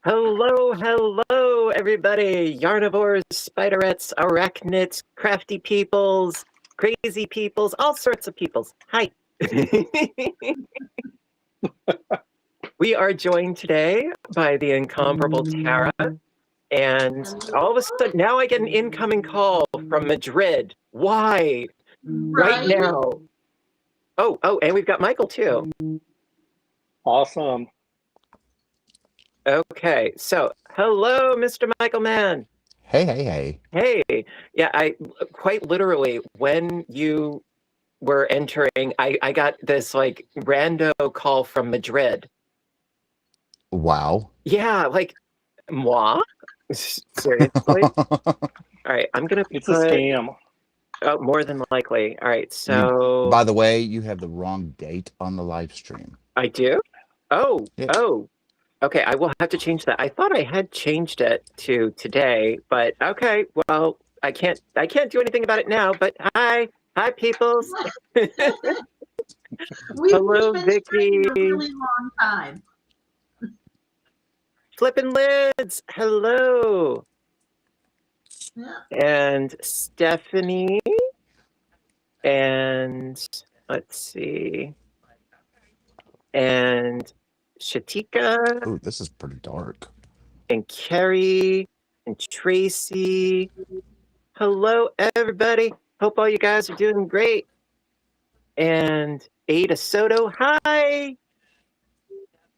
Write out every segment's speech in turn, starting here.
Hello, hello, everybody. Yarnivores, spiderettes, arachnids, crafty peoples, crazy peoples, all sorts of peoples. Hi. We are joined today by the incomparable Tara. And all of a sudden, now I get an incoming call from Madrid. Why? Right now. Oh, and we've got Michael too. Awesome. Okay, so hello, Mr. Michael Mann. Hey. Hey, yeah, I quite literally, when you were entering, I got this like rando call from Madrid. Wow. Yeah, like, moi? Seriously? All right, I'm gonna It's a scam. Oh, more than likely. All right, so By the way, you have the wrong date on the live stream. I do? Oh, Yeah. oh. Okay, I will have to change that. I thought I had changed it to today, but okay, well, I can't do anything about it now, but hi peoples. Hello, We've been Vicky. streaming a really long time. Flippin' Lids, hello. Yeah. And Stephanie. And let's see. And Shatika. Oh, this is pretty dark. And Carrie. And Tracy. Hello, everybody. Hope all you guys are doing great. And Ada Soto, hi.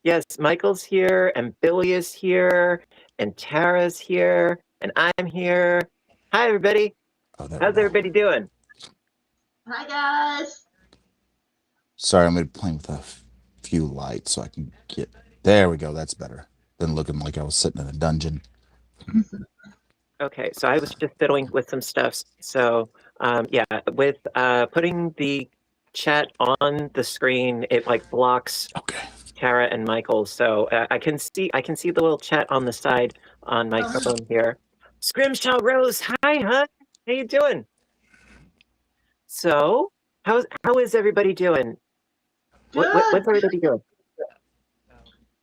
Yes, Michael's here, and Billy is here, and Tara's here, and I'm here. Hi, everybody. Oh, How's everybody doing? Hi, guys. Sorry, I'm going to be playing with a few lights so I can get... There we go. That's better than looking like I was sitting in a dungeon. Okay, so I was just fiddling with some stuff. So, yeah, with putting the chat on the screen, it like blocks Tara and Michael. So I can see the little chat on the side on my phone here. Scrimshaw Rose, hi, hun. How you doing? So, how is everybody doing? What's everybody doing?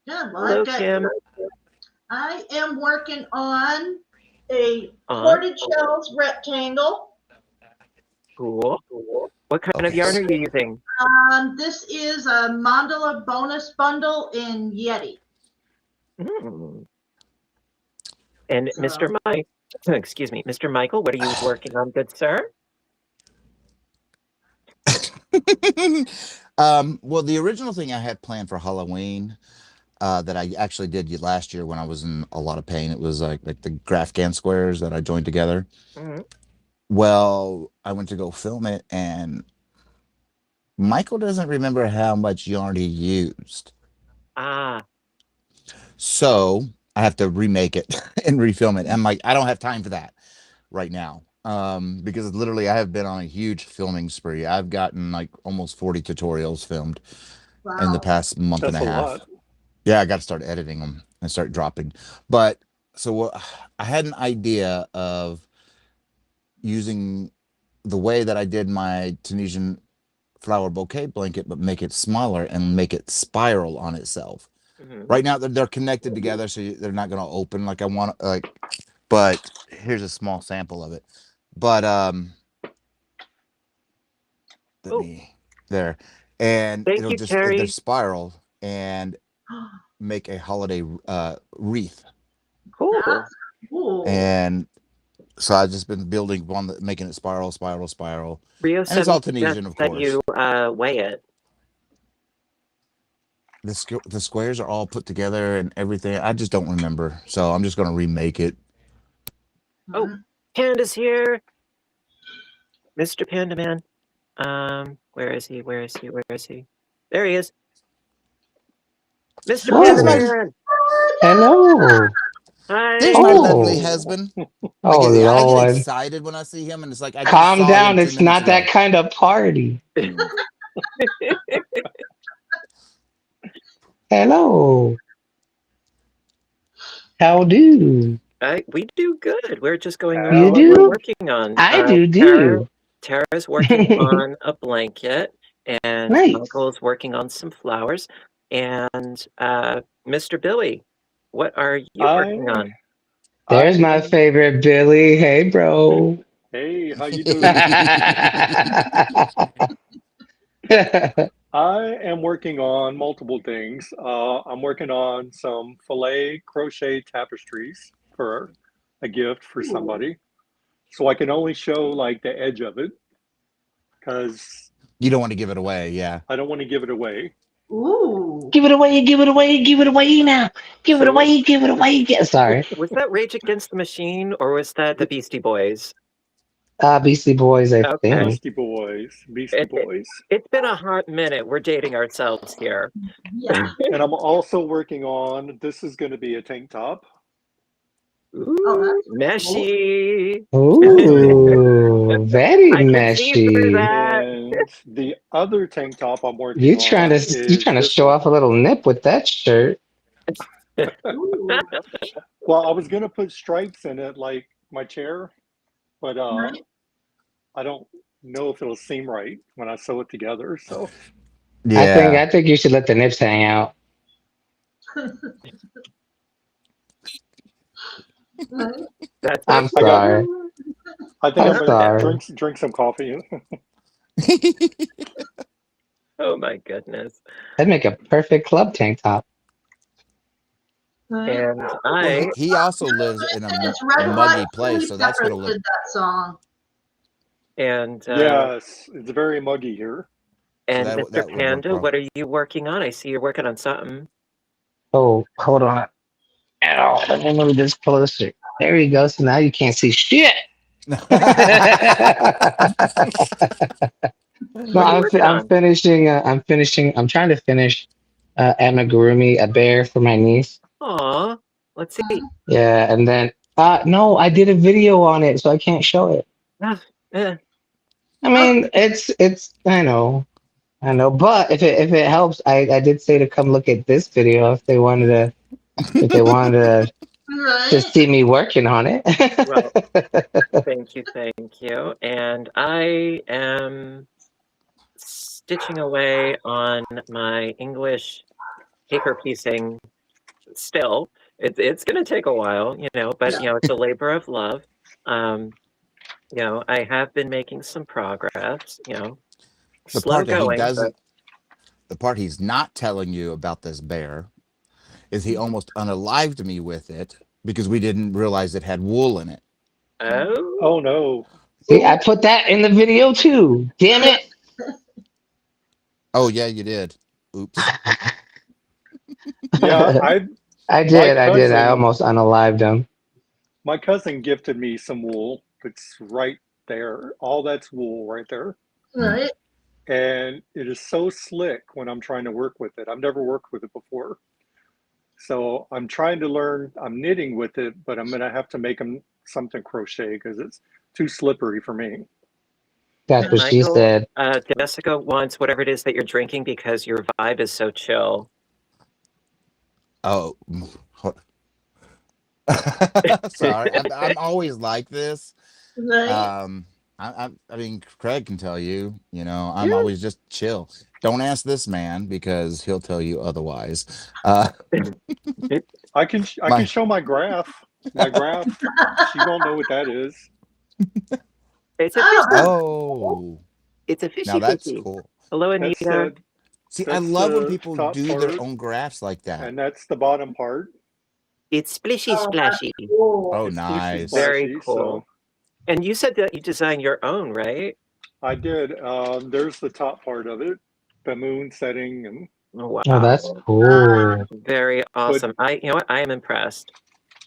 Good. Well, Hello, Kim. I am working on a ported shells rectangle. Cool. What kind of yarn are you using? This is a mandala bonus bundle in Yeti. And Mr. Mike, excuse me, Mr. Michael, what are you working on, good sir? Well, the original thing I had planned for Halloween that I actually did last year when I was in a lot of pain, it was like the Grafgan squares that I joined together. Well, I went to go film it, and Michael doesn't remember how much yarn he used. So I have to remake it and refilm it. I'm like, I don't have time for that right now. Because literally I have been on a huge filming spree. I've gotten like almost 40 tutorials filmed in the past month and a half. Lot. Yeah, I got to start editing them and start dropping. But so I had an idea of using the way that I did my Tunisian flower bouquet blanket, but make it smaller and make it spiral on itself. Right now they're connected together, so they're not going to open like I want. But here's a small sample of it. But there, and it'll just they're spiral and make a holiday wreath. Cool. And so I've just been building one that making it spiral. Rio, and it's all Tunisian, of course. You weigh it. The squares are all put together and everything. I just don't remember, so I'm just going to remake it. Oh, Panda's here. Mr. Panda Man. Where is he? There he is. Mr. Panda Man. Hello. Hi. There's my lovely husband. Oh, I get excited when I see him, and it's like I calm down. It's not that kind of party. Hello. How do? We do good. We're just going over You what do? we're working on. I do. Tara's working on a blanket, and Nice. Michael's working on some flowers, and Mr. Billy what are you working on? There's my favorite Billy. Hey, bro. Hey, how you doing? I am working on multiple things. I'm working on some filet crochet tapestries for a gift for somebody. So I can only show like the edge of it because You don't want to give it away, yeah. I don't want to give it away. Ooh. Give it away, give it away, give it away now. Give it So- away, give it away. Sorry. Was that Rage Against the Machine or was that the Beastie Boys? Beastie Boys, I Okay. think. Beastie Boys, Beastie Boys. It's been a hot minute. We're dating ourselves here. Yeah. And I'm also working on, this is going to be a tank top. Ooh, meshy. Ooh, very I can see through meshy. that. And the other tank top I'm working You on trying to is this show one. off a little nip with that shirt? Ooh. Well, I was gonna put stripes in it like my chair, but Right. I don't know if it'll seem right when I sew it together. So Yeah. I think you should let the nips hang out. Right. That's I'm what sorry. I think I'm I'm gonna sorry. drink some coffee. Oh my goodness. That'd make a perfect club tank top. Right. And Well, I he also lives in It's Red muggy Hot place, Chili so that's Peppers gonna look. did that song. and Yes, it's very muggy here. and that Mr. would work Panda, well. what are you working on? I see you're working on something. Oh, hold on. Ow, let me move this closer. There you go. So now you can't see shit. No, What are you working I'm on? finishing. I'm trying to finish amigurumi, a bear for my niece. Aw, let's see. Yeah, and then no, I did a video on it, so I can't show it. Ah, eh. I mean, it's I know, but if it helps, I did say to come look at this video if they wanted to Right. see me working on it. Well, thank you. And I am stitching away on my English paper piecing still. It's going to take a while, but it's a labor of love. I have been making some progress, The slow part that he going, but doesn't, the part he's not telling you about this bear is he almost unalived me with it because we didn't realize it had wool in it. oh, Oh no. See, I put that in the video too. Damn it. Oh yeah, you did. Oops. Yeah, I did. I almost unalived him. my cousin gifted me some wool. It's right there. All that's wool right there. Right. And it is so slick when I'm trying to work with it. I've never worked with it before. So I'm trying to learn, I'm knitting with it, but I'm going to have to make something crochet because it's too slippery for me. That's what she Michael, said. Jessica wants whatever it is that you're drinking because your vibe is so chill. Oh, sorry. I'm always like this. Right. I mean, Craig can tell you. I'm Yeah. always just chill. Don't ask this man because he'll tell you otherwise. I can show my graph. My graph. She won't know what that is. It's a Oh, Oh, it's a fishy now that's fishy. cool. Hello, That's Anita. See, I that's love when the people top do their part, own graphs like that. and that's the bottom part. It's splishy oh, that's splashy. cool. Oh, It's splishy nice. Very splashy. cool. So And you said that you designed your own, right? I did. There's the top part of it, the moon setting, and Wow. Oh, that's cool. Very awesome. You know what? I am impressed.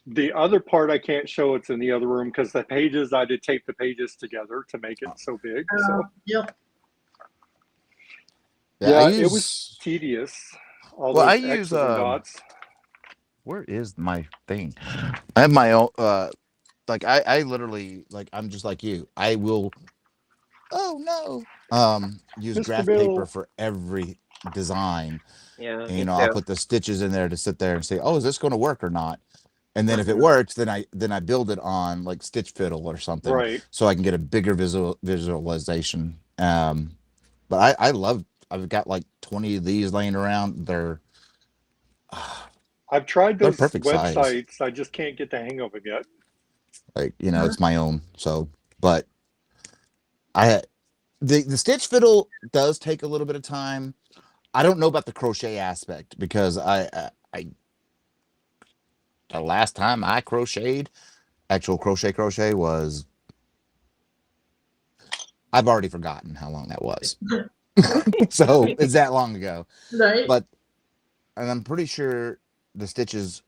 the other part I can't show. It's in the other room because the pages I did tape the pages together to make it so big. So Yep. yeah, it was tedious. All Well, those I use, X's and dots. Where is my thing? I have my own. Like I literally like I'm just like you. I will. Oh no. Use Mr. graph Bill. paper for every design. Yeah. And, Me I'll too. put the stitches in there to sit there and say, oh, is this going to work or not? And then if it works, then I build it on like Stitch Fiddle or something, Right. so I can get a bigger visualization. But I've got like 20 of these laying around. They're I I've tried They're those perfect size. websites. I just can't get the hang of it yet. Like, you know, it's my own. So, but the stitch fiddle does take a little bit of time. I don't know about the crochet aspect because I the last time I crocheted, actual crochet was, I've already forgotten how long that was. So it's that long ago. Right. But, and I'm pretty sure the stitches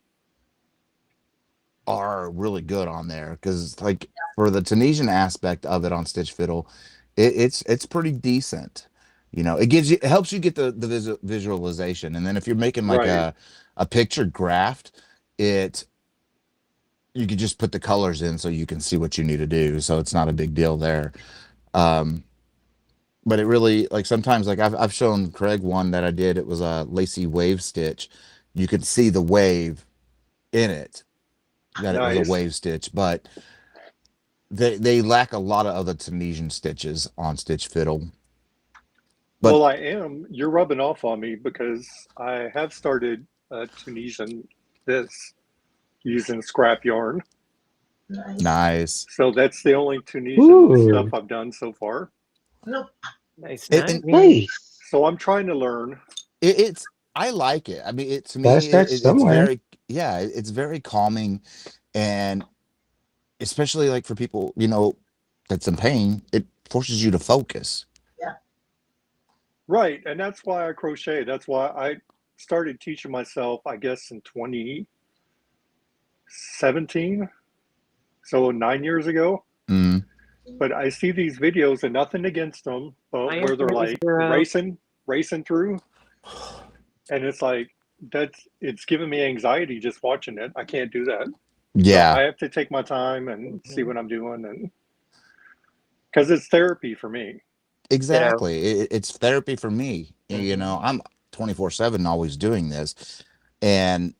are really good on there because, like, for the Tunisian aspect of it on Stitch Fiddle, it's pretty decent. You know, it helps you get the visualization, and then if you're making like Right. a pictured graft, you could just put the colors in so you can see what you need to do. So it's not a big deal there. Um, but it really, like, sometimes, like, I've shown Craig one that I did. It was a lacy wave stitch. You could see the wave in it, that it was a Nice. wave stitch, but they lack a lot of other Tunisian stitches on Stitch Fiddle. But Well, you're rubbing off on me because I have started Tunisian this using scrap yarn. Nice. nice. So that's the only Tunisian Ooh. stuff I've done so far. Nope. Nice. And- Nice. So I'm trying to learn. It's I like it. I mean, it to Gotta me start it's somewhere. very, yeah, it's very calming, and especially like for people, you know, that's in pain, it forces you to focus. Right. And that's why I crochet. That's why I started teaching myself, I guess, in 2017. So 9 years ago. Mm. But I see these videos, and nothing against them, but I where they're am like zero. racing through. And it's like, it's giving me anxiety just watching it. I can't do that. Yeah, So I have to take my time and see what I'm doing, and because it's therapy for me. exactly. It's therapy for me. You Mhm. know, I'm 24/7 always doing this, and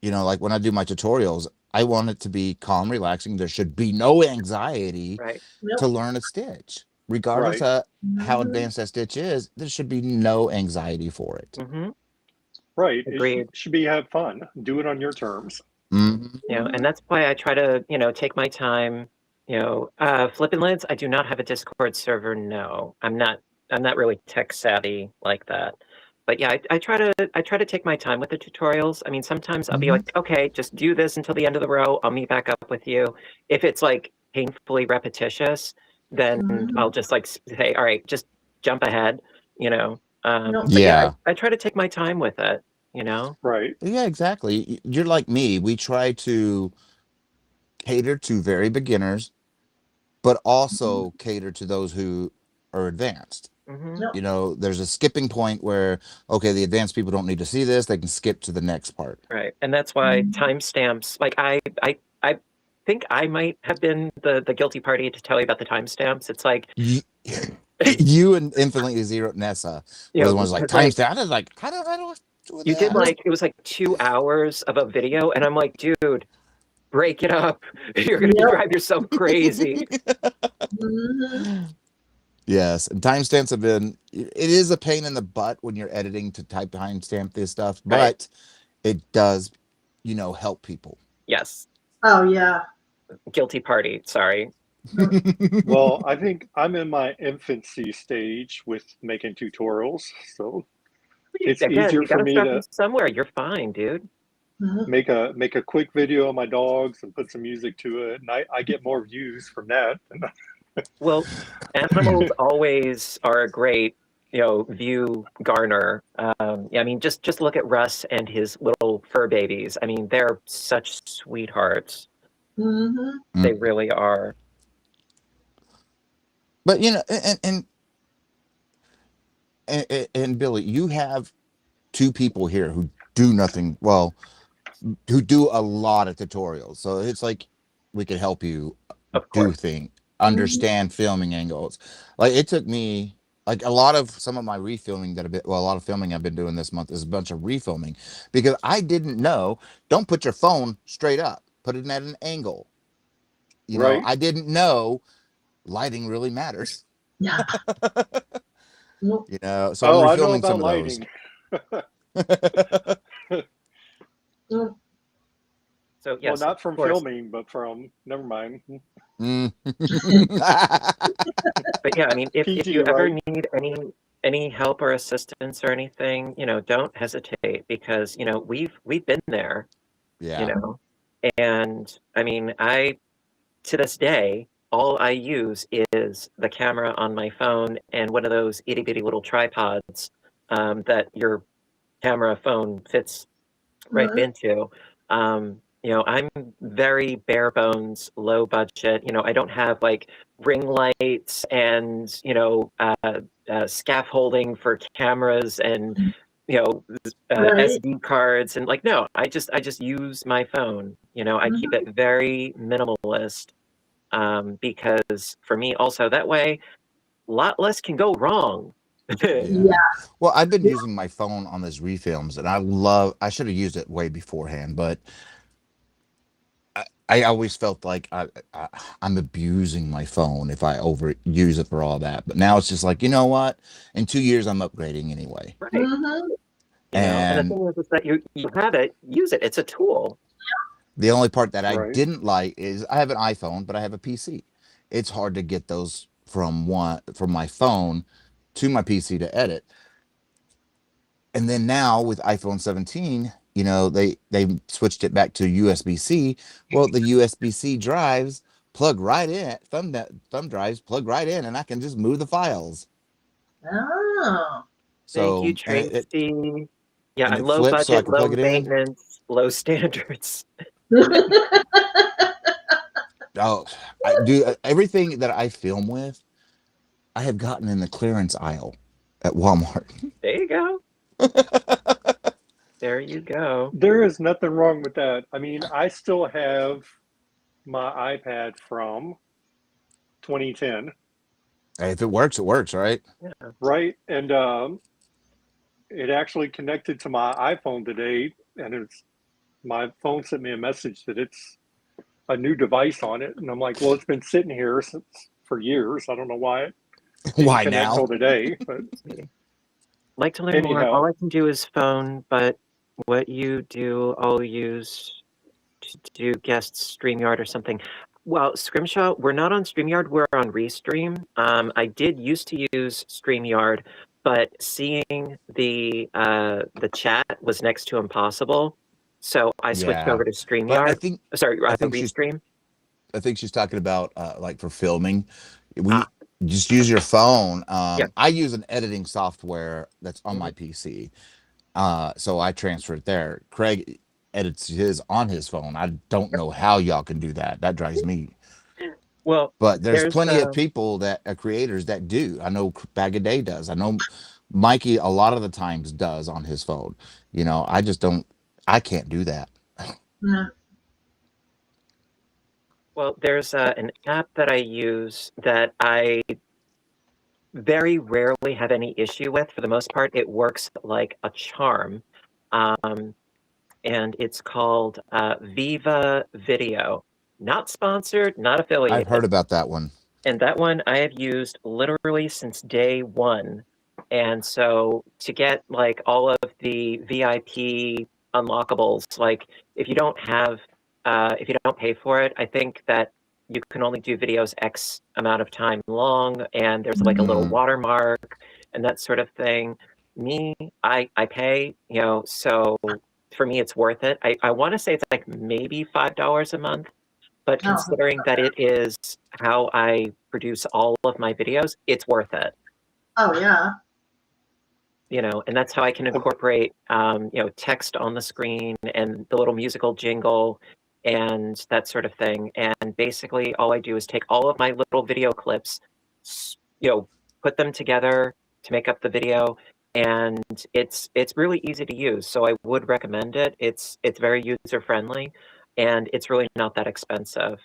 you know, like when I do my tutorials, I want it to be calm, relaxing. There should be no anxiety Right. to learn a stitch, regardless Right. of how Mhm. advanced that stitch is. There should be no anxiety for it. Mm-hmm. Right. Agreed. It should be have fun. Do it on your terms. Mhm. You know, and that's why I try to, take my time. Flippin' lids. I do not have a Discord server. No, I'm not. I'm not really tech savvy like that. But yeah, I try to take my time with the tutorials. I mean, sometimes I'll be like, okay, just do this until the end of the row. I'll meet back up with you. If it's like painfully repetitious, then I'll just like say, all right, just jump ahead. Nope. But Yeah. I try to take my time with it. Right. Yeah, exactly. You're like me. We try to cater to very beginners, but also cater to those who are advanced. Hmm. Nope. You know, there's a skipping point where, okay, the advanced people don't need to see this. They can skip to the next part. Right, and that's why timestamps. Like I think I might have been the guilty party to tell you about the timestamps. It's like You and Infinitely Zero Nessa were the ones like, because, timestamp. I was like, how do I do you did that? it was like 2 hours of a video, and I'm like, dude, break it up. You're gonna Yep. drive yourself crazy. Mhm. Yes, and timestamps have been, it is a pain in the butt when you're editing to type timestamp this stuff, but Right. it does, you know, help people. Yes, Oh yeah. guilty party. Sorry. Well, I think I'm in my infancy stage with making tutorials. So it's Again, easier you for gotta me start to from somewhere. You're fine, dude. Mhm. make a quick video of my dogs and put some music to it. And I get more views from that. Well, animals always are a great, view garner. Yeah, I mean, just look at Russ and his little fur babies. I mean, they're such sweethearts. Mhm. They really are. But you know, and Billy, you have two people here who do nothing, well, who do a lot of tutorials. So it's like we could help you Of do course. things, understand filming angles. Like it took me, like a lot of some of my refilming that a lot of filming I've been doing this month is a bunch of refilming because I didn't know, don't put your phone straight up, put it at an angle. You know, Right. I didn't know lighting really matters. Yeah. Nope. You know, so I'm Oh, I know refilming some about of those. lighting. Mm. So yes, well, not of from course. filming, but from never mind. Mm. But yeah, I mean, if PG, you ever right? need any help or assistance or anything, don't hesitate, because we've been there, you Yeah. know. And I mean, to this day, all I use is the camera on my phone and one of those itty bitty little tripods that your camera phone fits right Mhm. into. I'm very bare bones, low budget. I don't have like ring lights and scaffolding for cameras and Right. SD cards, and like no, I just use my phone. I keep Mhm. it very minimalist, because for me also that way a lot less can go wrong. Yeah. Yeah. Well, I've been using my phone on these refilms, and I should have used it way beforehand, but I always felt like I'm abusing my phone if I overuse it for all that. But now it's just like, you know what? In 2 years, I'm upgrading anyway. Right. Mhm. And the And thing is that you have it, use it. It's a tool. the only part that I Right. didn't like is I have an iPhone, but I have a PC. It's hard to get those from my phone to my PC to edit. And then now with iPhone 17, they switched it back to USB-C. Well, the USB-C drives plug right in, thumb drives plug right in, and I can just move the files. Oh. Thank you, So Tracy. Yeah, and I'm it low flips, so I budget, can plug low it in. maintenance, low standards. Oh, I do everything that I film with. I have gotten in the clearance aisle at Walmart. There you go. There you go. There is nothing wrong with that. I mean, I still have my iPad from 2010, Hey, if it works, right? Yeah. right? And it actually connected to my iPhone today, and my phone sent me a message that it's a new device on it, and I'm like, well, it's been sitting here for years. I don't know why it didn't Why connect now? till today, but Like to learn more. All anyhow, I can do is phone, but what you do, I'll use to do guest StreamYard or something. Well, Scrimshaw, we're not on StreamYard, we're on Restream. I did used to use StreamYard, but seeing the chat was next to impossible. So I switched Yeah, over to but StreamYard. Sorry, I think she's Restream. I think she's talking about like for filming. When you Ah, just use your phone. yeah. I use an editing software that's on my Mhm. PC. So I transfer it there. Craig edits his on his phone. I don't know how y'all can do that. That drives me. Well, But there's there's plenty of people that are creators that do. I know Bag a Day does. I know Mikey a lot of the times does on his phone. I just don't. I can't do that. Yeah. there's an app that I use that I very rarely have any issue with. For the most part, it works like a charm. Um, and it's called Viva Video. Not sponsored, not I've heard affiliated. about that one. And that one I have used literally since day one. And so to get like all of the VIP unlockables, like if you don't pay for it, I think that you can only do videos X amount of time long, and there's like a little Mm, watermark and that sort of thing. Me, I pay, so for me it's worth it. I want to say it's like maybe $5 a month, but Oh. considering that it is how I produce all of my videos, it's worth it. Oh yeah. And that's how I can incorporate, text on the screen and the little musical jingle and that sort of thing. And basically, all I do is take all of my little video clips, put them together to make up the video, and it's really easy to use. So I would recommend it. It's very user friendly, and it's really not that expensive.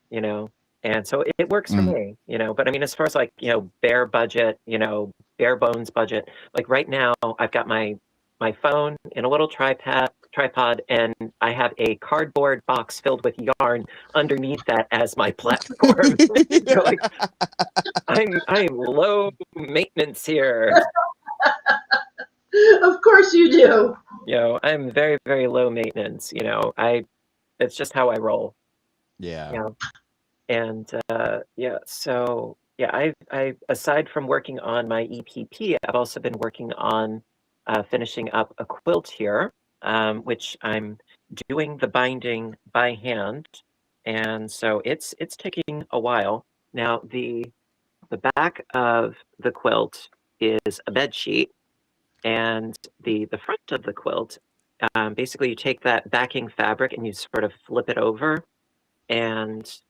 you know and so it works for mm. me. But I mean, as far as like bare budget, bare bones budget, like right now I've got my phone in a little tripod, and I have a cardboard box filled with yarn underneath that as my platform. Like, I'm low maintenance here. Of course you do. You know, I'm very, very low maintenance. You know, it's just how I roll. Yeah. You know, and yeah, so yeah, I aside from working on my EPP, I've also been working on finishing up a quilt here, which I'm doing the binding by hand, and so it's taking a while. Now the back of the quilt is a bed sheet, and the front of the quilt, basically you take that backing fabric and you sort of flip it over, and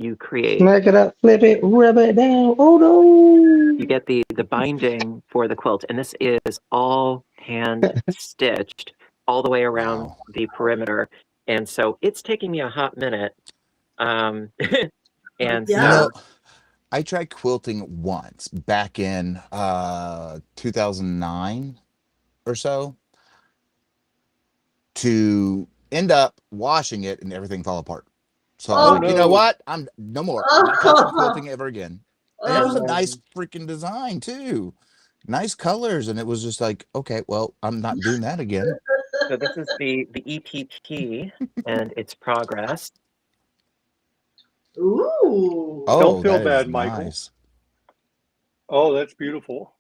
you create Smack it up, flip it, rub it down. Oh you no! get the binding for the quilt, and this is all hand stitched all the way around Wow. the perimeter, and so it's taking me a hot minute. Um, and You Yeah. know, so I tried quilting once back in 2009 or so, to end up washing it and everything fall apart. So I was Oh like, you know no. what? I'm no more. I'm not touching quilting ever again. And it was a nice um, freaking design too. Nice colors. And it was just like, okay, well, I'm not doing that again. so this is the EPP and its progress. Ooh. Don't Oh, feel that is bad, Michael. nice. Oh, that's beautiful.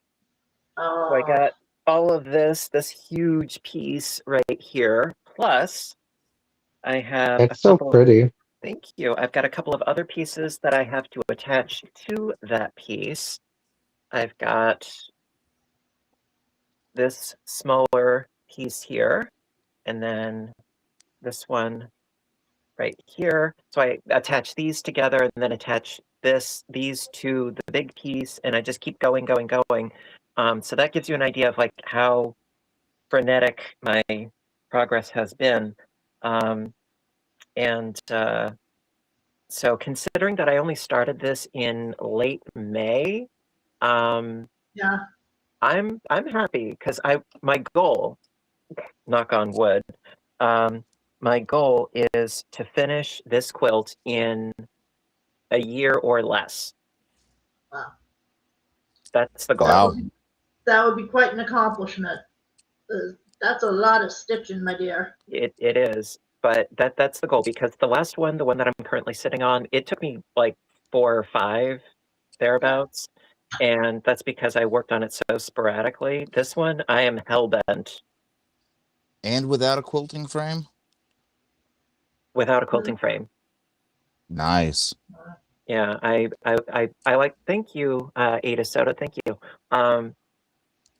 So I Oh. got all of this huge piece right here. Plus, I have a It's so couple. pretty. Thank you. I've got a couple of other pieces that I have to attach to that piece. I've got this smaller piece here, and then this one right here. So I attach these together and then attach these to the big piece, and I just keep going, going, going. So that gives you an idea of like how frenetic my progress has been. And so considering that I only started this in late May, um, Yeah. I'm happy because my goal, knock on wood, um, my goal is to finish this quilt in a year or less. Wow. That's the That goal. Wow. would be, that would be quite an accomplishment. That's a lot of stitching, my dear. It is, but that's the goal because the last one, the one that I'm currently sitting on, it took me like 4 or 5 thereabouts, and that's because I worked on it so sporadically. This one, I am hell bent And without a quilting frame? without a quilting frame. Nice. Yeah, I like. Thank you, Ada Soda. Thank you.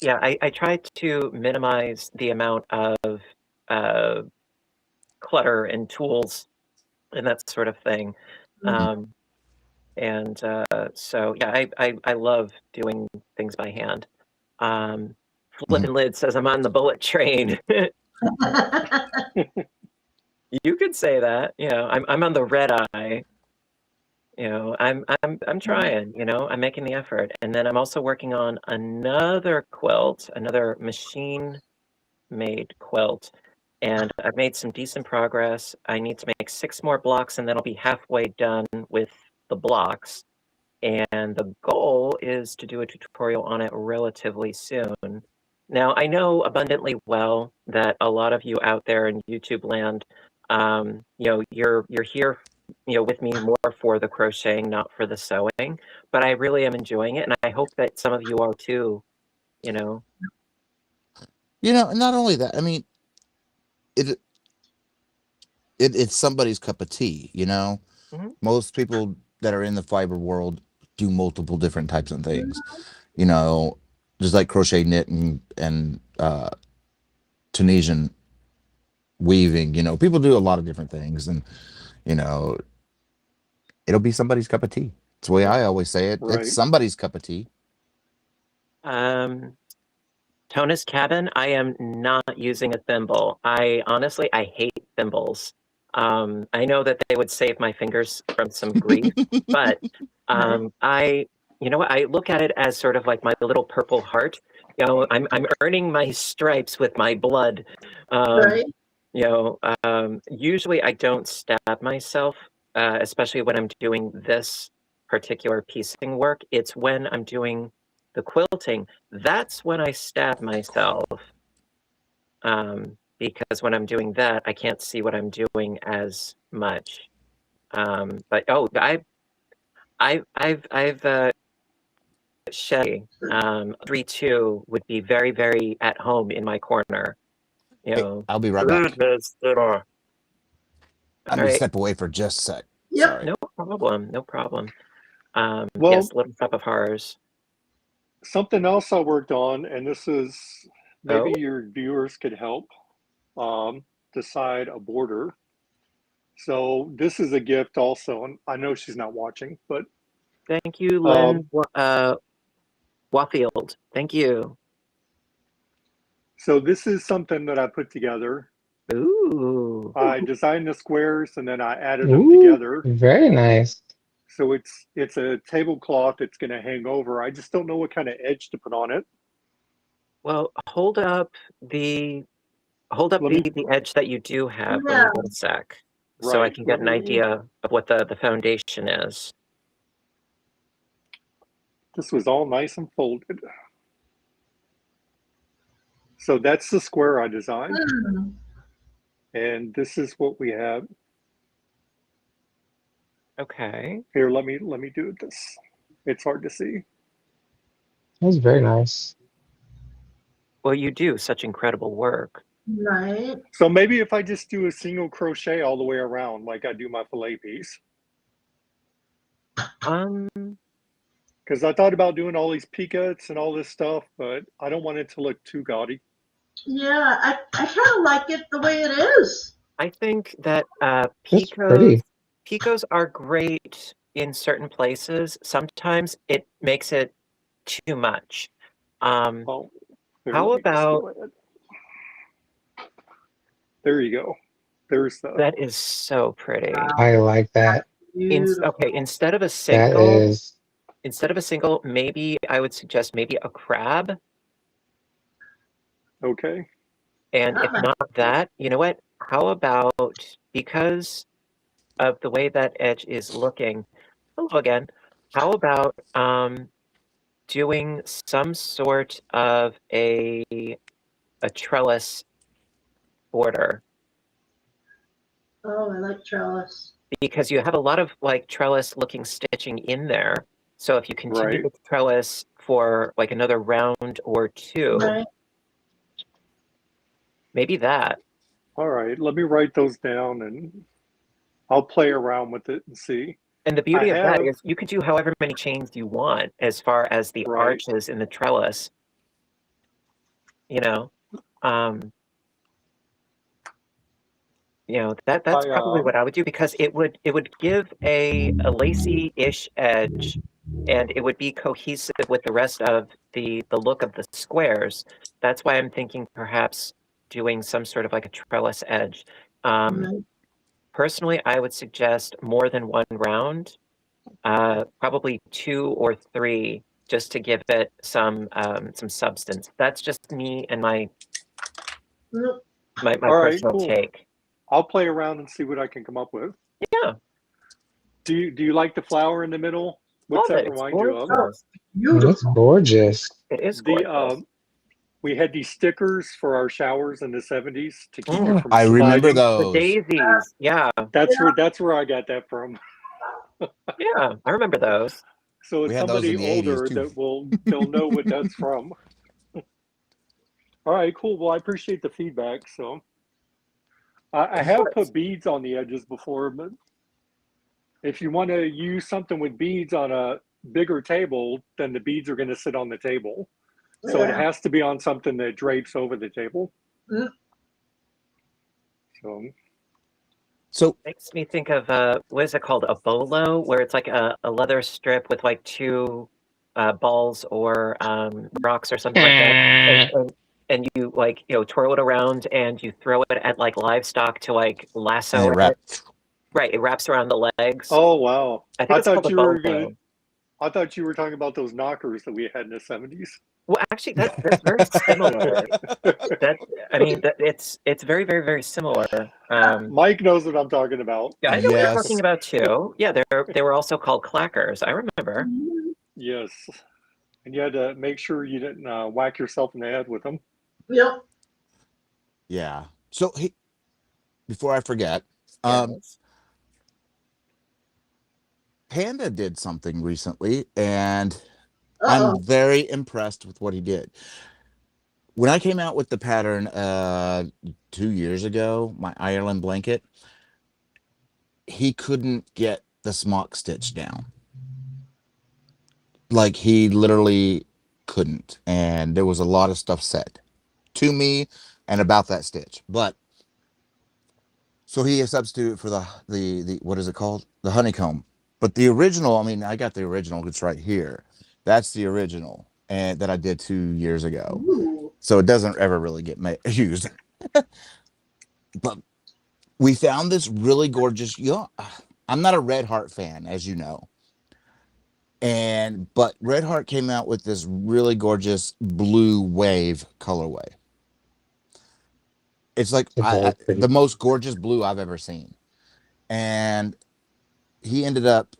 Yeah, I try to minimize the amount of uh, clutter and tools and that sort of thing. Um, and so, yeah, I love doing things by hand. Flippin' Lid says I'm on the bullet train. You could say that. You know, I'm on the red eye. You know, I'm trying. You know, I'm making the effort, and then I'm also working on another quilt, another machine-made quilt, and I've made some decent progress. I need to make 6 more blocks, and then I'll be halfway done with the blocks. And the goal is to do a tutorial on it relatively soon. Now, I know abundantly well that a lot of you out there in YouTube land, you know, you're here, you know, with me more for the crocheting, not for the sewing. But I really am enjoying it, and I hope that some of you are too. You know. You know, not only that, I mean, it, it's somebody's cup of tea, you know? Mhm. Most people that are in the fiber world do multiple different types of things, you know, just like crochet, knit, and Tunisian weaving. You know, people do a lot of different things, and you know, it'll be somebody's cup of tea. It's the way I always say it. It's Right. somebody's cup of tea. Um, Tonus Cabin, I am not using a thimble. I honestly, I hate thimbles. I know that they would save my fingers from some grief, but you know what? I look at it as sort of like my little purple heart. You know, I'm earning my stripes with my blood. Um, Right? you know, usually I don't stab myself, especially when I'm doing this particular piecing work. It's when I'm doing the quilting, that's when I stab myself. Because when I'm doing that, I can't see what I'm doing as much. But oh, I've Shelly, 3-2 would be very, very at home in my corner. You Hey, know, I'll be right back. All I'm gonna right. step away for just a sec. Yep. Sorry. No problem. No problem. Well- Yes, Little Shop of Horrors. Something else I worked on, and this is maybe Oh. your viewers could help decide a border. So this is a gift also, and I know she's not watching, but Thank you, Lynn Wafield. Thank you. so this is something that I put together. Ooh. I designed the squares and then I added them Ooh, together. very nice. So it's a tablecloth that's going to hang over. I just don't know what kind of edge to put on it. Well, hold up the Let me- edge that you do have Yeah. in one sec, so I Right, can get let an me- idea of what the foundation is. This was all nice and folded. So that's the square I designed, Hmm. and this is what we have. Okay. Here, let me do this. It's hard to see. That's very nice. Well, you do such incredible work. Right. So maybe if I just do a single crochet all the way around, like I do my fillet piece, Um, because I thought about doing all these picots and all this stuff, but I don't want it to look too gaudy. Yeah, I kind of like it the way it is. I think that That's pretty. picos are great in certain places. Sometimes it makes it too much. Oh, here, How let me just about- go ahead. There you go. There's the. That is so pretty. I like that. Beautiful. Okay, instead of a That single, is. maybe I would suggest maybe a crab. Okay. And if Ah. not that, you know what? How about, because of the way that edge is looking, hello again, how about doing some sort of a trellis border? Oh, I like trellis. Because you have a lot of like trellis looking stitching in there. So if you continue Right. with trellis for like another round or two, Right. maybe that. All right. Let me write those down and I'll play around with it and see. And the beauty I of that have- is you could do however many chains you want as far as the Right. arches in the trellis. You know, that's probably what I would do, because it would give a lacy-ish edge, and it would be cohesive with the rest of the look of the squares. That's why I'm thinking perhaps doing some sort of like a trellis edge. Right. Personally, I would suggest more than one round, probably 2 or 3, just to give it some substance. That's just me and my Nope. my All right, personal cool. take. I'll play around and see what I can come up with. Yeah. Do you like the flower in the middle? What's Love that it. It's remind you of? gorgeous. Beautiful. That's gorgeous. It is The gorgeous. we had these stickers for our showers in the 70s to keep Mm. it from I remember sliding. The those. daisies. Yeah. That's where I got that from. Yeah. I remember those. So We it's had those somebody in the 80s older too. that they'll know what that's from. All right, cool. Well, I appreciate the feedback. So I have put beads on the edges before, but if you want to use something with beads on a bigger table, then the beads are going to sit on the table. So it Yeah. has to be on something that drapes over the table. Mm. So Makes me think of what is it called? A bolo, where it's like a leather strip with like 2 balls or rocks or something like that. And you like, twirl it around and you throw it at like livestock to like lasso And it it. wrapped. Right, it wraps around the legs. oh wow. I think it's called a bolo. I thought you were talking about those knockers that we had in the 70s. Well, actually, that's very similar. It's very, very, very similar. Mike knows what I'm talking about. Yeah, I know what you're Yes. talking about too. Yeah, they were also called clackers. I remember. Yes. And you had to make sure you didn't whack yourself in the head with them. Yep. Yeah. So before I forget, Yes. Panda did something recently, and I'm Uh-oh. very impressed with what he did. When I came out with the pattern 2 years ago, my Ireland blanket, he couldn't get the smock stitch down. Like he literally couldn't. And there was a lot of stuff said to me and about that stitch. But so he substituted for the what is it called? The honeycomb. But the original, I mean, I got the original, it's right here. That's the original and that I did 2 years ago. Ooh. So it doesn't ever really get used. But we found this really gorgeous, I'm not a Red Heart fan, as you know. But Red Heart came out with this really gorgeous blue wave colorway. It's like the most gorgeous blue I've ever seen. And he ended up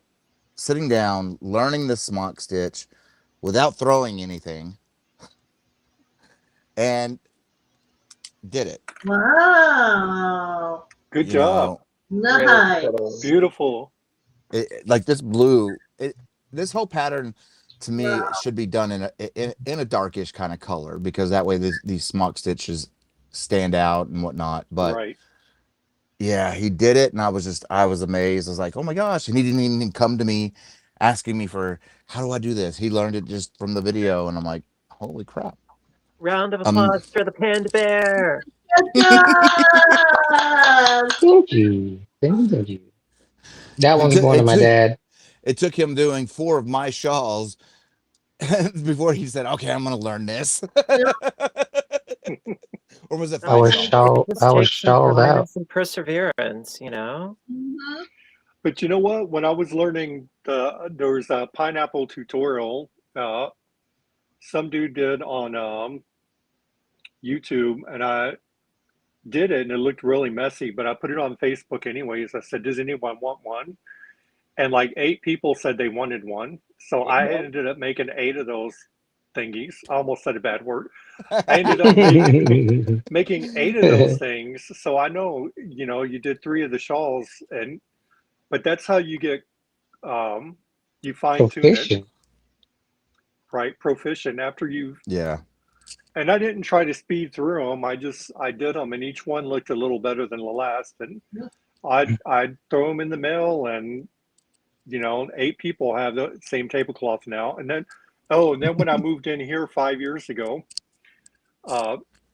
sitting down, learning the smock stitch without throwing anything, and did it. Wow. Good You job. know, Nice. Beautiful. like this blue, this whole pattern to me Wow. should be done in a darkish kind of color, because that way these smock stitches stand out and whatnot. But Right. yeah, he did it, and I was amazed. I was like, oh my gosh. And he didn't even come to me asking me for, how do I do this? He learned it just from the video, and I'm like, holy crap. Round of applause for the Panda Bear. Good job. Thank you. Thank you. That one's going to my dad. It took him doing 4 of my shawls before he said, okay, I'm going to learn this. Or was it 5 I was shawls? shawled out. Some perseverance, you know? Mhm. But you know what? When I was learning, there was a pineapple tutorial some dude did on YouTube, and I did it, and it looked really messy, but I put it on Facebook anyways. I said, does anyone want one? And like 8 people said they wanted one. So I ended up making 8 of those thingies. I almost said a bad word. I ended up making 8 of those things. So I know, you did 3 of the shawls, but that's how you get, you fine tune it, right? Proficient after Yeah. And I didn't try to speed through them. I did them, and each one looked a little better than the last. And I'd throw them in the mail, and 8 people have the same tablecloth now. And then when I moved in here 5 years ago,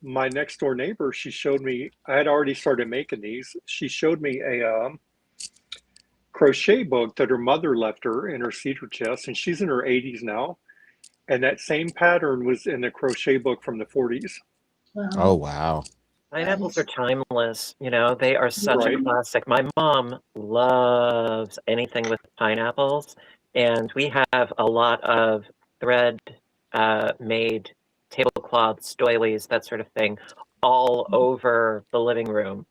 my next door neighbor, she showed me, I had already started making these. She showed me a crochet book that her mother left her in her cedar chest, and she's in her 80s now. And that same pattern was in the crochet book from the 40s. Wow. Oh, wow. Pineapples are timeless. They are such a classic. My mom loves anything with pineapples, and we have a lot of thread made tablecloths, doilies, that sort of thing, all over the living room.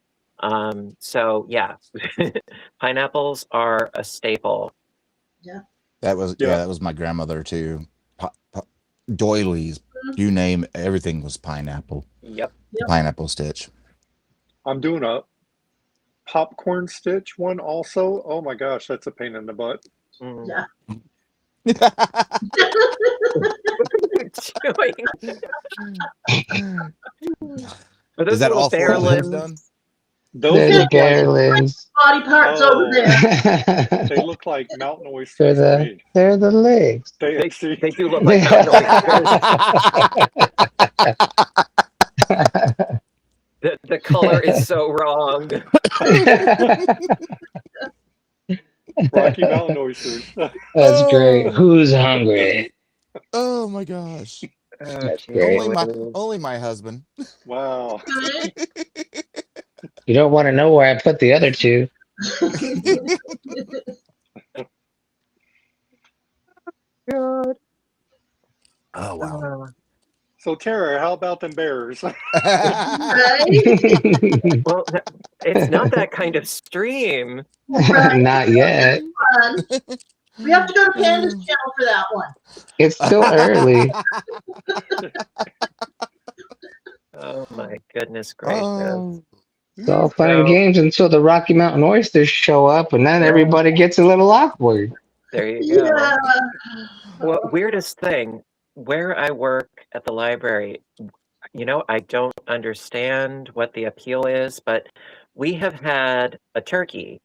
So yeah, pineapples are a staple. Yeah. That was my grandmother too. Doilies, you name everything was pineapple. Yep. Pineapple stitch. I'm doing a popcorn stitch one also. Oh my gosh, that's a pain in the butt. Yeah. Is that all 4 limbs done? Those look bear like limbs. Body parts over there. They look like mountain oysters to me. They're the legs. They do look like mountain oysters. The color is so wrong. Rocky Mountain oysters. That's great. Who's hungry? Oh my gosh. That's great. Only my husband. Wow. You don't want to know where I put the other 2. God. Oh wow. So Tara, how about them bears? Well, it's not that kind of stream. Not yet. We have to go to Panda's channel for that one. It's still early. Oh my goodness gracious. Oh. It's all fun and So- games until the Rocky Mountain oysters show up, and then Yeah. everybody gets a little awkward. There you go. Yeah. Well, weirdest thing, where I work at the library, I don't understand what the appeal is, but we have had a turkey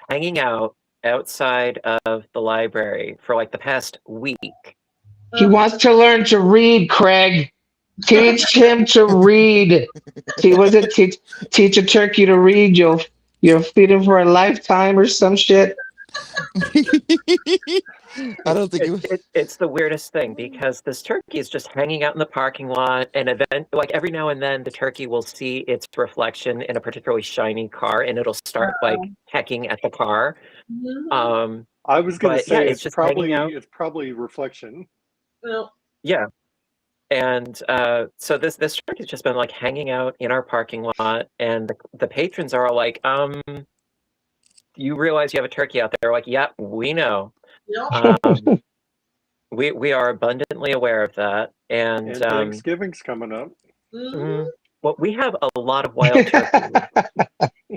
hanging out outside of the library for like the past week. He wants to learn to read, Craig. Teach him to read. Teach a turkey to read. You'll feed him for a lifetime or some shit. I don't think it was. It's the weirdest thing because this turkey is just hanging out in the parking lot, and like every now and then the turkey will see its reflection in a particularly shiny car, and it'll start like pecking at the car. Mhm. I was going to But, yeah, say it's just hanging out. it's probably reflection. Well, Yeah. And so this turkey's just been like hanging out in our parking lot, and the patrons are all like, you realize you have a turkey out there? Like, yeah, we know. yeah. We are abundantly aware of that. And And Thanksgiving's coming up. Mhm. well, we have a lot of wild turkey.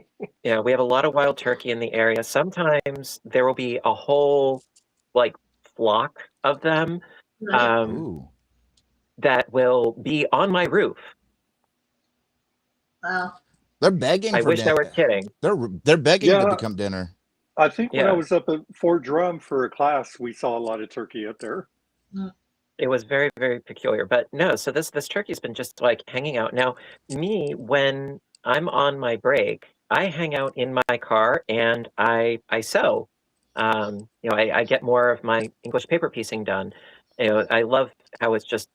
Yeah, we have a lot of wild turkey in the area. Sometimes there will be a whole like flock of them Right. Ooh. that will be on my roof. Wow. They're begging I for wish I dinner. were kidding. They're begging to Yeah. become dinner. I think when I Yeah. was up at Fort Drum for a class, we saw a lot of turkey up there. It was very, very peculiar. But no, so this turkey's been just like hanging out. Now, me, when I'm on my break, I hang out in my car and I sew. I get more of my English paper piecing done. I love how it's just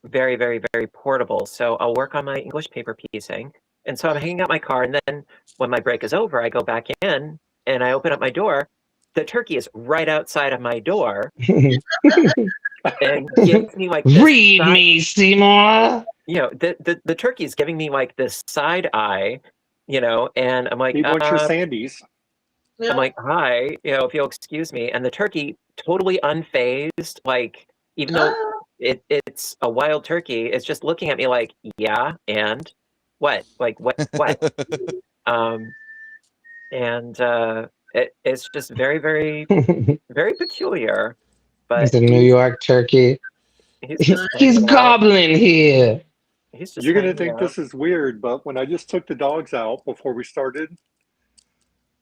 very, very, very portable. So I'll work on my English paper piecing. And so I'm hanging out my car, and then when my break is over, I go back in and I open up my door. The turkey is right outside of my door and gives me like this Read me, Seymour. the turkey is giving me like this side eye, and I'm like, He wants your Sandies. Yeah. I'm like, hi, if you'll excuse me. And the turkey, totally unfazed, like, even though it's a wild turkey, it's just looking at me like, yeah, and what? Like, what? And it's just very, very, very peculiar. But He's a New York turkey. he's just He's hanging out. gobbling here. He's just You're going to hanging think out. this is weird, but when I just took the dogs out before we started,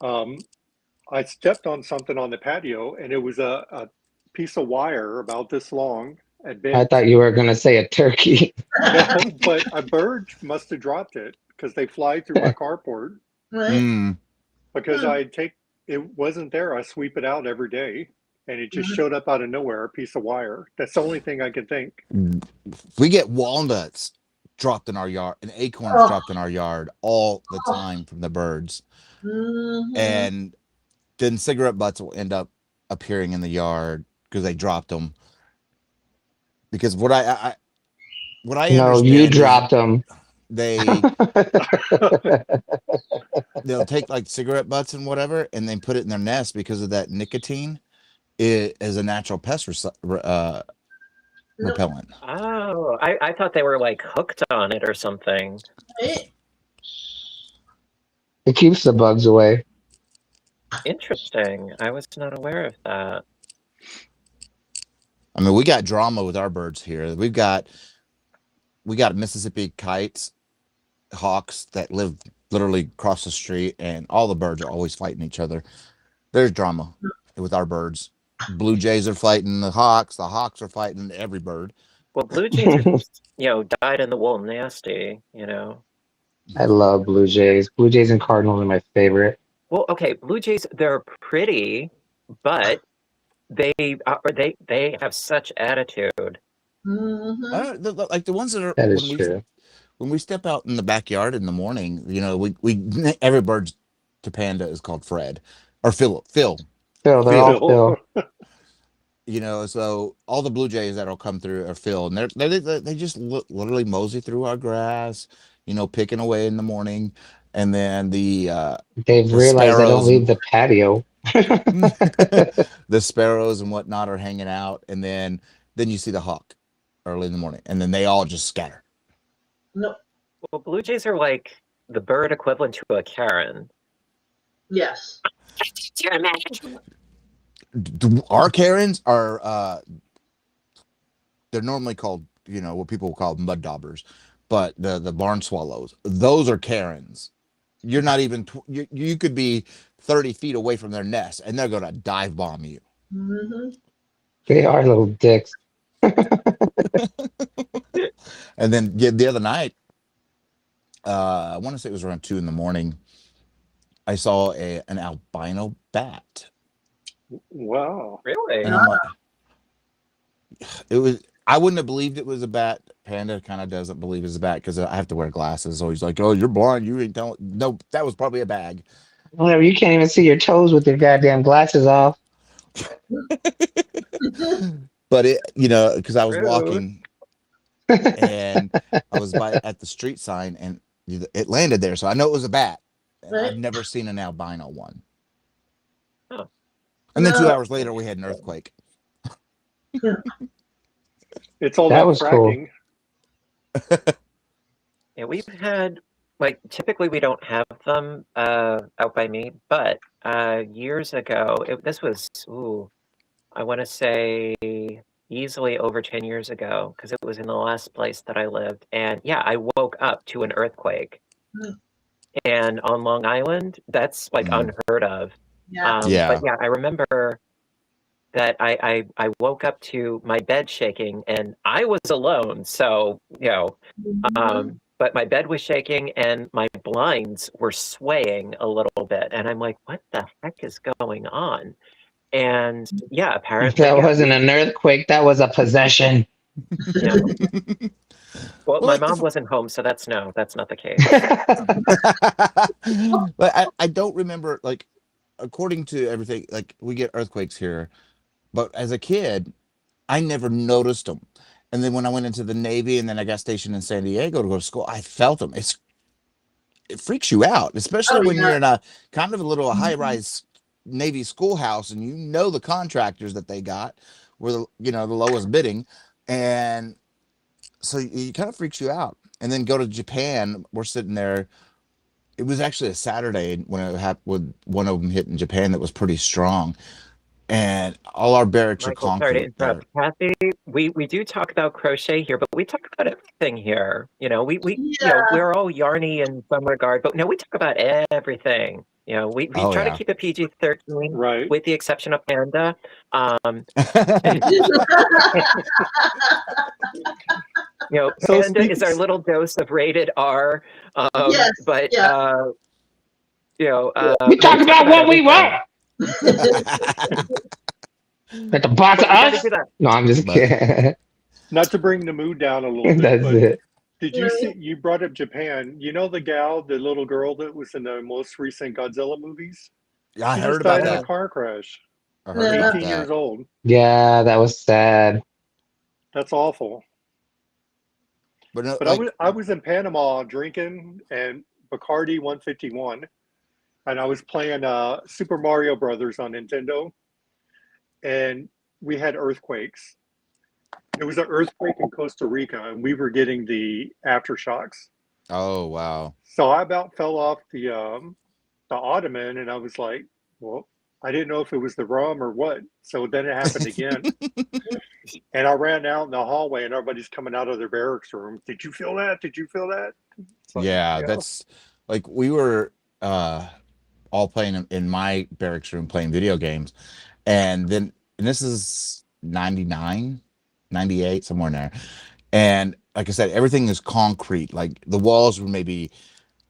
I stepped on something on the patio, and it was a piece of wire about this long and bent. I thought you were going to say a turkey. No, but a bird must have dropped it because they fly through my carport. Right. Mm. Because it wasn't there. I sweep it out every day, and it just showed up out of nowhere, a piece of wire. That's the only thing I could think. We get walnuts dropped in our yard and acorns dropped in our yard all the time from the birds. Mhm. And then cigarette butts will end up appearing in the yard because they dropped them. Because what I No, understand you is dropped them. they'll take like cigarette butts and whatever, and then put it in their nest because of that nicotine. It is a natural pest repellent. Oh, I thought they were like hooked on it or something. Right. It keeps the bugs away. Interesting. I was not aware of that. I mean, we got drama with our birds here. We got Mississippi kites, hawks that live literally across the street, and all the birds are always fighting each other. There's drama with our birds. Blue jays are fighting the hawks are fighting every bird. Well, blue jays are just, dyed in the wool nasty, I love Blue Jays. Blue Jays and Cardinals are my favorite. Well, okay, blue jays, they're pretty, but they have such attitude. Mhm. Like the ones that are That is true. when we step out in the backyard in the morning, we every bird's to panda is called Fred or Phil. Phil, they're all Phil. So all the blue jays that'll come through are Phil, and they just literally mosey through our grass, picking away in the morning, and then They've the realized I don't sparrows. leave the patio. The sparrows and whatnot are hanging out, and then you see the hawk early in the morning, and then they all just scatter. No. Well, blue jays are like the bird equivalent to a Karen. Yes. Our Karens are they're normally called, what people call mud daubers, but the barn swallows, those are Karens. You're not even you could be 30 feet away from their nest, and they're gonna dive bomb you. Mm-hmm. They are little dicks. And then the other night, I want to say it was around 2 a.m, I saw an albino bat, Wow. Really? and I'm like, it was. I wouldn't have believed it was a bat. Panda kind of doesn't believe it's a bat because I have to wear glasses. So he's like, "Oh, you're blind. You ain't telling." No, that was probably a bag. Whatever, you can't even see your toes with your goddamn glasses off. But because I was True. walking and I was at the street sign, and it landed there, so I know it was a bat. And Right. I've never seen an albino one. Oh. And then No. 2 hours later, we had an earthquake. It's all That that was cool. fracking. Yeah, we've had, like, typically we don't have them out by me, but years ago, this was, I want to say easily over 10 years ago, because it was in the last place that I lived. And yeah, I woke up to an earthquake. Mm. And on Long Island, that's like unheard of. Yeah. Yeah. But yeah, I remember that I woke up to my bed shaking, and I was alone. So, Mhm. but my bed was shaking and my blinds were swaying a little bit. And I'm like, what the heck is going on? And yeah, apparently, That yeah. wasn't an earthquake. That was a possession. Yeah. Well, Well, my like, mom wasn't home, so that's not the case. but I don't remember, like, according to everything, like, we get earthquakes here, but as a kid, I never noticed them. And then when I went into the Navy, and then I got stationed in San Diego to go to school, I felt them. It freaks you out, especially Oh, when yeah. you're in a kind of a little Mhm. high-rise Navy schoolhouse, and the contractors that they got were the lowest bidding, and so it kind of freaks you out. And then go to Japan. We're sitting there. It was actually a Saturday when it happened, with one of them hit in Japan that was pretty strong, and all our barracks are Michael, sorry to concrete there. interrupt. Kathy, we do talk about crochet here, but we talk about everything here. Yeah. We're all yarny in some regard, but no, we talk about everything. We Oh, try to yeah. keep it PG-13, Right. with the exception of Panda. So Panda is our little dose of rated R. Yes, But yeah. We talk about what we everything. want. At the box But of we gotta us? do that. No, I'm just But kidding. not to bring the mood down a little bit, That's but it. did you see, you brought up Japan? You know the little girl that was in the most recent Godzilla movies? yeah, I She heard just about died in a that. car crash. I heard about 18 years that. old. Yeah, that was sad. That's awful. But But I was in Panama drinking and Bacardi 151, and I was playing Super Mario Brothers on Nintendo, and we had earthquakes. It was an earthquake in Costa Rica, and we were getting the aftershocks. oh, wow. So I about fell off the ottoman, and I was like, well, I didn't know if it was the rum or what. So then it happened again. And I ran out in the hallway, and everybody's coming out of their barracks room. Did you feel that? Did you feel that? It's like, Yeah, that's like we were all playing in my barracks room playing video games. And this is 99, 98, somewhere in there. And like I said, everything is concrete. Like the walls were maybe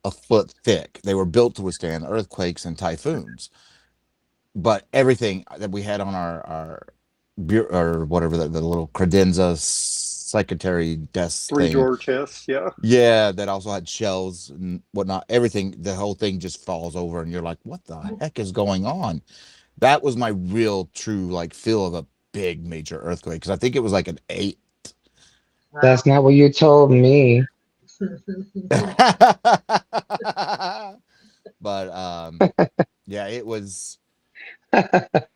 a foot thick. They were built to withstand earthquakes and typhoons. But everything that we had on our or whatever, the little credenza secretary desk three thing, drawer chests, yeah. yeah, that also had shelves and whatnot. Everything, the whole thing just falls over, and you're like, "What the heck is going on?" That was my real, true, like, feel of a big major earthquake, because I think it was like an 8. That's not what you told me. But yeah, it was.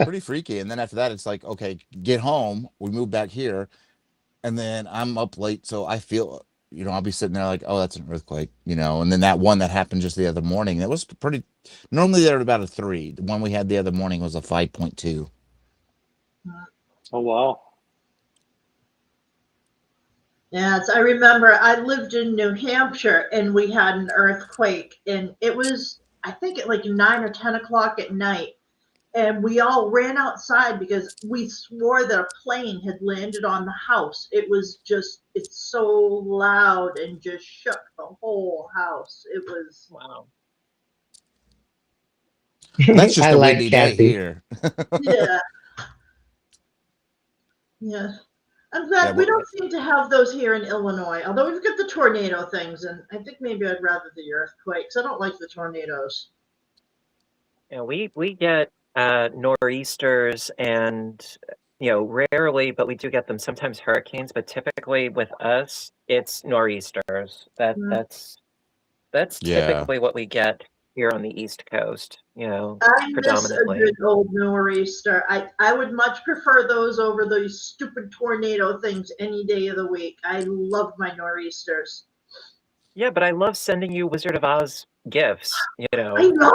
Pretty freaky. And then after that, it's like, okay, get home. We move back here, and then I'm up late, so I feel, I'll be sitting there like, oh, that's an earthquake, And then that one that happened just the other morning, that was pretty. Normally they're about a 3. The one we had the other morning was a 5.2. Oh wow. Yes, I remember I lived in New Hampshire and we had an earthquake, and it was, I think, at like 9 or 10 o'clock at night. And we all ran outside because we swore that a plane had landed on the house. It was just, it's so loud and just shook the whole house. It was, Wow. That's just I a like windy day Kathy. here. yeah. Yeah. I'm glad Yeah, we but- don't seem to have those here in Illinois, although we've got the tornado things, and I think maybe I'd rather the earthquakes. I don't like the tornadoes. Yeah, we get nor'easters and rarely, but we do get them. Sometimes hurricanes, but typically with us, it's nor'easters. That's Yeah. typically what we get here on the East Coast. I miss a predominantly. good old nor'easter. I would much prefer those over those stupid tornado things any day of the week. I love my nor'easters. Yeah, but I love sending you Wizard of Oz gifts. I know. I do every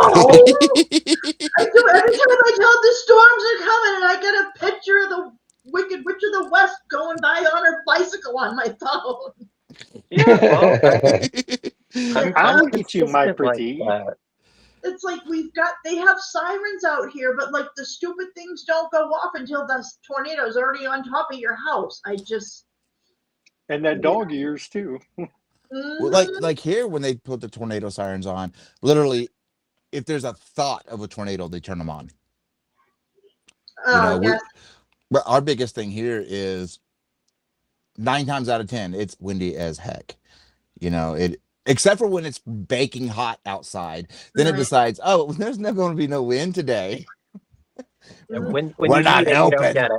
time I tell the storms are coming, and I get a picture of the Wicked Witch of the West going by on her bicycle on my phone. Yeah, well, I'll get you, my consistent pretty. like that. It's like they have sirens out here, but like the stupid things don't go off until the tornado's already on top of your house. And that dog ears too. Well, like here, when they put the tornado sirens on, literally, if there's a thought of a tornado, they turn them on. Yes. But our biggest thing here is 9 times out of 10, it's windy as heck. Except for when it's baking hot outside, then it decides, oh, there's never going to be no wind today. When We're you not need it, you don't helping. get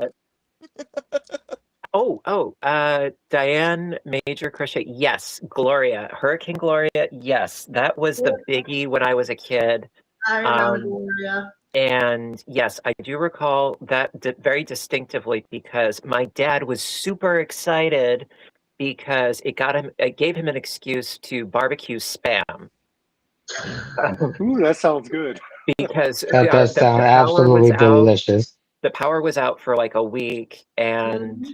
it. Diane Major Crochet. Yes. Gloria. Hurricane Gloria. Yes. That was the biggie when I was a kid. I remember Gloria. And yes, I do recall that very distinctively because my dad was super excited because it gave him an excuse to barbecue Spam. Ooh, that sounds good. Because That does sound the power absolutely was out. delicious. The power was out for like a week, and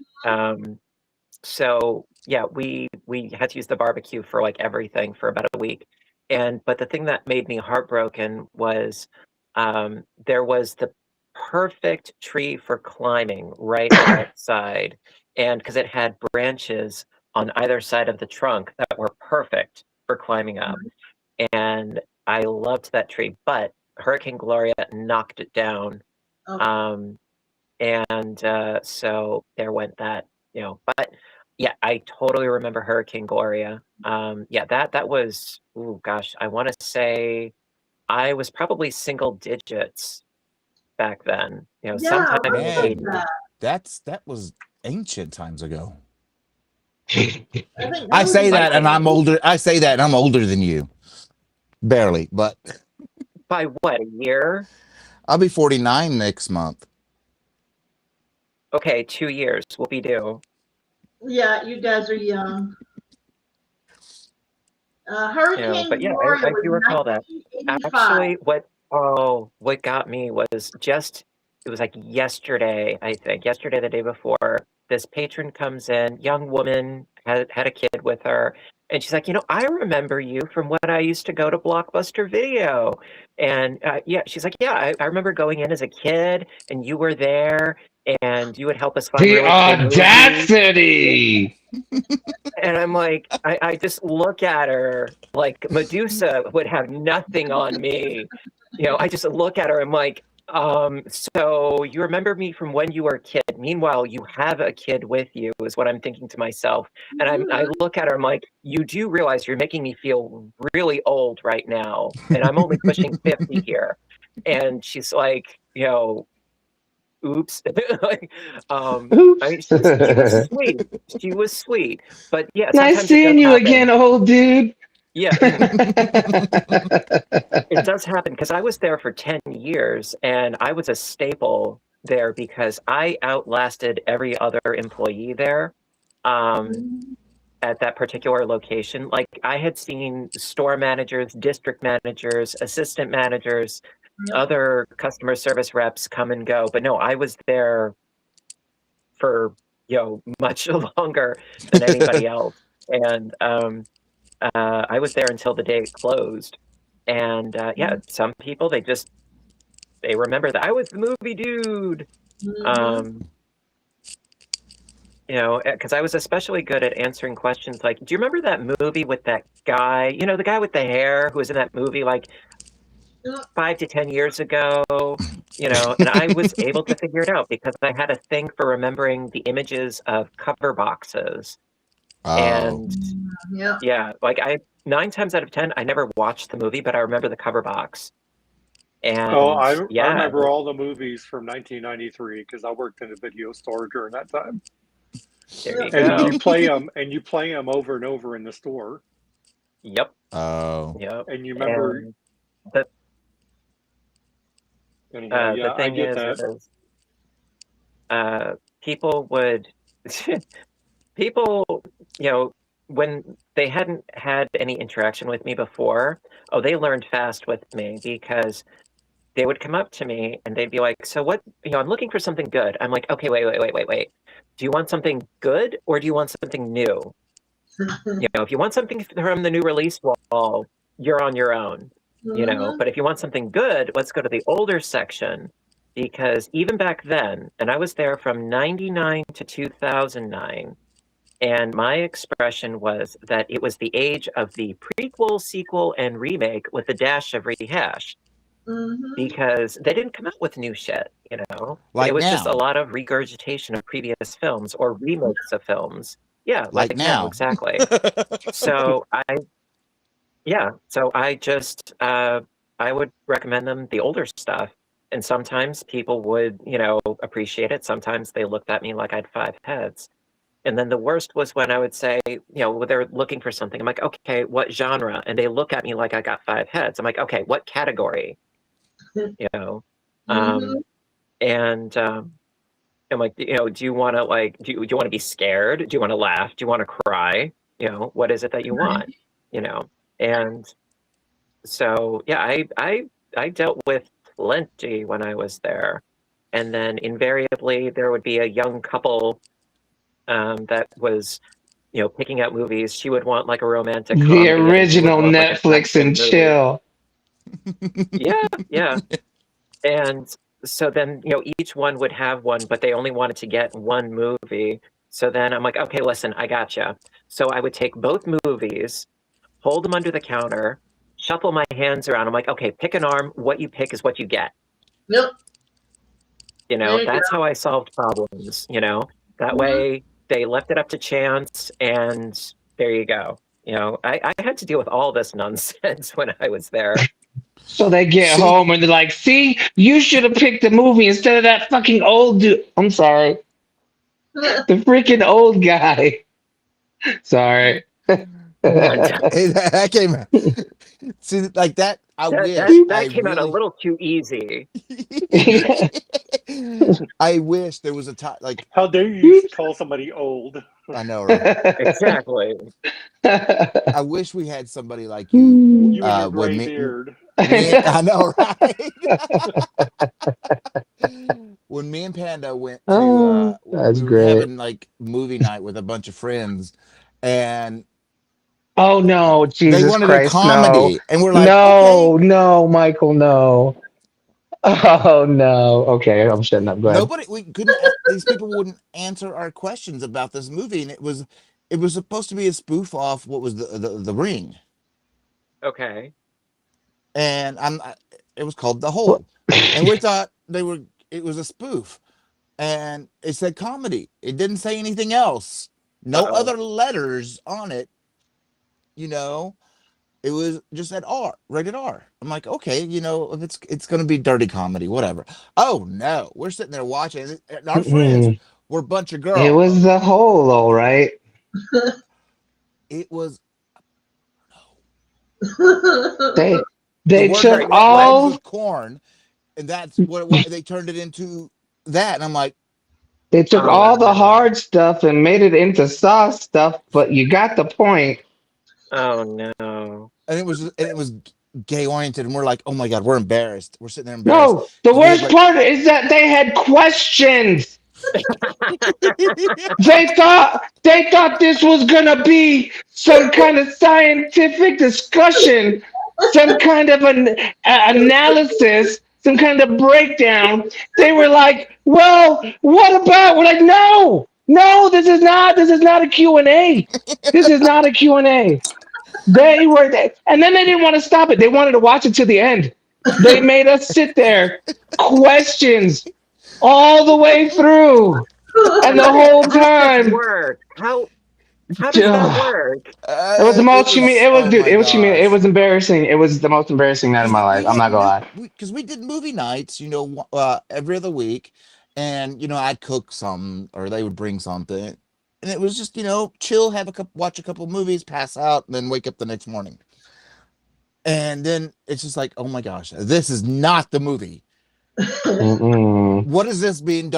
so yeah, we had to use the barbecue for like everything for about a week. But the thing that made me heartbroken was there was the perfect tree for climbing right outside, and because it had branches on either side of the trunk that were perfect for climbing up, and I loved that tree, but Hurricane Gloria knocked it down. So there went that, but yeah, I totally remember Hurricane Gloria. Yeah, that was, oh gosh, I want to say I was probably single digits back then, sometime in the Man, 80s. that was ancient times ago. I I say that and I'm older. I say that and I'm older than you. Barely, but By what, a year? I'll be 49 next month. Okay, 2 years will be due. Yeah, you guys are young. Hurricane But yeah, Gloria I was do recall that. 1985. Actually, what got me was it was like yesterday, I think, yesterday, the day before, this patron comes in, young woman, had a kid with her, and she's like, I remember you from when I used to go to Blockbuster Video. And yeah, she's like, yeah, I remember going in as a kid, and you were there, and you would help us find The really cool movies. audacity! And I'm like, I just look at her like Medusa would have nothing on me. I just look at her, I'm like, so you remember me from when you were a kid. Meanwhile, you have a kid with you, is what I'm thinking to myself. And I look at her, I'm like, you do realize you're making me feel really old right now. And I'm only pushing 50 here. And she's like, oops. Oops. I mean, she was sweet. She was sweet. But yeah, Nice sometimes it seeing does you happen. again, old dude. Yeah, it does happen because I was there for 10 years and I was a staple there because I outlasted every other employee there at that particular location. Like I had seen store managers, district managers, assistant managers, other customer service reps come and go. But no, I was there for, much longer than anybody else. And I was there until the day it closed. And yeah, some people they remember that I was the movie dude. Because I was especially good at answering questions like, do you remember that movie with that guy, the guy with the hair who was in that movie like 5 to 10 years ago? And I was able to figure it out because I had a thing for remembering the images of cover boxes. And yeah, like 9 times out of 10, I never watched the movie, but I remember the cover box. And I yeah, remember all the movies from 1993 because I worked in a video store during that time. There you And go. you play them over and over in the store. Yep. Oh. Yep. And you remember. And the yeah, thing I get that. People would, people, when they hadn't had any interaction with me before, they learned fast with me because they would come up to me and they'd be like, so what, I'm looking for something good. I'm like, okay, wait. Do you want something good or do you want something new? If you want something from the new release wall, you're on your own, but if you want something good, let's go to the older section because even back then, and I was there from 99 to 2009, and my expression was that it was the age of the prequel, sequel, and remake with a dash of rehash. Because they didn't come out with new shit, Like it was just a now. lot of regurgitation of previous films or remakes of films. Yeah, Like now. exactly. So I just I would recommend them the older stuff, and sometimes people would appreciate it. Sometimes they looked at me like I had 5 heads. And then the worst was when I would say, they're looking for something. I'm like, okay, what genre? And they look at me like I got 5 heads. I'm like, okay, what category? And I'm like, do you want to do you want to be scared? Do you want to laugh? Do you want to cry? What is it that you want? And so yeah, I dealt with plenty when I was there, and then invariably there would be a young couple that was picking out movies. She would want like a romantic The comedy, and he would original want like a Netflix and movie. chill. Yeah. And so then, each one would have one, but they only wanted to get one movie. So then I'm like, okay, listen, I gotcha. So I would take both movies, hold them under the counter, shuffle my hands around. I'm like, okay, pick an arm. What you pick is what you get. Yep. That's how I solved problems, That way they left it up to chance, and there you go. I had to deal with all this nonsense when I was there. So they get See? home and they're like, see, you should have picked the movie instead of that fucking old dude. I'm sorry. The freaking old guy. Sorry. That came out. See, like that, That came out a little too easy. I wish there was a time, like, How dare you call somebody old? I know, right? Exactly. I wish we had somebody like you. You and your when gray beard. I know, right? When me and Panda went to, that's we were great. having like movie night with a bunch of friends, and Oh no, Jesus they wanted Christ, a comedy, and we're like, no, okay. no, Michael, no. Oh no. Okay, I'm shutting up. Go ahead. We couldn't. These people wouldn't answer our questions about this movie, and it was supposed to be a spoof off what was the Ring, Okay. and it was called The Hole, and we thought it was a spoof, and it said comedy. It didn't say anything else. No other letters on it. It was just at R, rated R. I'm like, okay, if it's gonna be dirty comedy, whatever. Oh no, we're sitting there watching, and our friends were a bunch of girls. It was The Hole, all right. It was They The they word took rhymes all with corn, and that's what they turned it into that. And I'm like, they took Oh all the no. hard stuff and made it into soft stuff, but you got the point. Oh no. and it was gay oriented, and we're like, oh my god, we're embarrassed. We're sitting there embarrassed No, the because we had worst like, part is that they had questions. They thought this was gonna be some kind of scientific discussion, some kind of an analysis, some kind of breakdown. They were like, "Well, what about?" We're like, "No, no, this is not a Q and A. This is not a Q and A." They were, and then they didn't want to stop it. They wanted to watch it to the end. They made us sit there, questions all the way through. And the whole How does this time, work? How does that it work? was the it most was, It was, oh dude, my it was humiliating. It gosh. was embarrassing. It was the most embarrassing night of Because my life. we I'm had not gonna new, lie. because we did movie nights, every other week, and I'd cook some, or they would bring something, and it was just chill, have a couple, watch a couple movies, pass out, and then wake up the next morning. And then it's just like, oh my gosh, this is not the movie. Mm-mm. What is this being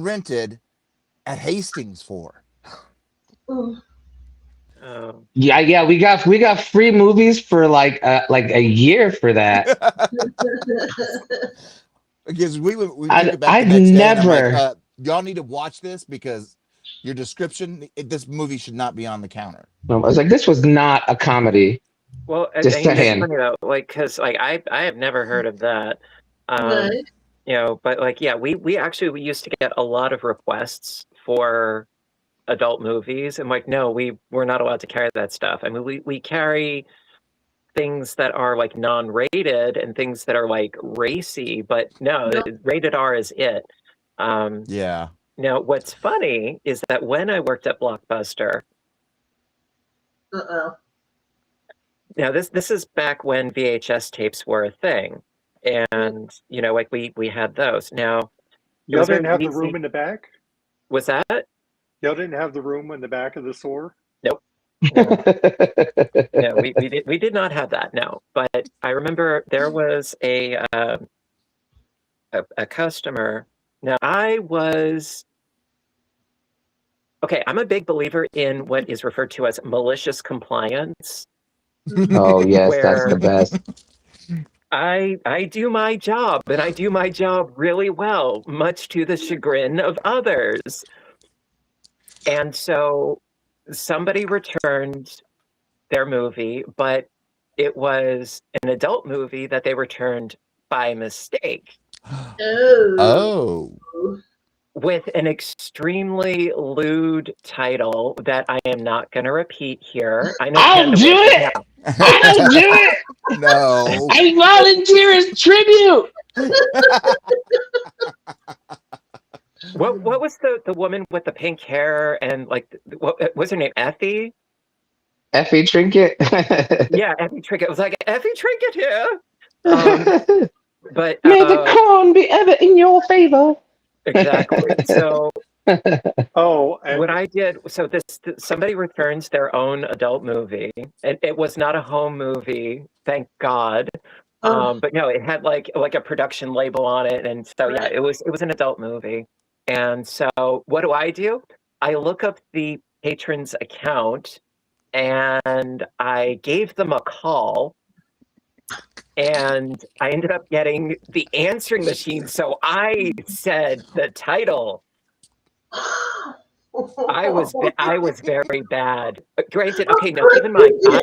rented at Hastings for? Oh. Yeah, yeah, we got free movies for like a year for that. Because we took I it back the I've next day, and I'm like, never. y'all need to watch this because your description, this movie should not be on the counter. I was like, this was not a comedy. Well, Just it's saying. funny though, like, cause like I have never heard of that. Right. But like, yeah, we actually we used to get a lot of requests for adult movies, and like, no, we're not allowed to carry that stuff. I mean, we carry things that are like non-rated and things that are like racy, but no, No. rated R is it. Um, Yeah. Now, what's funny is that when I worked at Blockbuster, Uh-oh. now this is back when VHS tapes were a thing, and like we had those. Now it Y'all was very didn't have the room easy. in the back? Was that? Y'all didn't have the room in the back of the store? Nope. No. No, we did not have that. No, but I remember there was a customer. Now I was okay. I'm a big believer in what is referred to as malicious compliance, Oh yes, that's the where best. I do my job, and I do my job really well, much to the chagrin of others. And so somebody returned their movie, but it was an adult movie that they returned by mistake Oh. Oh. with an extremely lewd title that I am not going to repeat here. I know I'll Panda do will, but it. no. I'll do it. No. I volunteer as tribute. What was the woman with the pink hair and like what was her name? Effie? Effie Trinket. Yeah, Effie Trinket. It was like Effie Trinket here. But May the corn be ever in your favor. exactly. So Oh, what and I did, so somebody returns their own adult movie, and it was not a home movie, thank God. Oh, But no, it had like a production label on it, and so yeah, right. it was an adult movie. And so what do? I look up the patron's account, and I gave them a call, and I ended up getting the answering machine. So I said the title. I was very bad. But granted, okay, now keep in mind, Yeah.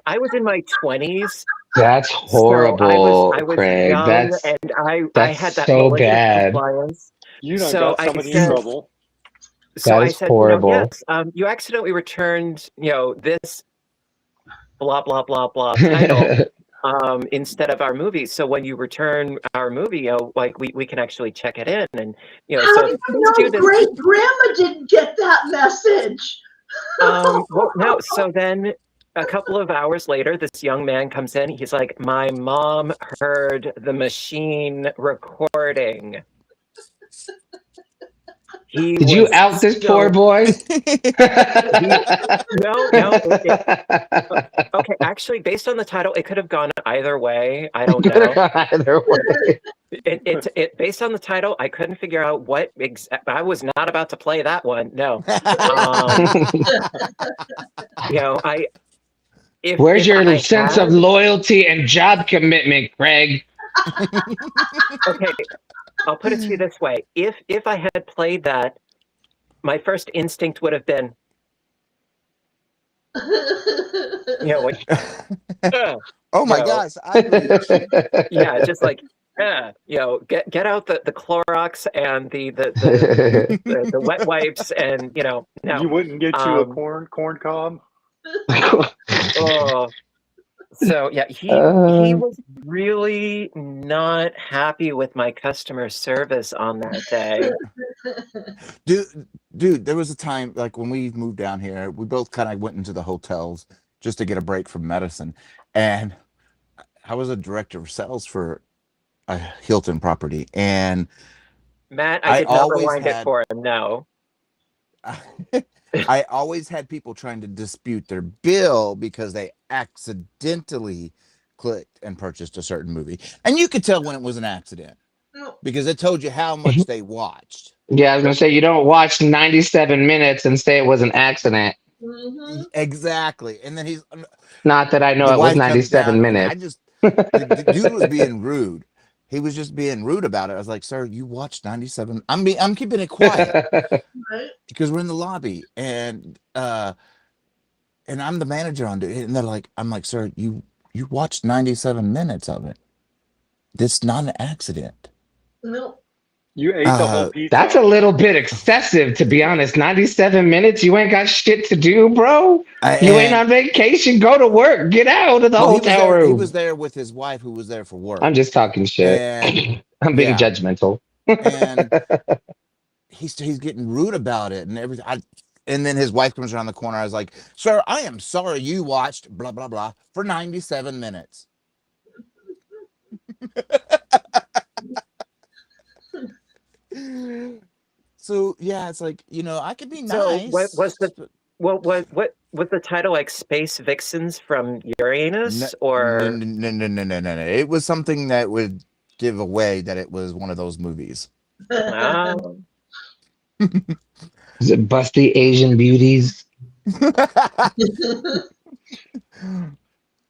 I was in my 20s, That's so horrible, I was Craig. young, and I That's had that so malicious bad. compliance. you done So got I somebody in said, trouble. That is yes, horrible. you accidentally returned, this blah blah blah blah title instead of our movie. So when you return our movie, like we can actually check it in, and How so do you please do know this. great grandma didn't get that message? Well, no. So then a couple of hours later, this young man comes in. He's like, my mom heard the machine recording. He Did you was out this poor boy? no. Okay, actually, based on the title, it could have gone either way. I don't know. Either way. It based on the title, I couldn't figure out what I was not about to play that one. No. You know, Where's if your I sense of had loyalty and job commitment, Craig? okay, I'll put it to you this way. If I had played that, my first instinct would have been, you know, like, Oh my you know, gosh, I bleach. yeah, just like, you know, get out the Clorox and the wet wipes, and you know, You no. wouldn't get you a corn cob? Oh, so yeah, he Uh, was really not happy with my customer service on that day. Dude, there was a time like when we moved down here, we both kind of went into the hotels just to get a break from medicine. And I was a director of sales for a Hilton property. And Matt, I I did not always rewind it had for him. No. I always had people trying to dispute their bill because they accidentally clicked and purchased a certain movie. And you could tell when it was an accident because it told you how much they watched. yeah, I was gonna say you don't watch 97 minutes and say it was an accident. Exactly. And then Not that I know the it was wife comes 97 down and minutes. the dude was being rude. He was just being rude about it. I was like, sir, you watched 97. I'm keeping it quiet because we're in the lobby and I'm the manager on it. And they're like, I'm like, sir, you watched 97 minutes of it. That's not an accident. No. You ate the whole pizza. That's a little bit excessive, to be honest. 97 minutes? You ain't got shit to do, bro? You ain't on vacation? Go to work. Get out of the hotel room. He was there with his wife who was there for work. I'm just talking shit. And I'm being judgmental. And he's getting rude about it and everything. And then his wife comes around the corner. I was like, sir, I am sorry you watched blah, blah, blah for 97 minutes. So yeah, it's like, you know, I could be nice. What was the title, like Space Vixens from Uranus? Or no. It was something that would give away that it was one of those movies. Wow. Is it Busty Asian Beauties?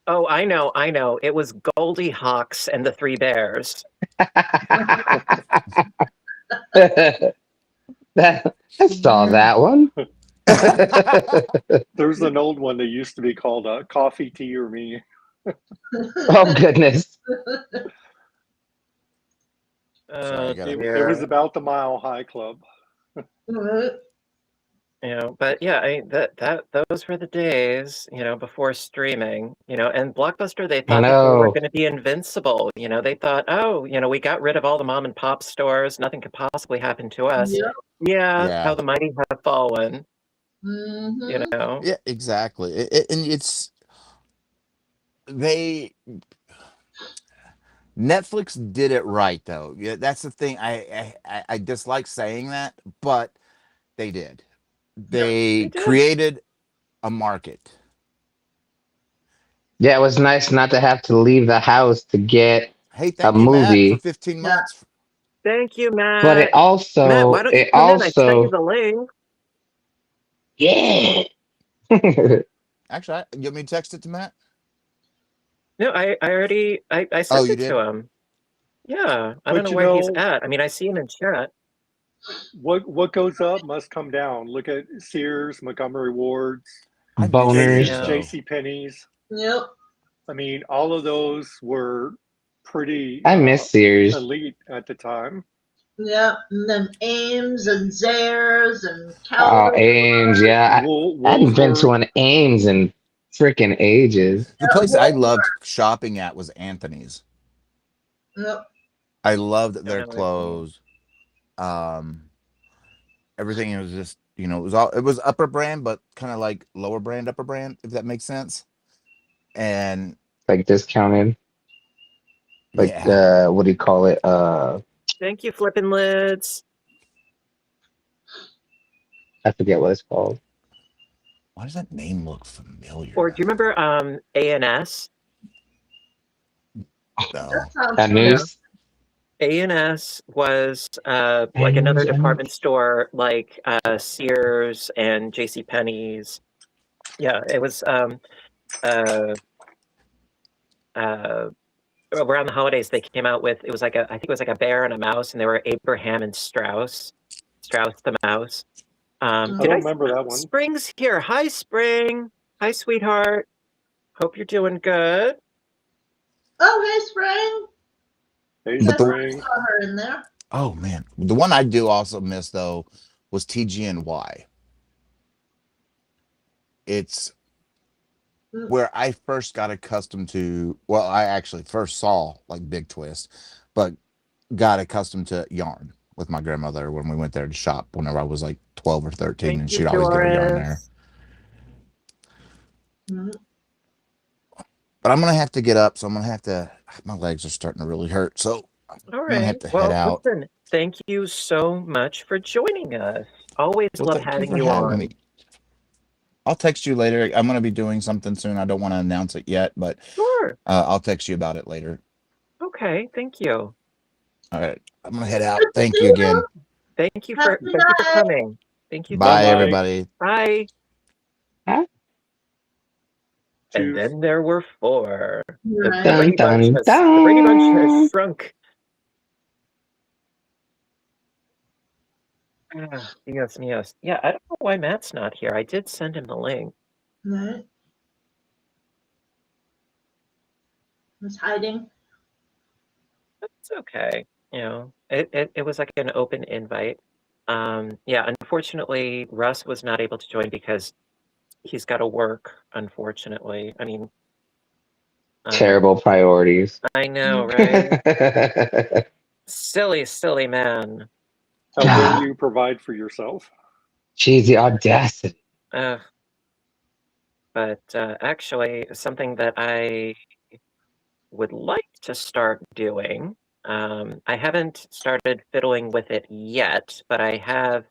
Oh, I know. It was Goldie Hawks and the Three Bears. I saw that one. There's an old one that used to be called Coffee, Tea, or Me. Oh, goodness. It was about the Mile High Club. You know, but yeah, those were the days, you know, before streaming, you know, and Blockbuster, they thought that they were going to be invincible. You know, they thought, oh, you know, we got rid of all the mom and pop stores. Nothing could possibly happen to us. Yeah. How the mighty have fallen. You know? Yeah, exactly. And Netflix did it right, though. Yeah, that's the thing. I dislike saying that, but they did. They created a market. Yeah, it was nice not to have to leave the house to get a movie. Matt, for 15 months. Thank you, Matt. But it also, Matt, why don't you come in? I sent you the link. Yeah. Actually, you want me to text it to Matt? No, I already sent it to him. Yeah, I don't know where he's at. I mean, I see him in chat. What goes up must come down. Look at Sears, Montgomery Ward's, Boners, JC Penney's. Yep. I mean, all of those were pretty. I miss Sears. Elite at the time. Yeah, and then Ames and Zayres and Ames, yeah. I hadn't been to an Ames in freaking ages. The place I loved shopping at was Anthony's. Yep. I loved their clothes. Everything was just, you know, it was upper brand, but kind of like lower brand, upper brand, if that makes sense. And like discounted. Like what do you call it? Thank you, Flippin' Lids. I forget what it's called. Why does that name look familiar? Or do you remember A&S? No. That sounds That familiar. news. A&S was like another department store, like Sears and JCPenney's. Yeah, it was around the holidays. They came out with, it was like I think it was like a bear and a mouse, and they were Abraham and Strauss the mouse. I Did don't I remember that one. Spring's here. Hi, Spring. Hi, sweetheart. Hope you're doing good. Oh, hey, Spring. Hey, But the- Spring. Saw her in there. Oh man, the one I do also miss though was TGNY. It's where I first got accustomed to. Well, I actually first saw like Big Twist, but got accustomed to yarn with my grandmother when we went there to shop whenever I was like 12 or 13, Thank and you, she'd always get her yarn there. Doris. Mhm. But I'm gonna have to get up, so I'm gonna have to. My legs are starting to really hurt, so All I'm gonna right. have to Well, head out. listen, thank you so much for joining us. Always Well, love thank you having for you having on. me. I'll text you later. I'm gonna be doing something soon. I don't want to announce it yet, but Sure. I'll text you about it later. Okay. Thank you. All right, I'm gonna head out. Thank you again. Thank you Have for a good thank you for night. coming. Thank you. Bye, Bye-bye. everybody. Bye. Huh? And then there were four. The Right. Dun, Brady Bunch dun, has the Brady Bunch has dun. shrunk. Dios míos. Yeah, I don't know why Matt's not here. I did send him the link. Right. He's hiding. It's okay. You know, it was like an open invite. Yeah, unfortunately, Russ was not able to join because he's got to work, unfortunately. I mean, Terrible priorities. I know, right? Silly, silly man. How dare you provide for yourself? Jeez, the audacity. But actually, something that I would like to start doing, I haven't started fiddling with it yet, but I have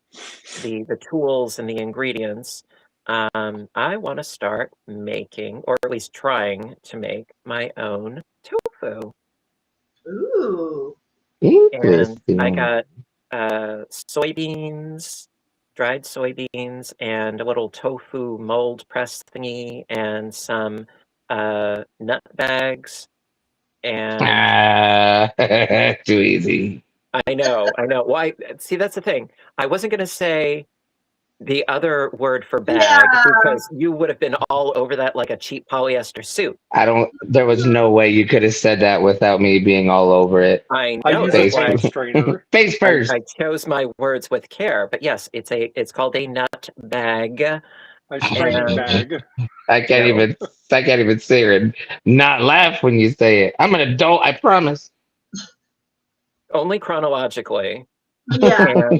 the tools and the ingredients. I want to start making, or at least trying to make, my own tofu. Ooh. And I Interesting. got soybeans, dried soybeans, and a little tofu mold press thingy, and some nut bags. And Too easy. I know. Why? See, that's the thing. I wasn't going to say the other word for bag Yeah. because you would have been all over that like a cheap polyester suit. There was no way you could have said that without me being all over it. I I know. use a That's why face strainer. Face first. I chose my words with care. But yes, it's called a nut bag. I strain And bag. I can't no, even sit here and not laugh when you say it. I'm an adult, I promise. only chronologically. Yeah.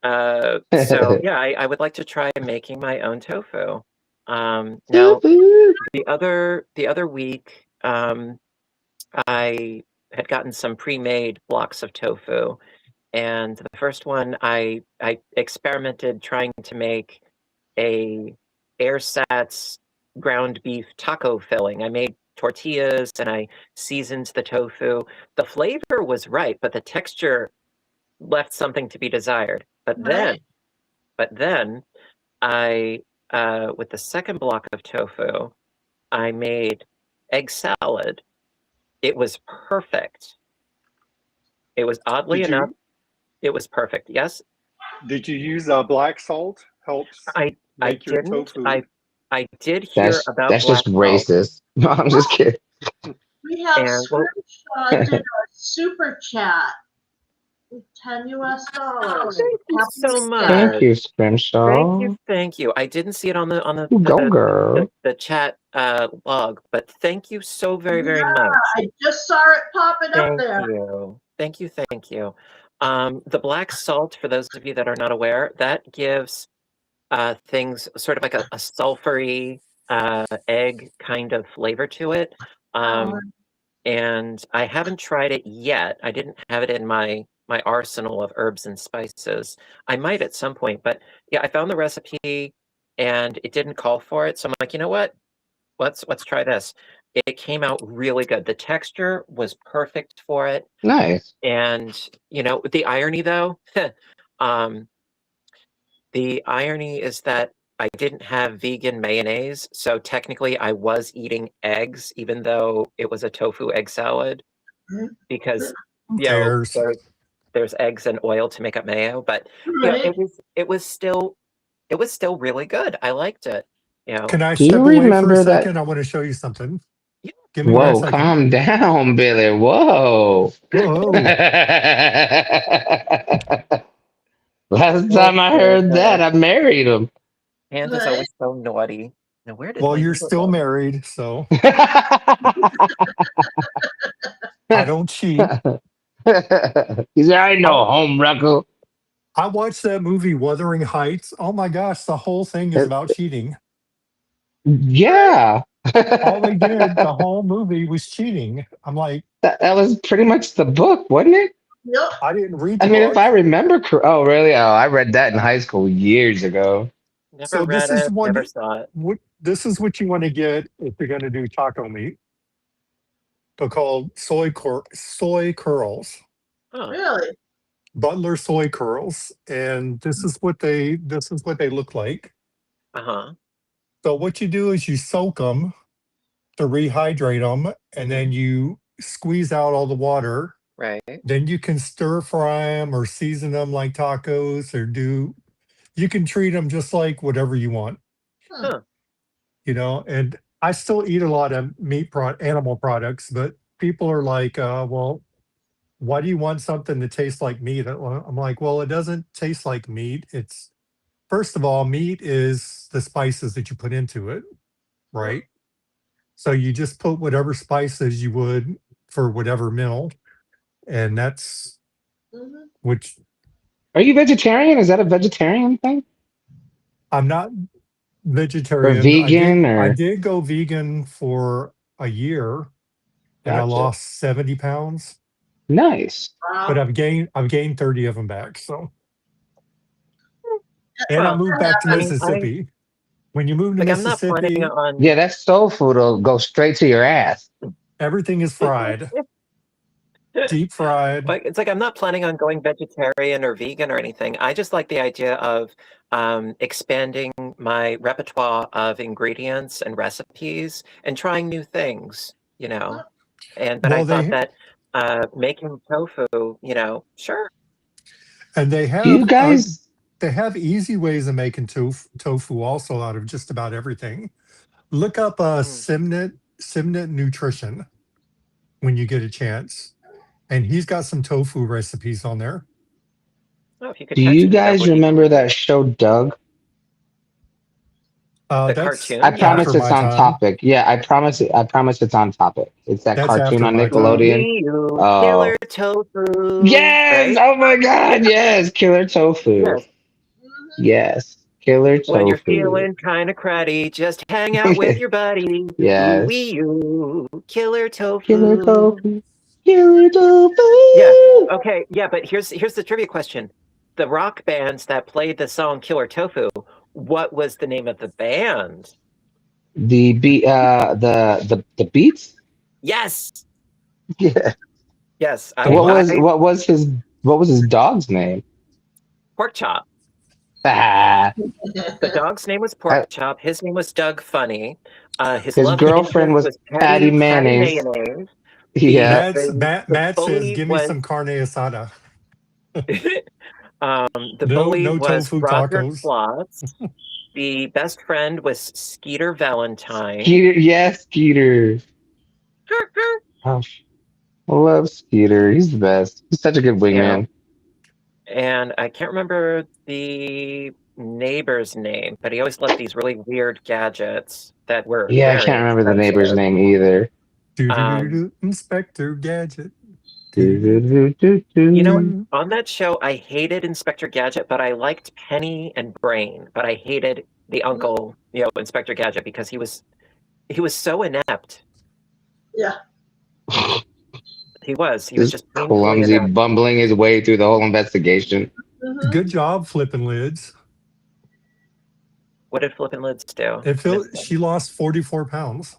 And so yeah, I would like to try making my own tofu. Now the other week, I had gotten some pre-made blocks of tofu, and the first one I experimented trying to make a airsats ground beef taco filling. I made tortillas and I seasoned the tofu. The flavor was right, but the texture left something to be desired. But Right. then I with the second block of tofu, I made egg salad. It was perfect. It was oddly Did enough, you it was perfect. Yes, did you use black salt? Helps I make your didn't. tofu. I did hear about That's just black salt, racist. No, I'm just kidding. We have and well, Scrimshaw did a super chat. $10 US. thank you Happy so birthday. Thank much. you, Scrimshaw. Thank you. I didn't see it on the You go, girl. the chat log, but thank you so very Yeah, much. I just saw it popping up Thank there. you. Thank you. The black salt, for those of you that are not aware, that gives things sort of like a sulfury egg kind of flavor to it. And I haven't tried it yet. I didn't have it in my my arsenal of herbs and spices. I might at some point, but yeah, I found the recipe and it didn't call for it. So I'm like, you know what? Let's try this. It came out really good. The texture was perfect for it. Nice. And you know, the irony though, the irony is that I didn't have vegan mayonnaise, so technically I was eating eggs, even though it was a tofu egg salad, because Who you know cares? there's eggs and oil to make up mayo. But yeah, Right. it was still really good. I liked it. You know, Can I Do you step away for a remember that? second? I want to show you something. yeah, Give me 1 Whoa, second. calm down, Billy. Whoa. Whoa. Last oh time I heard that, goodness. I married him. Hands is Right. always so naughty. Now where did Well, my you're note still go? married, so I don't cheat. He said, I know, home wrecker. I watched that movie Wuthering Heights. Oh my gosh, the whole thing is about cheating. Yeah. All they did, the whole movie was cheating. I'm like, That was pretty much the book, wasn't it? Yep. I didn't read I the mean, if book. I remember oh, really? Oh, I read that in high school years ago. Never So read this is it, never saw it. this is what you want to get if you're going to do taco meat. They're called soy curls, Huh. Really? Butler soy curls, and this is what they look like. Uh-huh. So what you do is you soak them to rehydrate them, and then you squeeze out all the water. Right. Then you can stir fry them or season them like tacos, or you can treat them just like whatever you want. Huh. You know, and I still eat a lot of animal products, but people are like, well, why do you want something that tastes like meat? I'm like, well, it doesn't taste like meat. It's, first of all, meat is the spices that you put into it, right? So you just put whatever spices you would for whatever meal, and that's Mhm. which Are you vegetarian? Is that a vegetarian thing? I'm not Or vegetarian. vegan I or did go vegan for a year, and I gotcha. lost 70 pounds. Nice. But Wow. I've gained 30 of them back. So, and I Well, moved back to I mean, Mississippi. When you move to like I'm not planning Mississippi, on Yeah, that soul food will go straight to your ass. everything is fried, deep fried. like it's like I'm not planning on going vegetarian or vegan or anything. I just like the idea of expanding my repertoire of ingredients and recipes and trying new things, you know. But I Well, thought that making tofu, you know, sure. and Do you guys they have easy ways of making tofu also out of just about everything. Look up Simnit Nutrition when you get a chance, and he's got some tofu recipes on there. Oh, if you could do text you me that, guys would you? remember that show Doug? The That's I cartoon, yeah. promise after it's my on time. topic. Yeah, I promise it's on topic. It's that That's cartoon after on my time. Nickelodeon. You killer Oh. tofu, Yes! right? Oh my god, yes! Killer tofu. Yes. Mhm. Yes. Killer When you're tofu. feeling kind of cruddy, just hang out with your buddy. Ooh wee Yes. you, killer Killer tofu. tofu. Killer Yeah. tofu. Okay. Yeah, but here's the trivia question: the rock bands that played the song "Killer Tofu," what was the name of the band? The beats? Yes. Yeah. Yes. The what? What was his dog's name? Pork Chop. Ah, The dog's name was I- Pork Chop. His name was Doug Funny. His his love girlfriend interest was was Patty Patty Mayonnaise. Mayonnaise. The Yeah. the the Matt says, bully "Give me was some carne asada." the bully No was tofu Roger tacos. Klotz. The best friend was Skeeter Valentine. Skeeter, yes, Skeeter. Oh, I love Skeeter. He's the best. He's such a good You know, wingman. and I can't remember the neighbor's name, but he always left these really weird gadgets that were Yeah, I very can't remember the neighbor's expensive. name either. Do do do Um, do. Inspector Gadget. Do, Do, do, do, do, you know, do. do. on that show, I hated Inspector Gadget, but I liked Penny and Brain. But I hated the uncle, you know, Inspector Gadget, because he was so inept. Yeah. He was Just just painfully clumsy, inept. bumbling his way through the whole investigation. Mhm. Good job flipping lids. What did Flippin' Lids do? It feels she lost 44 pounds.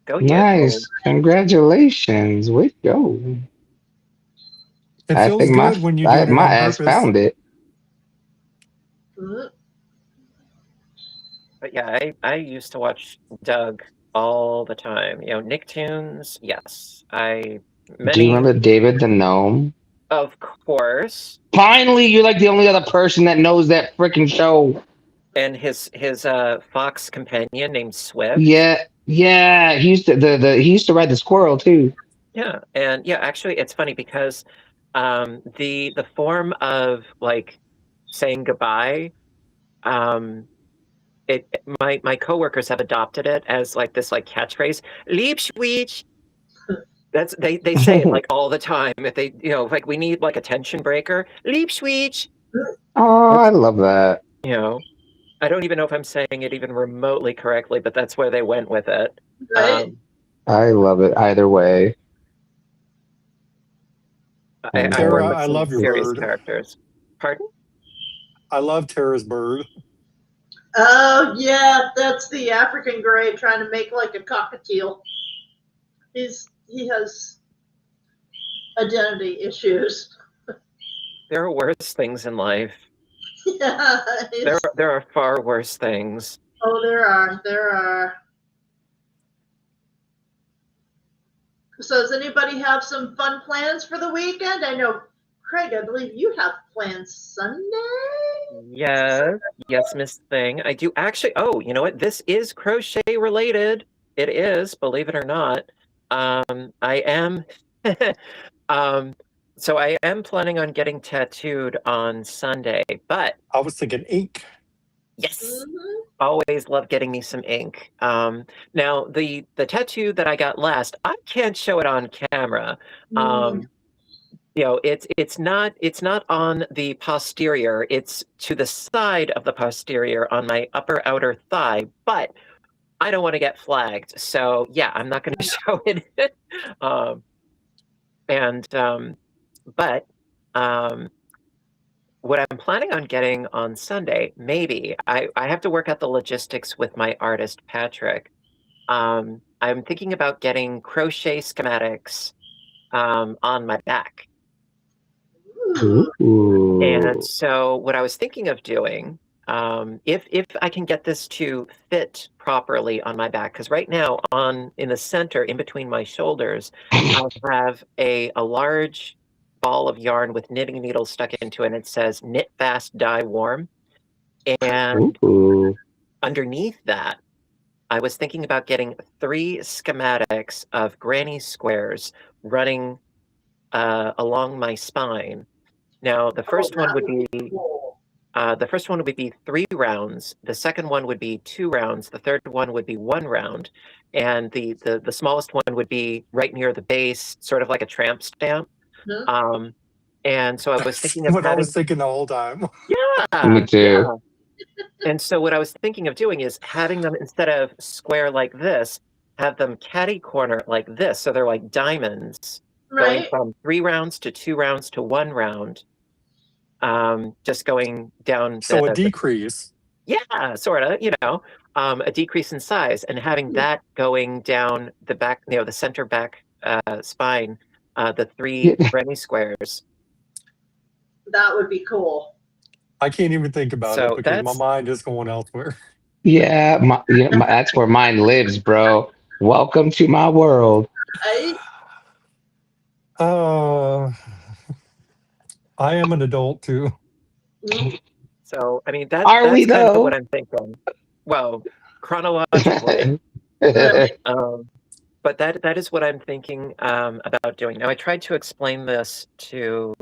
Go you. Nice. Congratulations. Way to go. It I feels think good when you're doing it my on ass purpose. found it. Mhm. But yeah, I used to watch Doug all the time. You know, Nicktoons, yes. Do you remember David the Gnome? Of course. Finally, you're like the only other person that knows that freaking show. And his fox companion named Swift. Yeah. He used to he used to ride the squirrel too. Yeah, and yeah, actually, it's funny because the form of like saying goodbye, my coworkers have adopted it as like this like catchphrase, Liebschweich. That's they say it like all the time. If they like we need like a tension breaker, Liebschweich. Oh, I love that. You know, I don't even know if I'm saying it even remotely correctly, but that's where they went with it. Right? I love it either way. I Tara, work with I some love your serious bird. characters. Pardon? I love Tara's bird. Oh yeah, that's the African gray trying to make like a cockatiel. He has identity issues. There are worse things in life. Yeah. There are far worse things. Oh, there are. So does anybody have some fun plans for the weekend? I know, Craig, I believe you have plans Sunday? Yes, Miss Thing. I do actually. Oh, you know what? This is crochet related. It is, believe it or not. I am. So I am planning on getting tattooed on Sunday, but I was thinking ink. yes, Mhm. always love getting me some ink. Now the tattoo that I got last, I can't show it on camera. It's not on the posterior. It's to the side of the posterior on my upper outer thigh, but I don't want to get flagged. So yeah, I'm not going to show it. um, and but what I'm planning on getting on Sunday, maybe I have to work out the logistics with my artist Patrick. I'm thinking about getting crochet schematics on my back. Ooh. And so what I was thinking of doing, if I can get this to fit properly on my back, because right now in the center, in between my shoulders, I have a large ball of yarn with knitting needles stuck into it, and it says knit fast, dye warm. And Ooh. underneath that, I was thinking about getting 3 schematics of granny squares running along my spine. Now, the first one would be Cool. the first one would be 3 rounds. The second one would be 2 rounds. The third one would be 1 round, and the smallest one would be right near the base, sort of like a tramp stamp. Mhm. And so I was That's thinking of what I having, was thinking the whole time. Me too. yeah. And so what I was thinking of doing is having them, instead of square like this, have them catty corner like this. So they're like diamonds going Right? from 3 rounds to 2 rounds to 1 round. Just going down So a decrease. yeah, sort of, a decrease in size, and having that going down the back, the center back spine, the 3 granny squares. That would be cool. I can't even think about it So because my mind is going elsewhere. Yeah, that's where mine lives, bro. Welcome to my world. Right? I am an adult too. So I mean Are we that's kind of what though? I'm thinking. Well, chronologically, Right. but that is what I'm thinking about doing. Now I tried to explain this to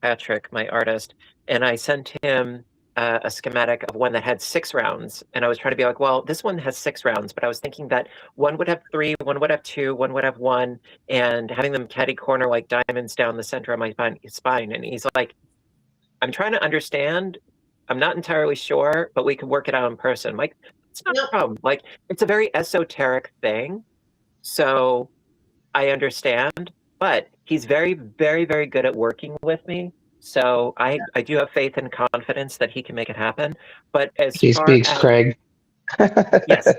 Patrick, my artist, and I sent him a schematic of one that had 6 rounds, and I was trying to be like, well, this one has 6 rounds, but I was thinking that one would have 3, one would have 2, one would have 1, and having them catty corner like diamonds down the center of my spine. And he's like, I'm trying to understand. I'm not entirely sure, but we can work it out in person. I'm like, it's not a problem. Like, it's a very esoteric thing, so I understand. But he's very, very, very good at working with me. So I do have faith and confidence that he can make it happen. But as He far speaks, as Craig. yes,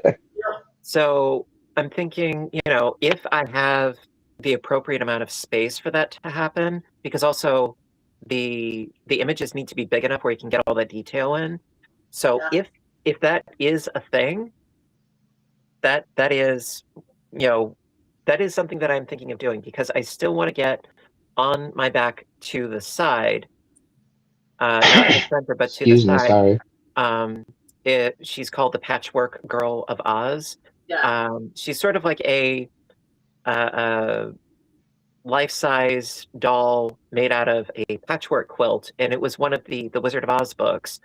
so I'm thinking, if I have the appropriate amount of space for that to happen, because also the images need to be big enough where you can get all that detail in. So Yeah. if that is a thing, that is, that is something that I'm thinking of doing because I still want to get on my back to the side, not in the center, but to the Excuse me, side. sorry. She's called the Patchwork Girl of Oz. Yeah. She's sort of like a life-size doll made out of a patchwork quilt, and it was one of the Wizard of Oz books.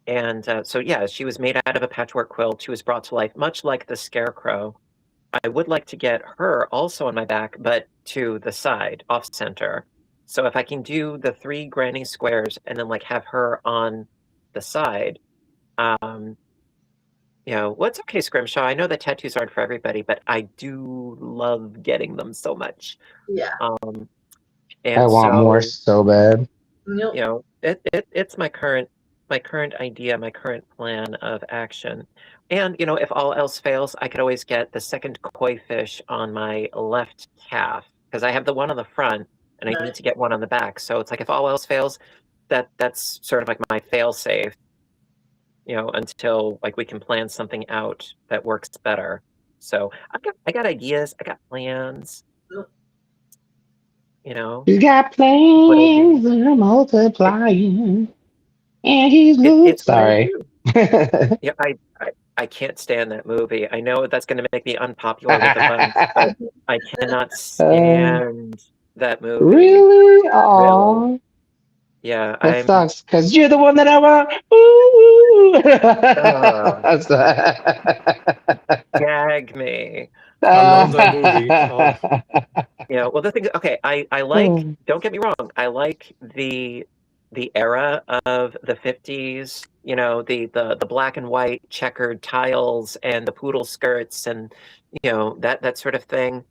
And so, yeah, she was made out of a patchwork quilt. She was brought to life, much like the Scarecrow. I would like to get her also on my back, but to the side, off center. So if I can do the 3 granny squares and then like have her on the side, what's okay, Scrimshaw. I know that tattoos aren't for everybody, but I do love getting them so much. Yeah. I want more so bad. Yep. It's my current idea, my current plan of action. And if all else fails, I could always get the second koi fish on my left calf because I have the one on the front and I need to get one on the back. So it's like if all else fails, that's sort of like my fail safe. Until like we can plan something out that works better. So I got ideas, I got plans. He's got plans that are multiplying, and he's it's sorry. Yeah, I can't stand that movie. I know that's going to make me unpopular with the bunch, but I cannot stand that movie. Really? Aww. Yeah, that sucks because you're the one that I want. Gag me. I love that movie. Oh. Well, the thing, okay, I like. Don't get me wrong. I like the era of the 50s. The black and white checkered tiles and the poodle skirts and that sort of thing.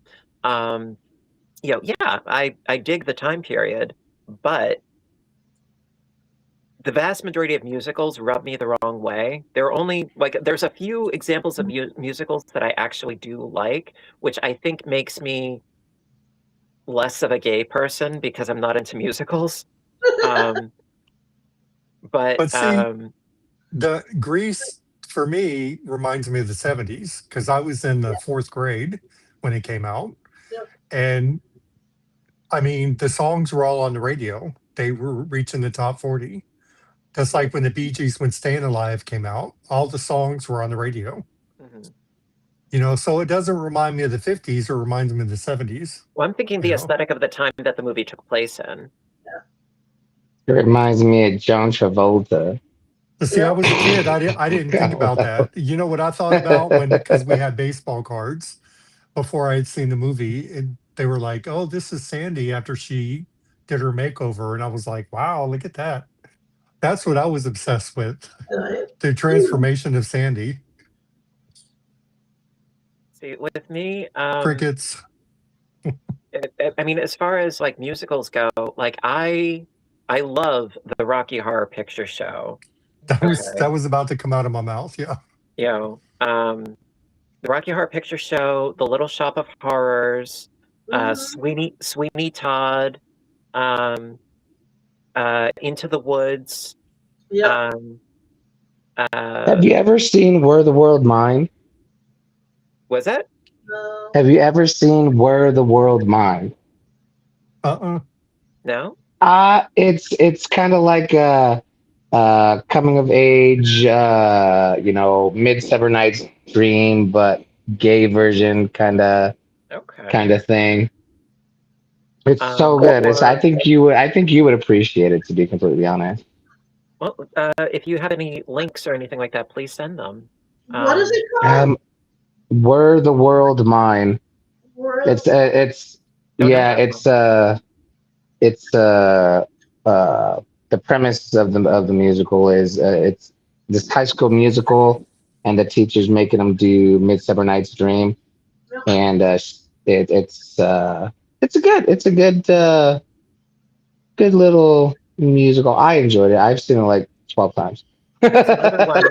Yeah, I dig the time period, but the vast majority of musicals rub me the wrong way. There are only there's a few examples of musicals that I actually do like, which I think makes me less of a gay person because I'm not into musicals. But see, the Grease for me reminds me of the 70s because I was in the 4th grade when it came out. Yep. And I mean, the songs were all on the radio. They were reaching the top 40. That's like when the Bee Gees, when Staying Alive came out, all the songs were on the radio. Mm-hmm. So it doesn't remind me of the 50s, it reminds me of the 70s. Well, I'm thinking the aesthetic of the time that the movie took place in. It reminds me of John Travolta. See, I was a kid. I didn't think about that. You know what I thought about because we had baseball cards before I had seen the movie, and they were like, "Oh, this is Sandy after she did her makeover," and I was like, "Wow, look at that." That's what I was obsessed with. The transformation of Sandy. See, with me, Crickets. I mean, as far as like musicals go, like I love the Rocky Horror Picture Show. That was about to come out of my mouth. Yeah. The Rocky Horror Picture Show, The Little Shop of Horrors, Sweeney Todd, Into the Woods. Yeah. Have you ever seen Were the World Mine? Was that? No. Have you ever seen Were the World Mine? No. It's kind of like a coming of age, Midsummer Night's Dream, but gay version kind of thing. It's so good. I think you would appreciate it, to be completely honest. Well, if you have any links or anything like that, please send them. What is it called? Were the World Mine? It's the premise of the musical is it's this high school musical, and the teacher's making them do Midsummer Night's Dream, and it's It's a good little musical. I enjoyed it. I've seen it like 12 times. There's another one.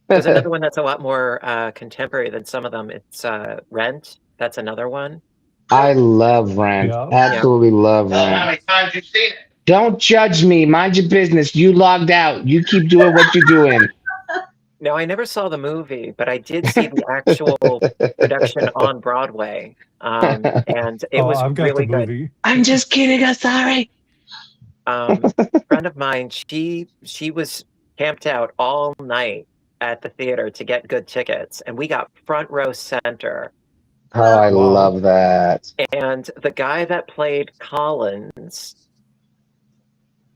There's another one that's a lot more contemporary than some of them. It's Rent. That's another one. I love Rent. Yeah. Absolutely love Rent. How many times you seen it? Don't judge me. Mind your business. You logged out. You keep doing what you're doing. No, I never saw the movie, but I did see the actual production on Broadway, and it was I've got really the good. movie. I'm just kidding. I'm sorry. A friend of mine, she was camped out all night at the theater to get good tickets, and we got front row center. Oh, I Wow. love that. And the guy that played Collins,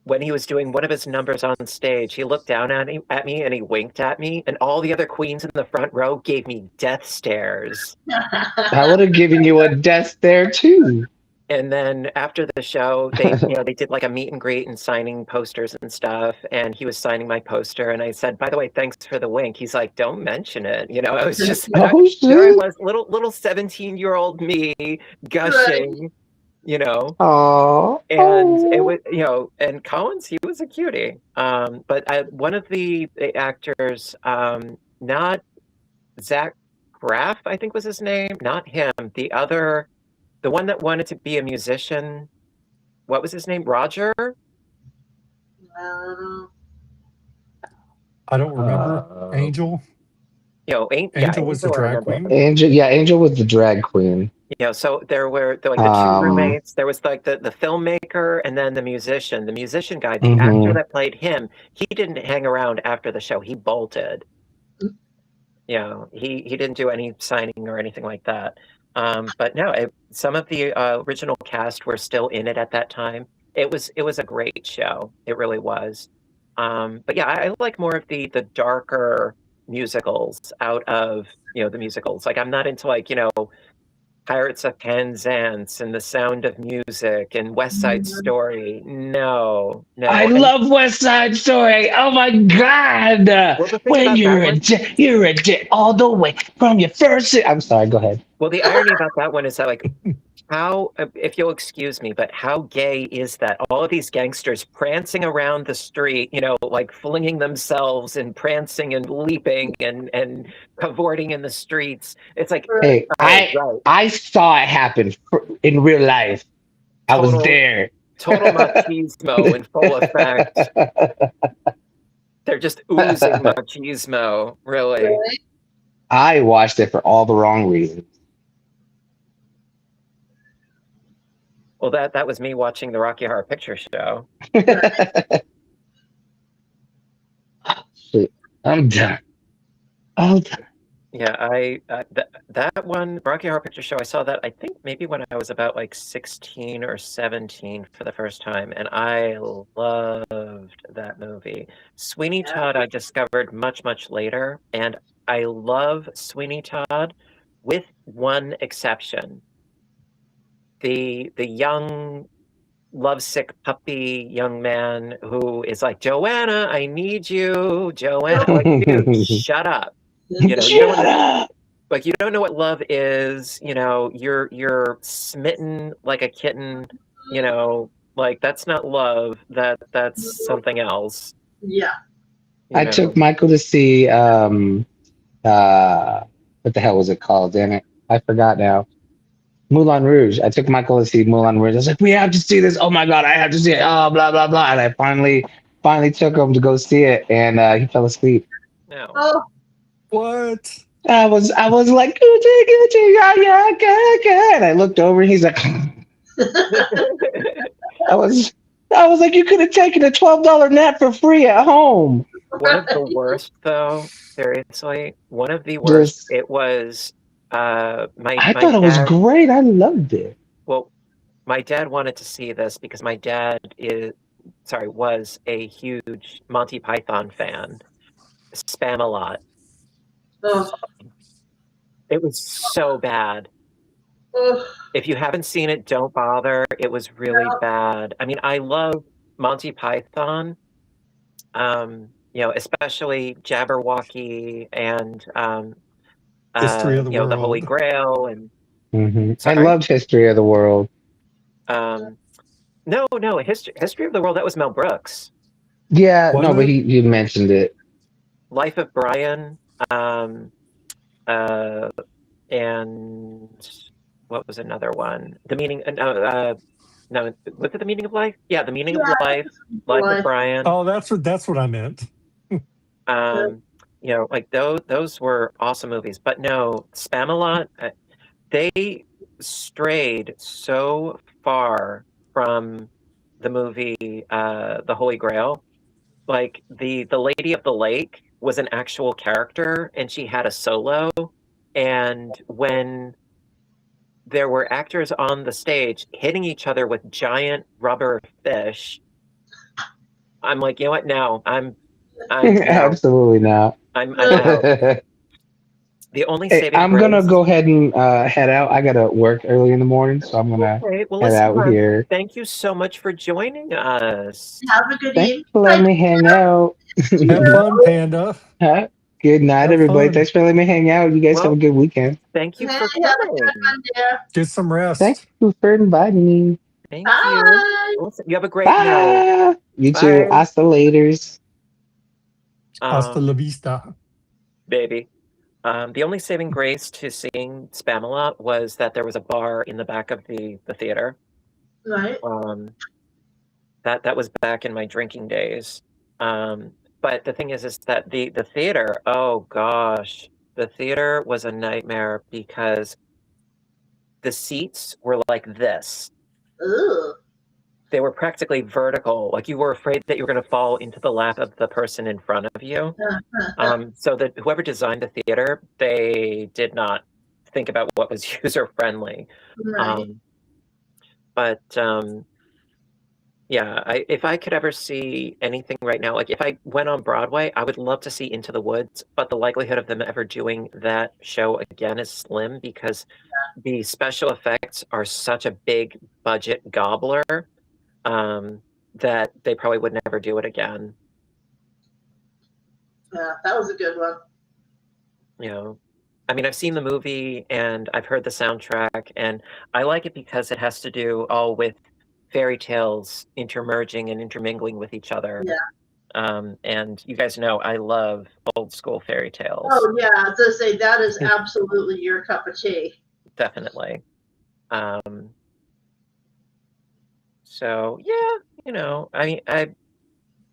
when he was doing one of his numbers on stage, he looked down at me and he winked at me, and all the other queens in the front row gave me death stares. I would have given you a death there too. And then after the show, they they did like a meet and greet and signing posters and stuff. And he was signing my poster, and I said, "By the way, thanks for the wink." He's like, "Don't mention it." I was just Oh, there. I shit. was little 17-year-old me gushing, Oh, and it was and Collins, he was a cutie. But one of the actors, not Zach Braff, I think was his name, not him, the other. The one that wanted to be a musician, what was his name? Roger? I don't remember. Angel. Angel was the drag queen. Angel was the drag queen. So there were the two roommates. There was like the filmmaker and then the musician. The musician guy, the actor that played him, he didn't hang around after the show. He bolted. He didn't do any signing or anything like that. But no, some of the original cast were still in it at that time. It was a great show. It really was. But yeah, I like more of the darker musicals out of the musicals. Like I'm not into like Pirates of Penzance and The Sound of Music and West Side Story. No. I love West Side Story. Oh my God! When you're a dick all the way from your first. I'm sorry. Go ahead. Well, the irony about that one is that like how, if you'll excuse me, but how gay is that? All of these gangsters prancing around the street, like flinging themselves and prancing and leaping and cavorting in the streets. It's like, hey, I saw it happen in real life. I was there. Total machismo in full effect. They're just oozing machismo, really. I watched it for all the wrong reasons. Well, that was me watching the Rocky Horror Picture Show. Shit, I'm done. All done. Yeah, that one, Rocky Horror Picture Show, I saw that I think maybe when I was about like 16 or 17 for the first time, and I loved that movie. Sweeney Todd I discovered much, much later, and I love Sweeney Todd with one exception. The young lovesick puppy young man who is like, "Joanna, I need you, Joanna." Like, dude, shut up. You don't know what love is. You're smitten like a kitten. Like that's not love. That's something else. Yeah. I took Michael to see what the hell was it called? Damn it, I forgot now. Moulin Rouge. I took Michael to see Moulin Rouge. I was like, we have to see this. Oh my God, I have to see it. Oh, blah, blah, blah. And I finally took him to go see it, and he fell asleep. No. Oh. What? I was like, Gucci, yeah, good. And I looked over, and he's like, I was like, you could have taken a $12 nap for free at home. One of the worst, though. Seriously, one of the worst. It was. I thought it was great. I loved it. Well, my dad wanted to see this because my dad was a huge Monty Python fan. Spam-A-Lot. Oh. It was so bad. Oh. If you haven't seen it, don't bother. It was really bad. I mean, I love Monty Python. Especially Jabberwocky and History of the World. the Holy Grail, and I Sorry. loved History of the World. No, History of the World. That was Mel Brooks. Yeah, Was no, but it? you mentioned it. Life of Brian. Uh, and what was another one? The meaning. No, was it The Meaning of Life? Yeah, The Meaning of Yeah, Life. Life of life. Brian. Oh, that's what I meant. You know, like those were awesome movies. But no, Spamalot. They strayed so far from the movie The Holy Grail. Like the Lady of the Lake was an actual character and she had a solo. And when there were actors on the stage hitting each other with giant rubber fish, I'm like, you know what? No, I'm no, Absolutely not. I'm out. The only Hey, saving I'm gonna grace. go ahead and head out. I gotta work early in the morning, so I'm gonna Okay, well, head listen, out hon, here. thank you so much for joining us. Have a good Thanks evening. for letting me hang out. Have You. fun, Panda. Huh? Good night, Have everybody. fun. Thanks for letting me hang out. You guys have a Well, good weekend. thank you Hey, for have a good coming. one, dear. Get some Thank rest. you for inviting me. Thank you. Bye. Listen, you have a great night. Bye. You too. Bye. Hasta laters. Hasta la Um, vista. baby. The only saving grace to seeing Spamalot was that there was a bar in the back of the theater. Right. That was back in my drinking days. But the thing is that the theater, oh gosh, the theater was a nightmare because the seats were like this. Ooh. They were practically vertical, like you were afraid that you were going to fall into the lap of the person in front of you. So that whoever designed the theater, they did not think about what was user friendly. Right. But yeah, if I could ever see anything right now, like if I went on Broadway, I would love to see Into the Woods, but the likelihood of them ever doing that show again is slim because the special effects are such a big budget gobbler that they probably would never do it again. Yeah, that was a good one. You know, I mean, I've seen the movie and I've heard the soundtrack, and I like it because it has to do all with fairy tales intermerging and intermingling with each other. Yeah. And you guys know I love old school fairy tales. Oh yeah, to say that is absolutely your cup of tea. Definitely. So yeah, you know, I mean,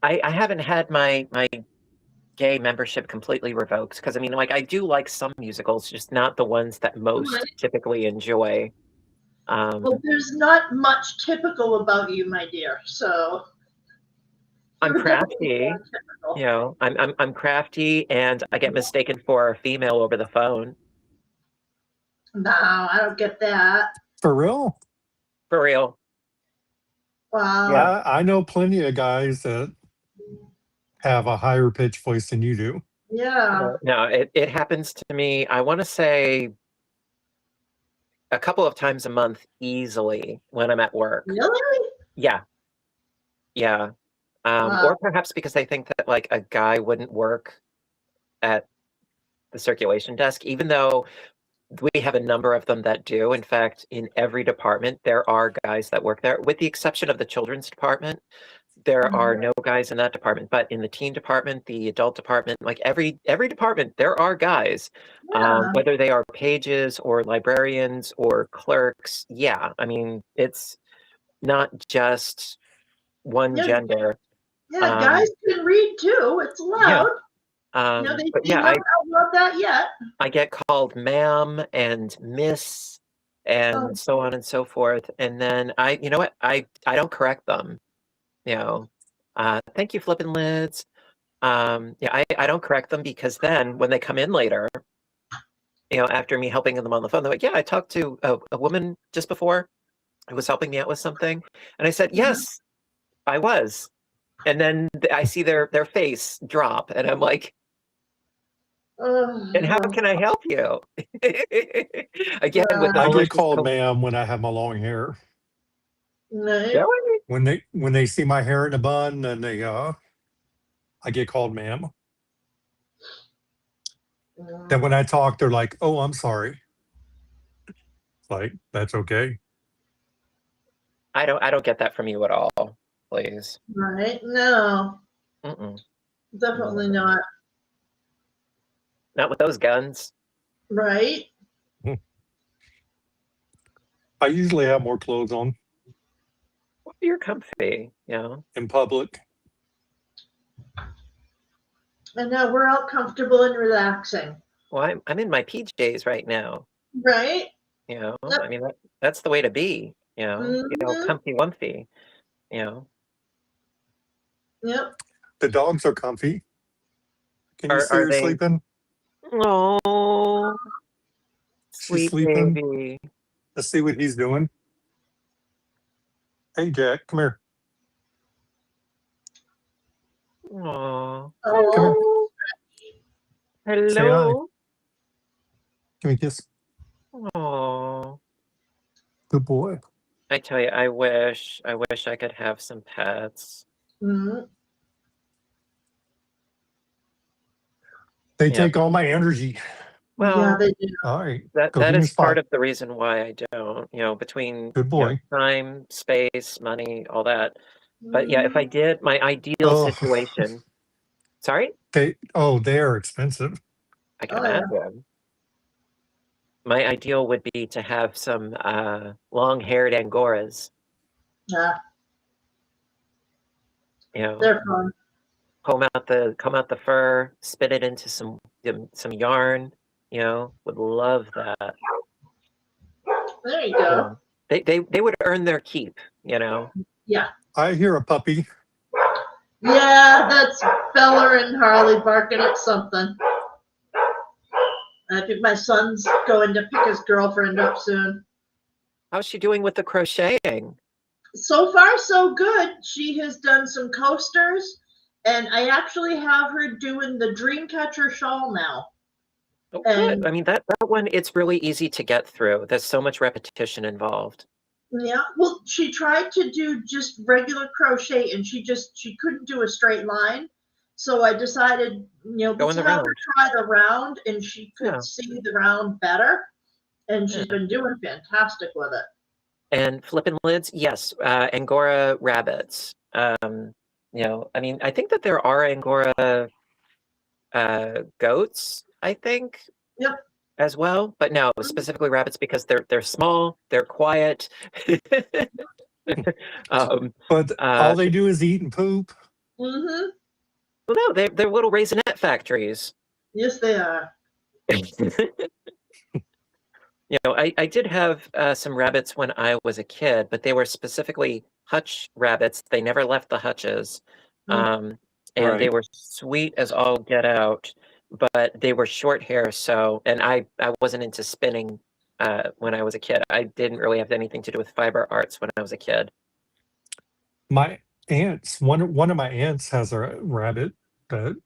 I haven't had my gay membership completely revoked because I mean, like I do like some musicals, just not the ones that most Right. typically enjoy. Well, there's not much typical about you, my dear. So I'm you're definitely crafty, typical. you know. I'm crafty, and I get mistaken for a female over the phone. No, I don't get that. For real? For real. Wow. Yeah. I know plenty of guys that have a higher pitched voice than you do. Yeah. No, it happens to me. I want to say a couple of times a month easily when I'm at work. Really? Yeah. Yeah. Wow. Or perhaps because I think that like a guy wouldn't work at the circulation desk, even though we have a number of them that do. In fact, in every department, there are guys that work there, with the exception of the children's department. There are no guys in that department, but in the teen department, the adult department, like every department, there are guys, Yeah. whether they are pages or librarians or clerks. Yeah, I mean, it's not just one Yeah, gender. yeah, guys can read too. It's Yeah. allowed. No, But they yeah, haven't outlawed that yet. I get called ma'am and miss Oh, and so on and so forth. And then you know what? I don't correct them. You know, thank you, flipping lids. Yeah, I don't correct them because then when they come in later, you know, after me helping them on the phone, they're like, yeah, I talked to a woman just before who was helping me out with something. And I said, yes, I was. And then I see their face drop and I'm like, and how can I help you? Again, with I all of get this. called ma'am when I have my long hair. no. When they see my hair in a bun, and I get called ma'am. Then when I talk, they're like, "Oh, I'm sorry." like that's okay. I don't get that from you at all, please. Right? No, Mm-mm. definitely not. Not with those guns. Right? I usually have more clothes on You're comfy, you know. in public. And now we're all comfortable and relaxing. Well, I'm in my PJs right now. Right? You know, Yep. I mean that's the way to be. You know, Mhm. comfy, wumpy. You know, Yep. The dogs are comfy. Can you see are her they? sleeping? Oh, She's sweet sleeping. baby. Let's see what he's doing. Hey, Jack, come here. Aw. Come here. Oh, Say hi. Hello. Give me a kiss. Aw. Good boy. I tell you, I wish I could have some pets. mhm. They Yeah. take all my energy. Well, Yeah, they do. All right. that Go give me a is part spot. of the reason why I don't. You know, between Good boy. time, space, money, all that. But yeah, if I Mhm. did, my ideal Oh, situation. Sorry, they are expensive. I can Oh, yeah. imagine. My ideal would be to have some long-haired Angoras. Yeah, You know, they're fun. comb out the fur, spin it into some yarn. You know, would love that. There you You go. know, they would earn their keep. You know. Yeah. I hear a puppy. Yeah, that's Feller and Harley barking at something. I think my son's going to pick his girlfriend up soon. How's she doing with the crocheting? So far, so good. She has done some coasters, and I actually have her doing the Dreamcatcher shawl now. Oh, And good. I mean, that one, it's really easy to get through. There's so much repetition involved. yeah, well, she tried to do just regular crochet, and she couldn't do a straight line. So I decided, Go let's in the have her round. try the round, and she could Yeah. see the round better. And she's Yeah. been doing fantastic with it. And flipping lids, yes, Angora rabbits. I mean, I think that there are Angora goats, I think. Yep. As well, but no, specifically rabbits because they're small, they're quiet. But all they do is eat and poop. Mm-hmm. Well, no, they're little raisinette factories. Yes, they are. I did have some rabbits when I was a kid, but they were specifically hutch rabbits. They never left the hutches. And they Right. were sweet as all get out, but they were short hair. And I wasn't into spinning when I was a kid. I didn't really have anything to do with fiber arts when I was a kid. My aunts, one of my aunts has a rabbit that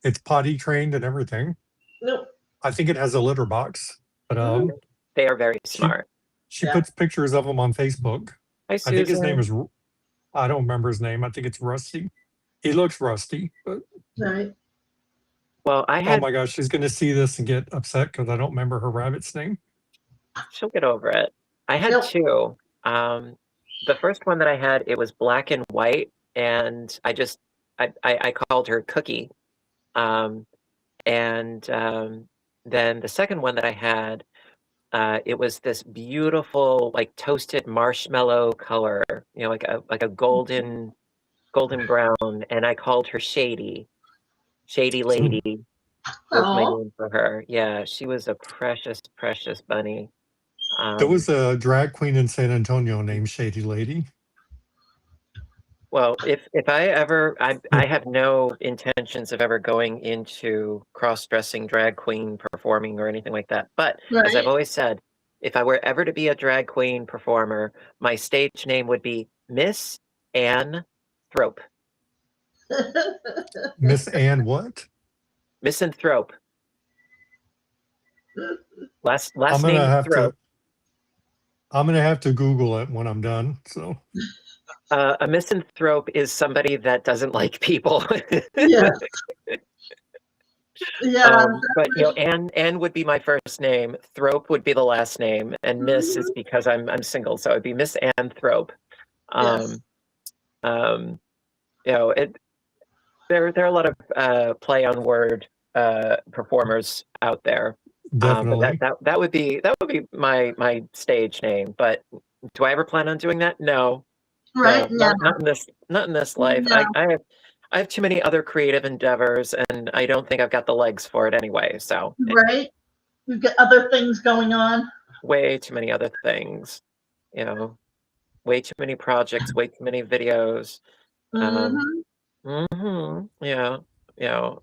it's potty trained and everything. Nope. I think it has a litter box. But They are very smart. she Yeah. puts pictures of him on Facebook. Hi, I think his name Susan. is, I don't remember his name. I think it's Rusty. He looks rusty, but Right. Well, I oh had. my gosh, she's going to see this and get upset because I don't remember her rabbit's name. She'll get over it. I had Yep. two. The first one that I had, it was black and white, and I called her Cookie. Then the second one that I had, it was this beautiful, like toasted marshmallow color, like a golden brown, and I called her Shady Lady. Was my Oh. name for her. Yeah, she was a precious bunny. There was a drag queen in San Antonio named Shady Lady. Well, if I ever, I have no intentions of ever going into cross-dressing drag queen performing or anything like that. But as I've Right. always said, if I were ever to be a drag queen performer, my stage name would be Miss Ann Thrope. Miss Ann what? Misanthrope. Last I'm gonna name have Thrope. I'm gonna have to Google it when I'm done. So A misanthrope is somebody that doesn't like people. Yeah. Yeah. But Anne would be my first name. Thrope would be the last name, and Miss is because I'm single, so it'd be Miss Anne Thrope. Yes. There are a lot of play on word performers out there. Definitely. But that would be my stage name. But do I ever plan on doing that? No. Right. No, Yeah. not in this life. No. I have too many other creative endeavors, and I don't think I've got the legs for it anyway. So Right. We've got other things going on. way too many other things. Way too many projects, way too many videos. Yeah,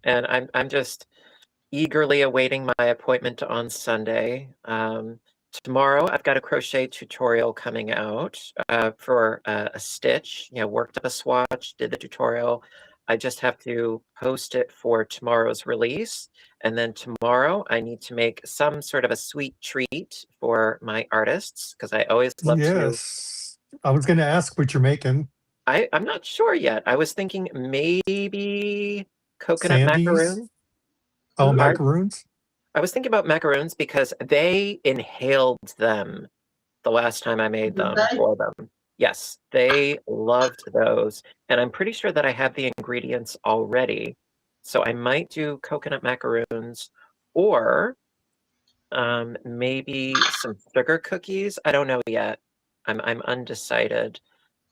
and I'm just eagerly awaiting my appointment on Sunday. Tomorrow I've got a crochet tutorial coming out for a stitch. Worked up a swatch, did the tutorial. I just have to post it for tomorrow's release. And then tomorrow I need to make some sort of a sweet treat for my artists because I always love to. Yes. I was going to ask what you're making. I'm not sure yet. I was thinking maybe coconut Sandies? macaroon. Oh, macaroons? I was thinking about macaroons because they inhaled them the last time I made them for them. Yes, they loved those. And I'm pretty sure that I have the ingredients already. So I might do coconut macaroons or maybe some sugar cookies. I don't know yet. I'm undecided.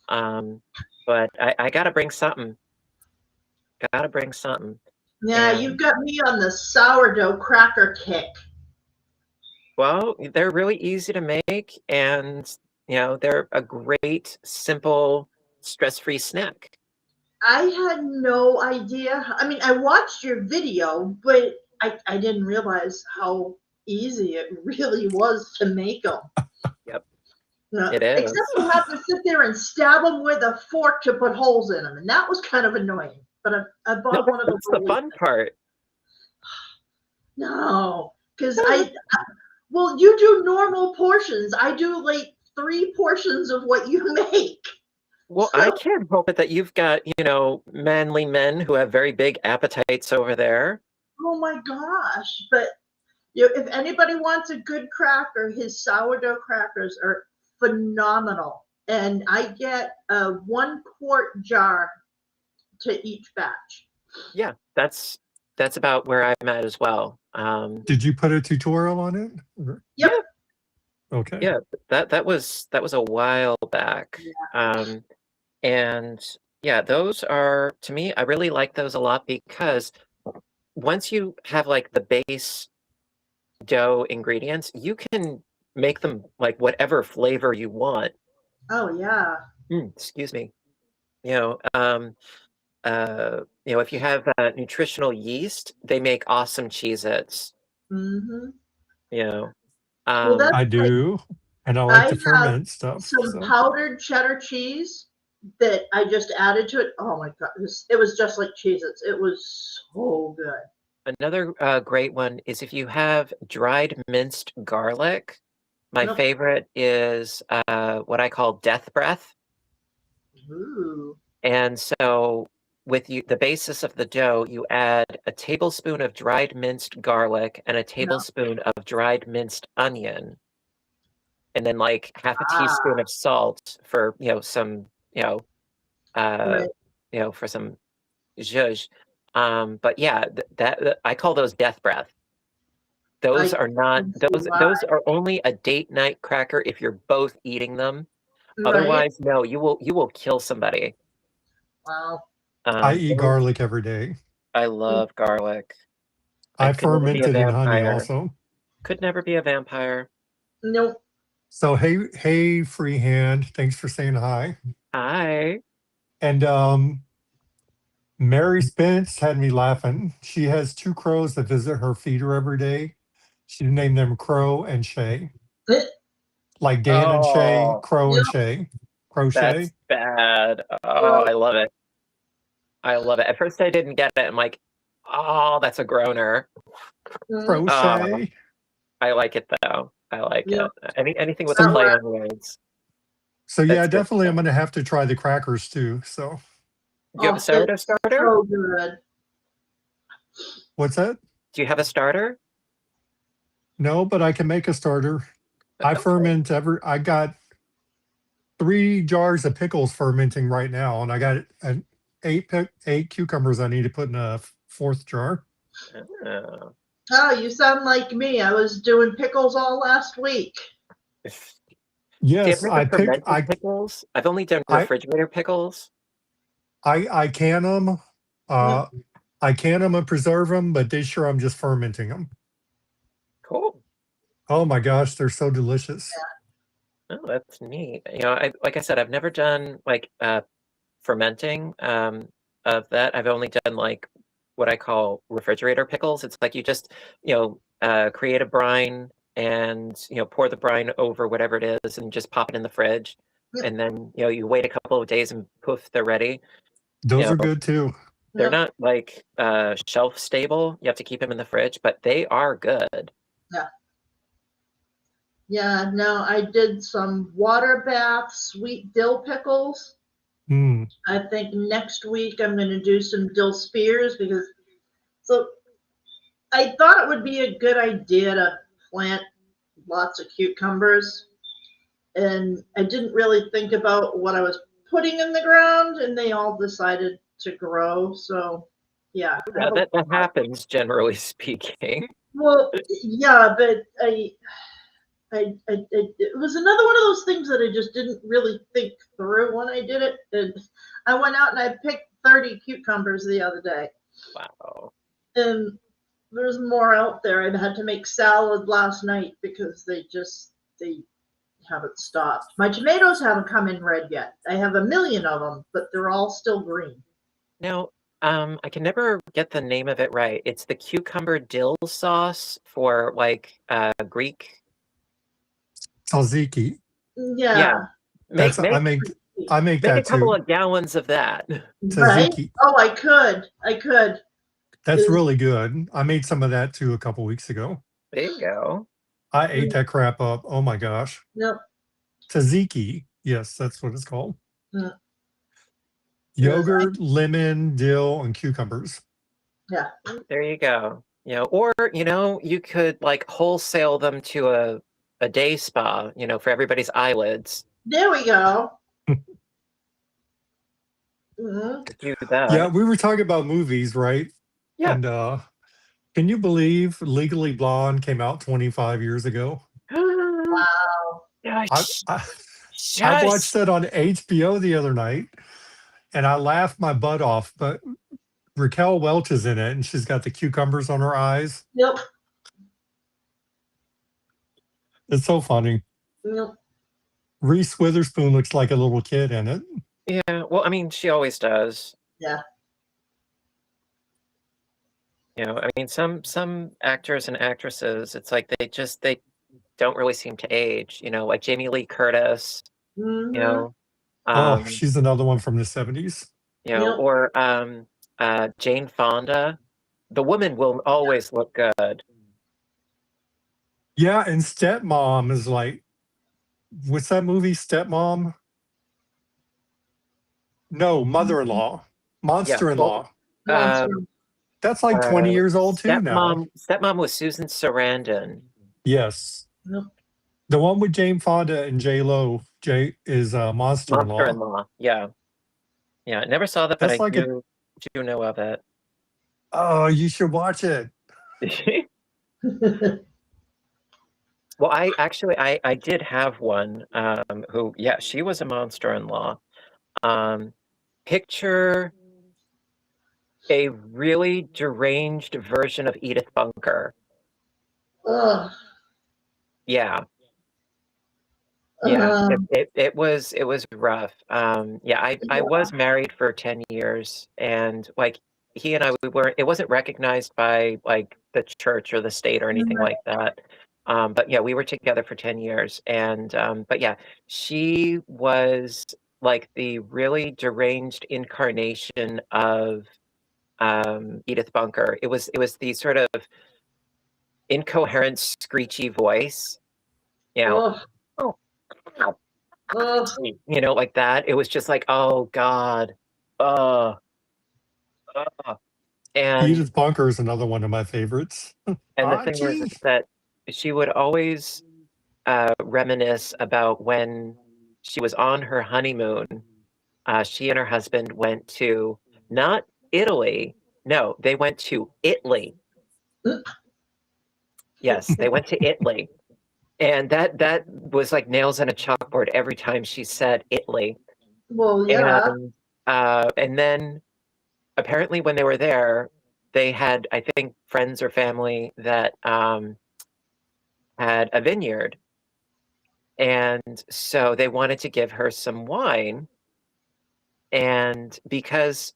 But I gotta bring something. Yeah, And, you've got me on the sourdough cracker kick. well, they're really easy to make, and they're a great, simple, stress-free snack. I had no idea. I mean, I watched your video, but I didn't realize how easy it really was to make them. Yep, it is. Except you have to sit there and stab them with a fork to put holes in them, and that was kind of annoying. But I bought one of those. That's the fun part. No, because well, you do normal portions. I do like 3 portions of what you make. Well, I can't help it that you've got, manly men who have very big appetites over there. Oh my gosh. But if anybody wants a good cracker, his sourdough crackers are phenomenal. And I get a 1-quart jar to each batch. Yeah, that's about where I'm at as well. Did you put a tutorial on it? Yep. Yeah. Okay. Yeah, that was a while back. Yeah. And yeah, those are, to me, I really like those a lot because once you have like the base dough ingredients, you can make them like whatever flavor you want. Oh yeah. Excuse me. If you have nutritional yeast, they make awesome Cheez-Its. Well, I do, and I like to ferment stuff. Some powdered cheddar cheese that I just added to it. Oh my god, it was just like Cheez-Its. It was so good. Another great one is if you have dried minced garlic. My favorite is what I call death breath. Ooh. And so with the basis of the dough, you add a tablespoon of dried minced garlic and a tablespoon of dried minced onion. And then like half a teaspoon of salt for, some, for some zhuzh. But yeah, that I call those death breath. Those are not those are only a date night cracker if you're both eating them. Otherwise, no, you will kill somebody. Wow. I eat garlic every day. I love garlic. I fermented in honey also. Could never be a vampire. Nope. So hey, Freehand, thanks for saying hi. Hi. And Mary Spence had me laughing. She has 2 crows that visit her feeder every day. She named them Crow and Shay. Like Dan and Shay, Crow and Shay. Crochet. That's bad. Oh, I love it. I love it. At first I didn't get it. I'm like, oh, that's a groaner. Crochet. I like it though. I like it. Anything with a play on words. So yeah, definitely I'm gonna have to try the crackers too. So you have a sourdough starter? So good. What's that? Do you have a starter? No, but I can make a starter. I Okay. ferment I got 3 jars of pickles fermenting right now, and I got an 8 cucumbers I need to put in a 4th jar. Oh. Oh, you sound like me. I was doing pickles all last week. See, I've Yes, never fermented pickles. I've only done refrigerator pickles. I can them. Yep. I can them and preserve them, but this year I'm just fermenting them. Cool. Oh my gosh, they're so delicious. Oh, that's neat. You know, like I said, I've never done like fermenting of that. I've only done like what I call refrigerator pickles. It's like you just, create a brine and, pour the brine over whatever it is and just pop it in the fridge. Yep. And then, you wait a couple of days and poof, they're ready. Those are good too. They're Yep. not like shelf stable. You have to keep them in the fridge, but they are good. Yeah. Yeah, no, I did some water bath sweet dill pickles. Mm. I think next week I'm going to do some dill spears so I thought it would be a good idea to plant lots of cucumbers, and I didn't really think about what I was putting in the ground, and they all decided to grow. So yeah, Yeah, that happens generally speaking. well, yeah, but it was another one of those things that I just didn't really think through when I did it. And I went out and I picked 30 cucumbers the other day. Wow. And there's more out there. I had to make salad last night because they haven't stopped. My tomatoes haven't come in red yet. I have a million of them, but they're all still green. Now, I can never get the name of it right. It's the cucumber dill sauce for like Greek. Tzatziki. Yeah. I make Make that a couple too. of gallons of that. Right? Tzatziki. Oh, I could. That's really good. I made some of that too a couple weeks ago. There you go. I ate that crap up. Oh my gosh. Yep. Tzatziki. Yes, that's what it's called. Yeah. Yogurt, lemon, dill, and cucumbers. Yeah. There you go. Or you could like wholesale them to a day spa, for everybody's eyelids. There we go. Mm-hmm. Do that. Yeah, we were talking about movies, right? Yeah. And can you believe Legally Blonde came out 25 years ago? Wow. I watched that on HBO the other night, and I laughed my butt off. But Raquel Welch is in it, and she's got the cucumbers on her eyes. Yep. It's so funny. Yep. Reese Witherspoon looks like a little kid in it. Yeah, well, I mean, she always does. Yeah. I mean, some actors and actresses, it's like they don't really seem to age. Like Jamie Lee Curtis. Mm-hmm. She's another one from the 70s. Or Jane Fonda. The woman will always look good. Yeah, and Stepmom is like, what's that movie, Stepmom? No, Mother-in-law. Monster-in-law. That's like 20 years old too now. Stepmom was Susan Sarandon. Yes. Yep. The one with Jane Fonda and J-Lo. Jay is Monster-in-Law. Monster-in-Law, yeah. Yeah, I never saw that, but I do know of it. Oh, you should watch it. Well, I did have one who, she was a monster-in-law. Picture a really deranged version of Edith Bunker. Ugh. Yeah. Yeah, it was rough. I was married for 10 years, and like he and I, it wasn't recognized by like the church or the state or anything like that. But yeah, we were together for 10 years, and but yeah, she was like the really deranged incarnation of Edith Bunker. It was the sort of incoherent, screechy voice. Ugh. Like that. It was just like, oh God. And Edith Bunker is another one of my favorites. and the thing was that she would always reminisce about when she was on her honeymoon. She and her husband went to not Italy. No, they went to Italy. Yes, they went to Italy. And that was like nails in a chalkboard every time she said Italy. Well, yeah. And then apparently when they were there, they had, I think, friends or family that had a vineyard. And so they wanted to give her some wine. And because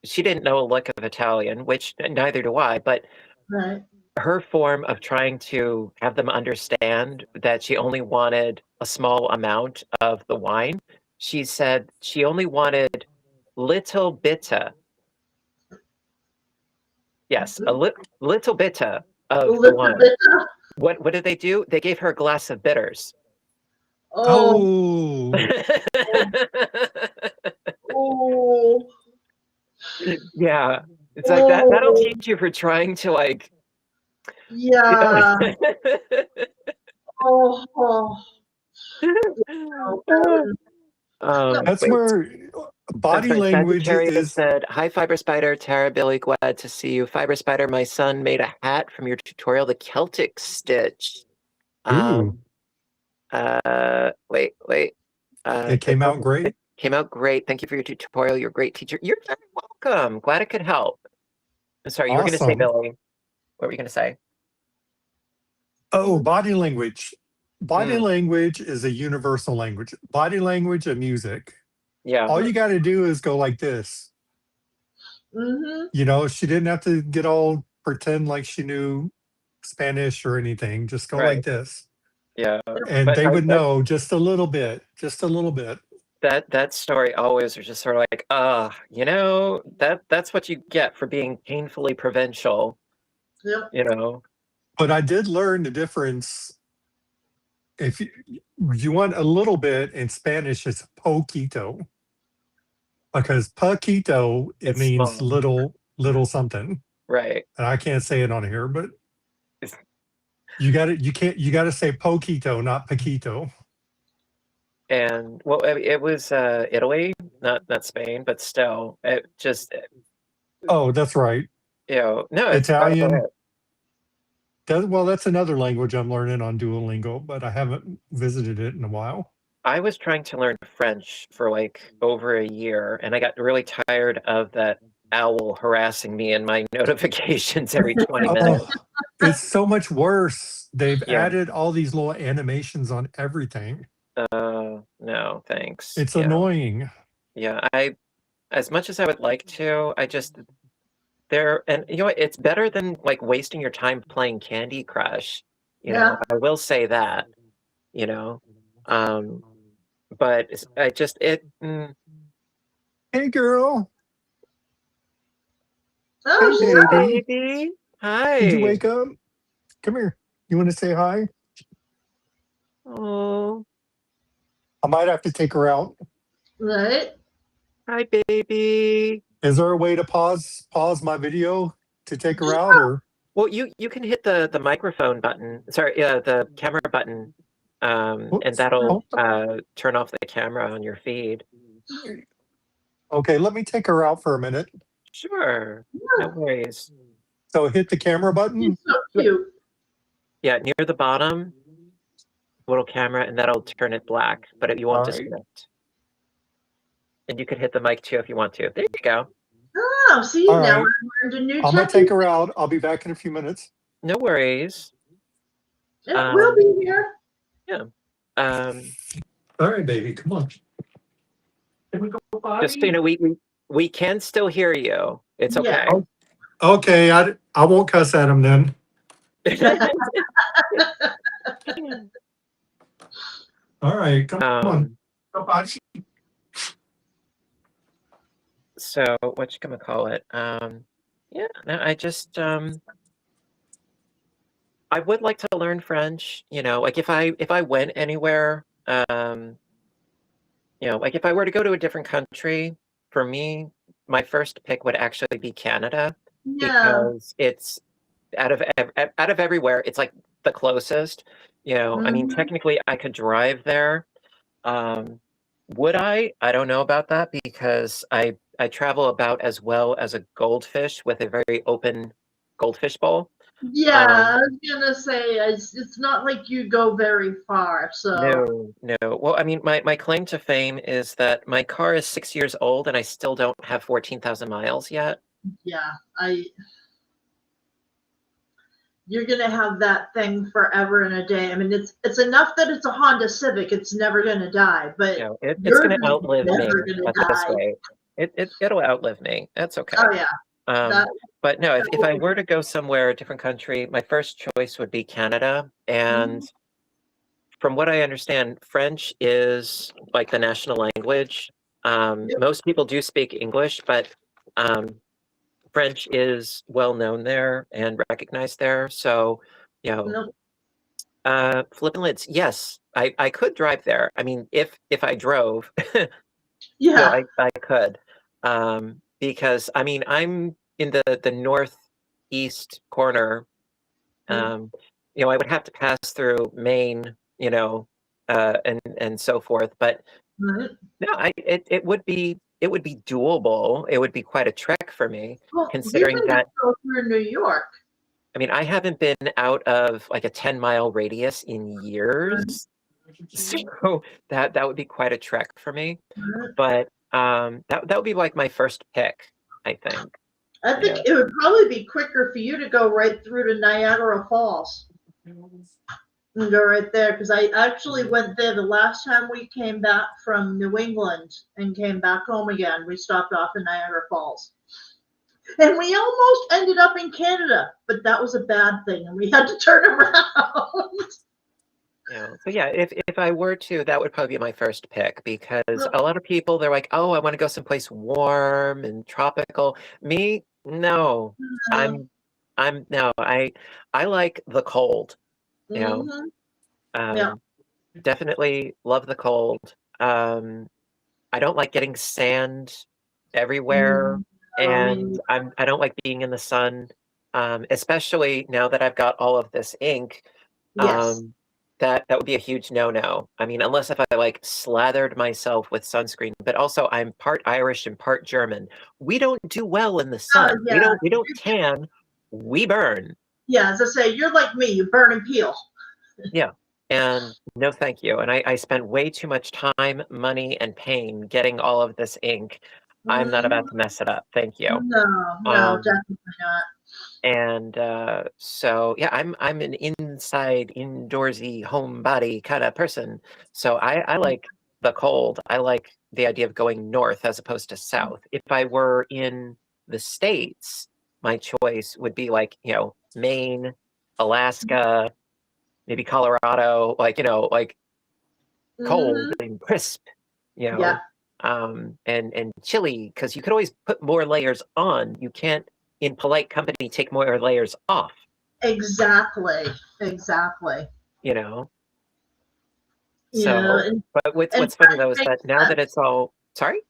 she didn't know a lick of Italian, which neither do I, but Right. her form of trying to have them understand that she only wanted a small amount of the wine, she said she only wanted little bitta. Yes, a little bitta of the wine. What did they do? They gave her a glass of bitters. Oh. Oh. Yeah. It's like that'll teach you for trying to like. Yeah. That's where body language is. Said, "Hi, Fiber Spider, Tara, Billy, glad to see you. Fiber Spider, my son made a hat from your tutorial, the Celtic stitch." Ooh. Wait. It came out great. It came out great. Thank you for your tutorial. You're a great teacher. You're very welcome. Glad it could help. I'm sorry, you were going to say, Billy. What were you going to say? Oh, body language. Body language is a universal language. Body language and music. Yeah. All you got to do is go like this. Mm-hmm. You know, she didn't have to get all pretend like she knew Spanish or anything. Just go like this. Yeah. And they would know just a little bit. Just a little bit. That story always was just sort of like, you know, that's what you get for being painfully provincial. Yep. You know. But I did learn the difference. If you want a little bit in Spanish, it's poquito. Because poquito, it means small. little something. Right. And I can't say it on here, but you got to say poquito, not paquito. And well, it was Italy, not Spain, but still, it just. Oh, that's right. You know, no, Italian. Well, that's another language I'm learning on Duolingo, but I haven't visited it in a while. I was trying to learn French for like over a year, and I got really tired of that owl harassing me in my notifications every 20 minutes. It's so much worse. They've added all these little animations on everything. No, thanks. It's annoying. Yeah, as much as I would like to, and you know what, it's better than like wasting your time playing Candy Crush. You know, I will say that, you know. But Hey girl. Oh, hey, baby. Hi. Did you wake up? Come here. You want to say hi? Oh. I might have to take her out. Right. Hi, baby. Is there a way to pause my video to take her out, or? Well, you can hit the microphone button. Sorry, the camera button, and that'll turn off the camera on your feed. Okay, let me take her out for a minute. Sure, no worries. So hit the camera button. He's so cute. Yeah, near the bottom, little camera, and that'll turn it black, but you won't disconnect. And you can hit the mic too if you want to. There you go. Oh, see, now we learned a new technique. I'm gonna take her out. I'll be back in a few minutes. No worries. We'll be here. Yeah. All right, baby, come on. Can we go, just so you know, we can still hear you. It's okay. Yeah. Okay, I won't cuss at him then. All right, come on. So what you gonna call it? Yeah, no, I just I would like to learn French. You know, like if I went anywhere, you know, like if I were to go to a different country, for me, my first pick would actually be Canada, Yeah. because it's out of everywhere, it's like the closest. You know, I mean, Mhm. technically, I could drive there. Would I? I don't know about that because I travel about as well as a goldfish with a very open goldfish bowl. Yeah, I was gonna say it's not like you go very far, so No, no. Well, I mean, my claim to fame is that my car is 6 years old and I still don't have 14,000 miles yet. yeah, you're gonna have that thing forever and a day. I mean, it's enough that it's a Honda Civic; it's never gonna die. But You know, it's you're going to outlive me. never gonna Let's just die. say it'll outlive me. That's okay. Oh yeah, Um, that, but no, if I that were to go somewhere, a different country, my first choice would be Canada. And from what I understand, French is like the national language. Yep. Most people do speak English, but French is well known there and recognized there. So, you know, flipping lids, yes, I could drive there. I mean, if I drove, you know, yeah. I could. Because I mean, I'm in the northeast corner. You know, I would have to pass through Maine, you know, and so forth. But Right. no, it would be doable. It would be quite a trek for me, Well, you considering can just that go through New York. I mean, I haven't been out of like a 10-mile radius in years. So that would be quite a trek for me. But that would be like my first pick, I think. I think Yeah. it would probably be quicker for you to go right through to Niagara Falls and go right there because I actually went there the last time we came back from New England and came back home again. We stopped off in Niagara Falls. And we almost ended up in Canada, but that was a bad thing and we had to turn around. You know, so yeah, if I were to, that would probably be my first pick because a lot of people they're like, oh, I want to go someplace warm and tropical. Me, no. I'm no, I like the cold, you know. Yeah. Definitely love the cold. I don't like getting sand everywhere, I mean, and I don't like being in the sun, especially now that I've got all of this ink. yes. That would be a huge no-no. I mean, unless if I like slathered myself with sunscreen, but also I'm part Irish and part German. We don't do well in the sun. Yeah. We don't tan, we burn. Yeah, as I say, you're like me, you burn and peel. Yeah. And no, thank you. And I spent way too much time, money, and pain getting all of this ink. I'm not about to mess it up. Thank you. No, definitely not. And so yeah, I'm an inside, indoorsy, homebody kind of person. So I like the cold. I like the idea of going north as opposed to south. If I were in the States, my choice would be like, you know, Maine, Alaska, maybe Colorado, like, you know, like cold and crisp, you Yeah, know, and chilly, because you could always put more layers on. You can't, in polite company, take more layers off, exactly. you know? Yeah, So, but and what's funny French though is that makes now that sense. it's all, sorry?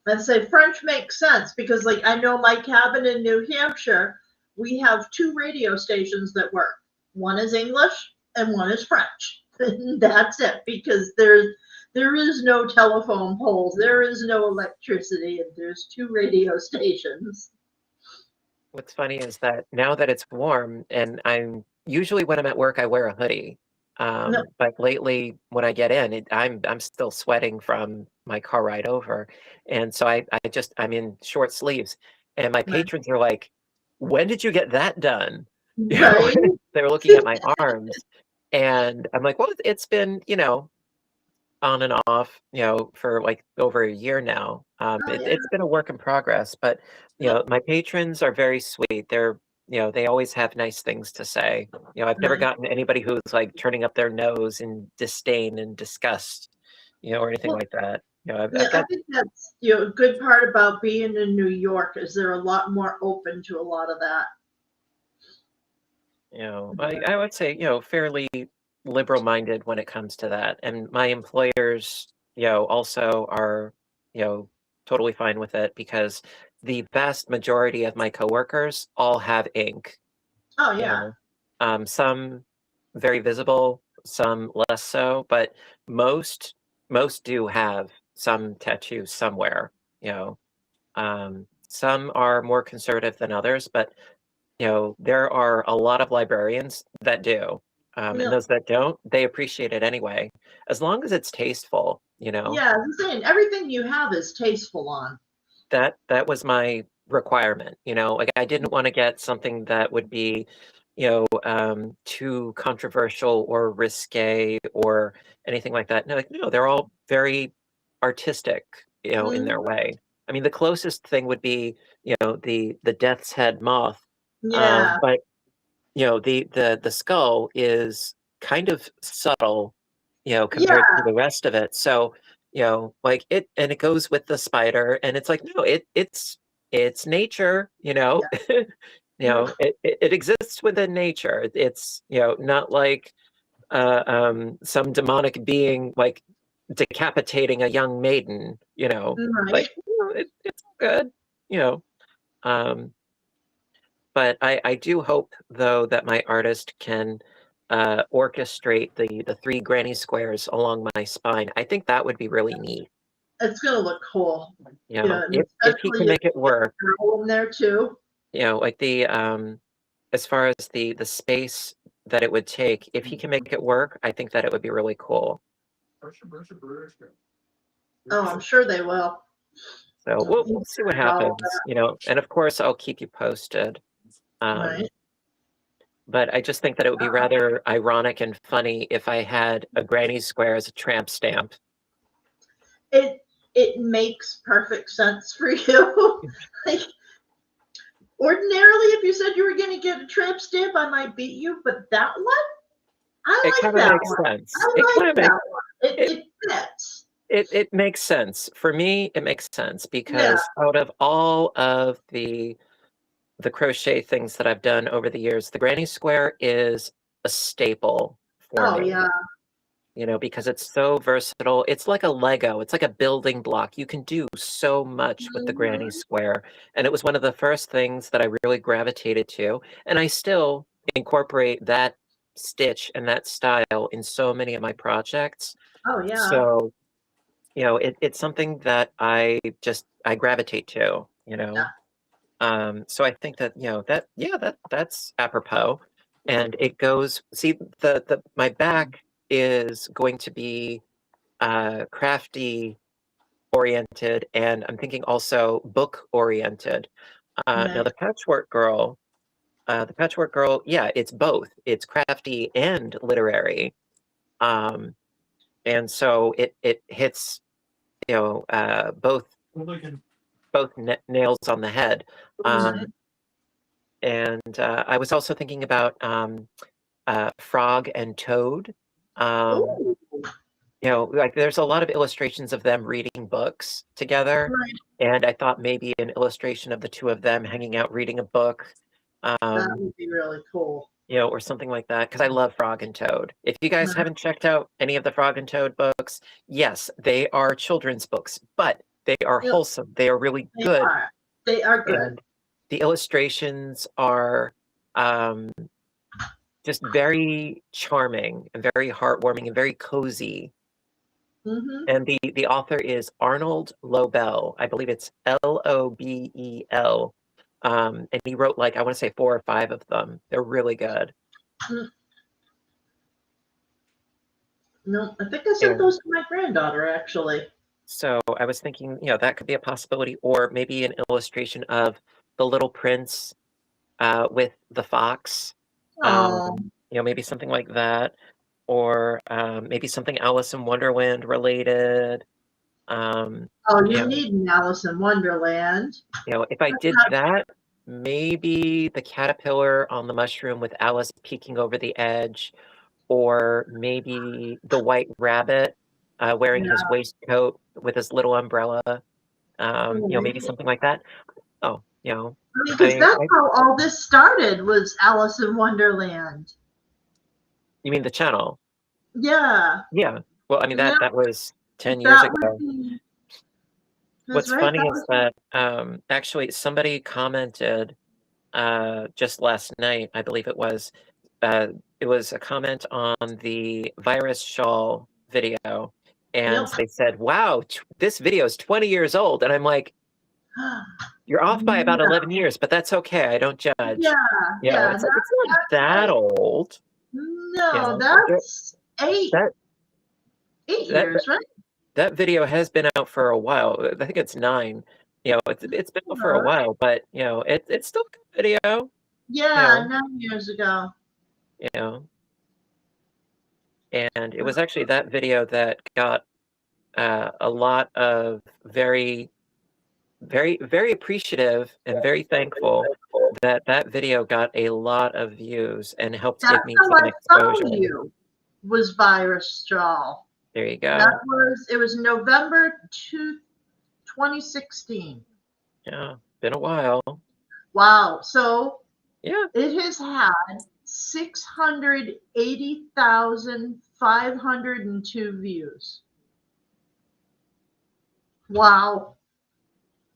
I'd say French makes sense because, like, I know my cabin in New Hampshire, we have two radio stations that work. One is English and one is French. And that's it because there is no telephone poles, there is no electricity, and there's two radio stations. What's funny is that now that it's warm, and I'm usually when I'm at work, I wear a hoodie. No, But lately, when I get in, I'm still sweating from my car ride over, and so I'm in short sleeves, and my patrons are like, "When did you get that done?" You know, right? they were looking at my arms, and I'm like, "Well, it's been, you know, on and off, you know, for like over a year now. Oh yeah. It's been a work in progress, but you Yep. know, my patrons are very sweet. They're, you know, they always have nice things to say. You know, I've never Nice. gotten anybody who's like turning up their nose in disdain and disgust, you know, or anything Well, like that. You know, yeah, I've I got, think that's a good part about being in New York is they're a lot more open to a lot of that. you know, I would say, you know, fairly liberal minded when it comes to that. And my employers, you know, also are, you know, totally fine with it because the vast majority of my coworkers all have ink. Oh you yeah. know. Some very visible, some less so, but most do have some tattoo somewhere. Some are more conservative than others, but there are a lot of librarians that do. And Yeah. those that don't, they appreciate it anyway, as long as it's tasteful. Yeah, I'm saying everything you have is tasteful on. That was my requirement. Like I didn't want to get something that would be, too controversial or risque or anything like that. No, they're all very artistic, in their way. I mean, the closest thing would be, the death's head moth. Yeah. But the skull is kind of subtle, compared to the rest of it. So, like it goes with the spider, and it's like, no, it's nature, it exists within nature. It's not like some demonic being like decapitating a young maiden, Right. like it's good, you know. Um, but I do hope, though, that my artist can orchestrate the 3 granny squares along my spine. I think that would be really neat. It's gonna look cool. Yeah, and If he can make it work, in there too. like as far as the space that it would take, if he can make it work, I think that it would be really cool. Oh, I'm sure they will. So we'll see what happens, and of course I'll keep you posted. Right. But I just think that it would be rather ironic and funny if I had a granny square as a tramp stamp. It makes perfect sense for you. Like, ordinarily, if you said you were going to get a tramp stamp, I might beat you. But that one, I like that one. Sense. I like that one. It fits. It makes sense. For me, it makes sense because out of all of the crochet things that I've done over the years, the granny square is a staple for me. Because it's so versatile. It's like a Lego. It's like a building block. You can do so much with the granny square. And it was one of the first things that I really gravitated to. And I still incorporate that stitch and that style in so many of my projects. Oh, yeah. So, it's something that I gravitate to, so I think that, that's apropos. And it goes, see, my back is going to be crafty oriented, and I'm thinking also book oriented. Now the patchwork girl, it's both. It's crafty and literary. And so it hits, both nails on the head. And I was also thinking about Frog and Toad. Like there's a lot of illustrations of them reading books together. And I thought maybe an illustration of the two of them hanging out reading a book. That would be really cool. Or something like that, because I love Frog and Toad. If you guys haven't checked out any of the Frog and Toad books, yes, they are children's books, but they are wholesome. They are really good. They are good. And the illustrations are just very charming and very heartwarming and very cozy. And the author is Arnold Lobel. I believe it's Lobel. And he wrote, like, I want to say 4 or 5 of them. They're really good. No, I think I sent those to my granddaughter, actually. So I was thinking, that could be a possibility, or maybe an illustration of the Little Prince with the fox. Maybe something like that, or maybe something Alice in Wonderland related. You need an Alice in Wonderland. If I did that, maybe the caterpillar on the mushroom with Alice peeking over the edge, or maybe the white rabbit wearing his waistcoat with his little umbrella. Maybe something like that. Because that's how all this started, was Alice in Wonderland. You mean the channel? Yeah. Yeah. Well, I mean that was 10 years ago. What's right. funny is that actually somebody commented just last night, I believe it was a comment on the virus shawl video, and Yep. they said, "Wow, this video is 20 years old," and I'm like, "You're off by about 11 years, but that's okay. I don't judge." Yeah, You know, yeah. it's like it's not that old. No, You know, that's eight that years, right? that video has been out for a while. I think it's 9. You know, it's been out for a while, but you know, it's still a good video. Yeah, You know, 9 years ago. you know. And it was actually that video that got a lot of very, very, very appreciative and very thankful that that video got a lot of views and helped That's give me how some I found exposure. you, was Virus Straw. There you go. It was November 2016. Yeah, been a while. Wow. So Yeah. it has had 680,502 views. Wow.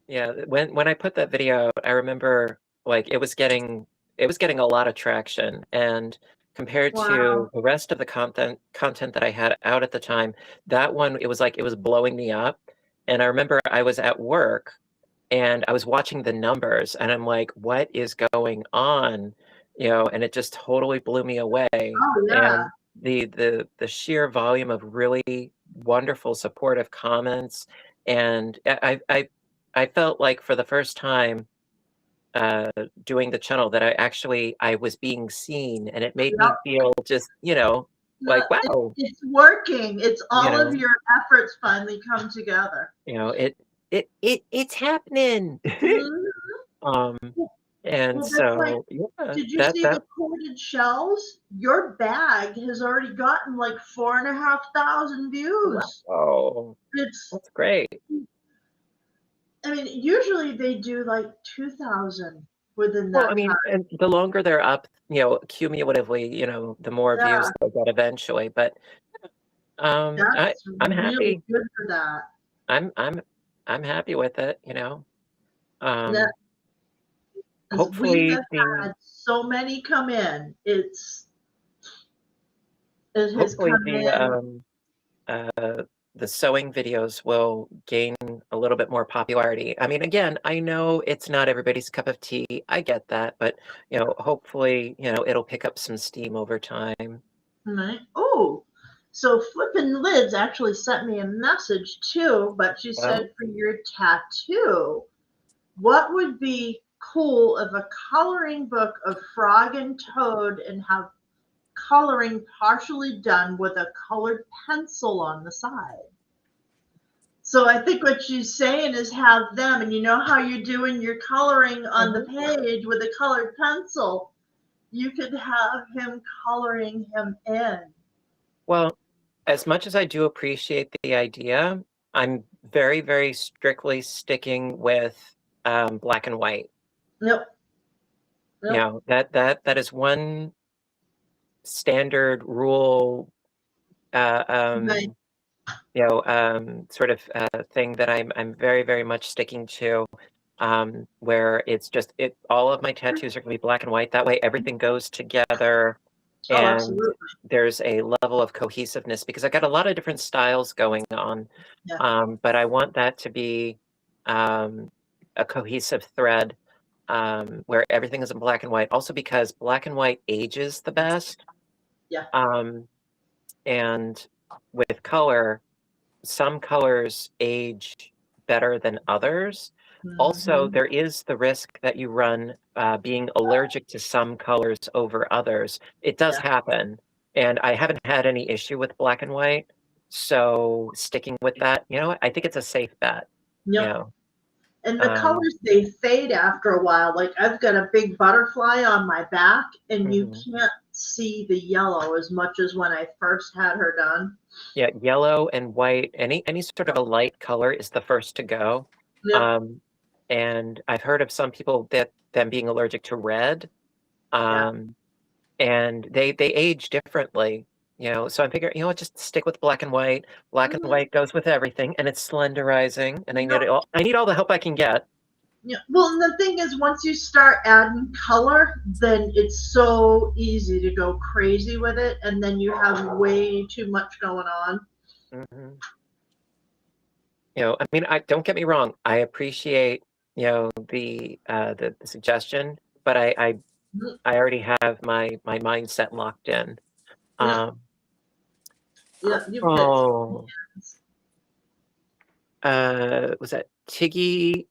Yeah, when I put that video out, I remember like it was getting a lot of traction, and compared to the rest of the content that I had out at the time, that one it was blowing me up. And I remember I was at work and I was watching the numbers and I'm like, what is going on? You know, and it just totally blew me away. Oh, yeah. And the sheer volume of really wonderful supportive comments, and I felt like for the first time doing the channel that I was being seen, and it made me feel just, you know, like, wow. It's working. It's all of know, your efforts finally come together. you know, it's happening. Mhm. And Well, that's so like, yeah, did you see the corded shells? Your bag has already gotten like 4,500 views. oh, It's that's great. I mean, usually they do like 2,000 within Well, that I mean, time. and the longer they're up, you know, cumulatively, you know, the more views they'll get eventually. But I'm really happy. good for that. I'm happy with it, you know. That Hopefully we have had so many come in. It has come in. The sewing videos will gain a little bit more popularity. I mean, again, I know it's not everybody's cup of tea. I get that, but you know, hopefully, you know, it'll pick up some steam over time. Right. Oh, so Flippin' Lids actually sent me a message too, but she said for your tattoo, what would be cool if a coloring book of Frog and Toad and have coloring partially done with a colored pencil on the side? So I think what she's saying is have them, and you know how you're doing your coloring on the page with a colored pencil, you could have him coloring him in. Well, as much as I do appreciate the idea, I'm very, very strictly sticking with black and white. Yep. You know, that is one standard rule, Right. you know, sort of thing that I'm very, very much sticking to, where it's just all of my tattoos are going to be black and white. That way, everything goes together, Oh, and absolutely. there's a level of cohesiveness because I got a lot of different styles going on. Yeah. But I want that to be a cohesive thread, where everything is in black and white. Also, because black and white ages the best. Yeah. And with color, some colors age better than others. Also, there is the risk that you run being allergic to some colors over others. It does happen, and I haven't had any issue with black and white, so sticking with that, you know, I think it's a safe bet. Yep. You know? And the colors, they fade after a while. Like I've got a big butterfly on my back, and you can't see the yellow as much as when I first had her done. Yeah, yellow and white, any sort of a light color is the first to go. Yep. And I've heard of some people them being allergic to red, and they age differently. So I figure, just stick with black and white. Black and white goes with everything, and it's slenderizing, and I need all the help I can get. Yeah. Well, and the thing is, once you start adding color, then it's so easy to go crazy with it, and then you have way too much going on. Mm-hmm. I don't get me wrong. I appreciate, the suggestion, but I already have my mindset locked in. Yeah. Was that Tiggy?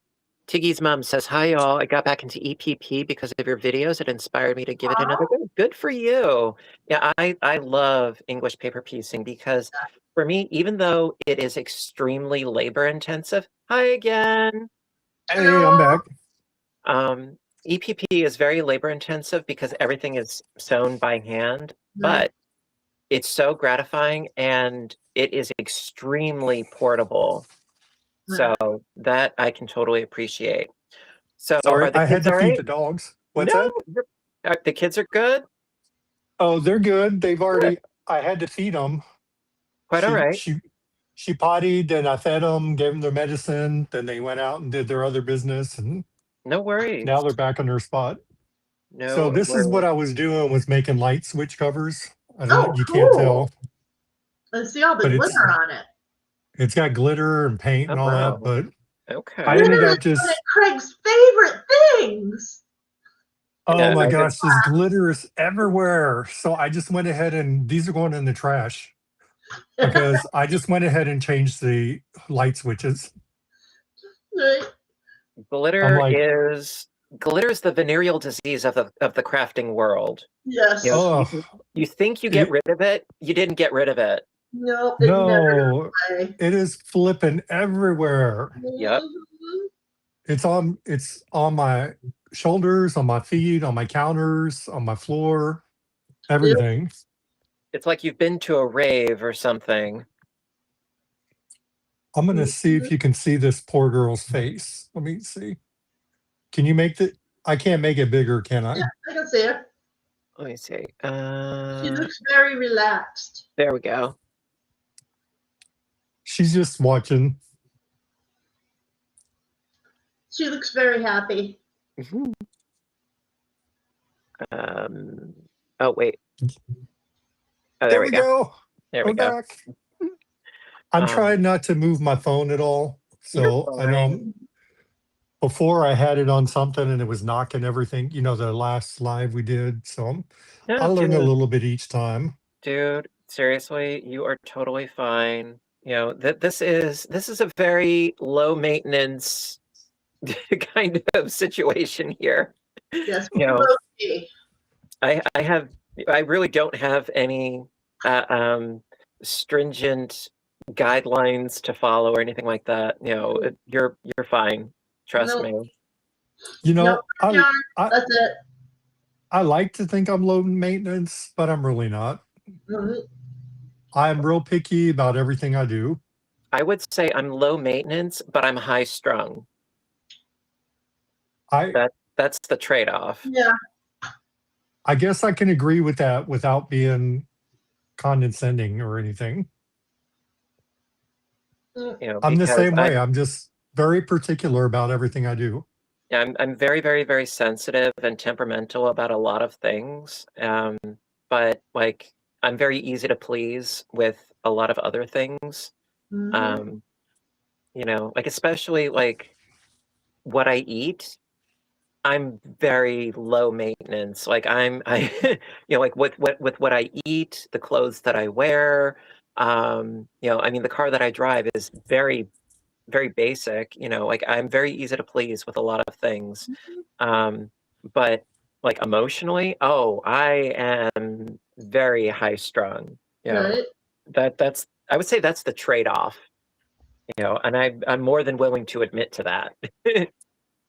Tiggy's mom says, "Hi, y'all. I got back into EPP because of your videos. It inspired me to give it another go." Good for you. Yeah, I love English paper piecing because for me, even though it is extremely labor intensive, hi again. Hey, I'm back. EPP is very labor intensive because everything is sewn by hand, but it's so gratifying and it is extremely portable. So that I can totally appreciate. So Sorry, are the I had kids to all feed right? the dogs. What's No, that? the kids are good. Oh, they're good. They've already. I had to feed them. Quite all right. She pottied, and I fed them, gave them their medicine. Then they went out and did their other business, and No worries. now they're back on their spot. No So this is what worries. I was doing, was making light switch covers. I don't know, you cool. can't tell. Let's see all the But glitter on it. It's got glitter and paint and all wow. that, but Okay. I ended Glitter up is just one of Craig's favorite things. oh Yeah, my I gosh, this glitter is everywhere. So I just went ahead and these are going in the trash because I just went ahead and changed the light switches. Right. Glitter is the venereal disease of the crafting world. Yes. You think you get rid of it, you didn't get rid of it. No, No, it is flipping everywhere. Yep. It's on my shoulders, on my feet, on my counters, on my floor, everything. It's like you've been to a rave or something. I'm going to see if you can see this poor girl's face. Let me see. Can you make the, I can't make it bigger, can I? Yeah, I can see her. Let me see. She looks very relaxed. There we go. She's just watching. She looks very happy. Mm-hmm. Oh, wait. Oh, there we go. There we go. Back. I'm trying not to move my phone at all. So I know before I had it on something and it was knocking everything, the last live we did. So I learn a little bit each time. Dude, seriously, you are totally fine. This is a very low maintenance kind of situation here. Yes. I really don't have any stringent guidelines to follow or anything like that. You're fine. Trust me. That's it. I like to think I'm low maintenance, but I'm really not. I'm real picky about everything I do. I would say I'm low maintenance, but I'm high strung. That's the trade-off. Yeah. I guess I can agree with that without being condescending or anything. I'm the same way. I'm just very particular about everything I do. Yeah, I'm very, very, very sensitive and temperamental about a lot of things. But like I'm very easy to please with a lot of other things. Like especially like what I eat. I'm very low maintenance. Like like with what I eat, the clothes that I wear. I mean, the car that I drive is very, very basic. Like I'm very easy to please with a lot of things. But like emotionally, I am very high strung. That's I would say that's the trade-off. And I'm more than willing to admit to that.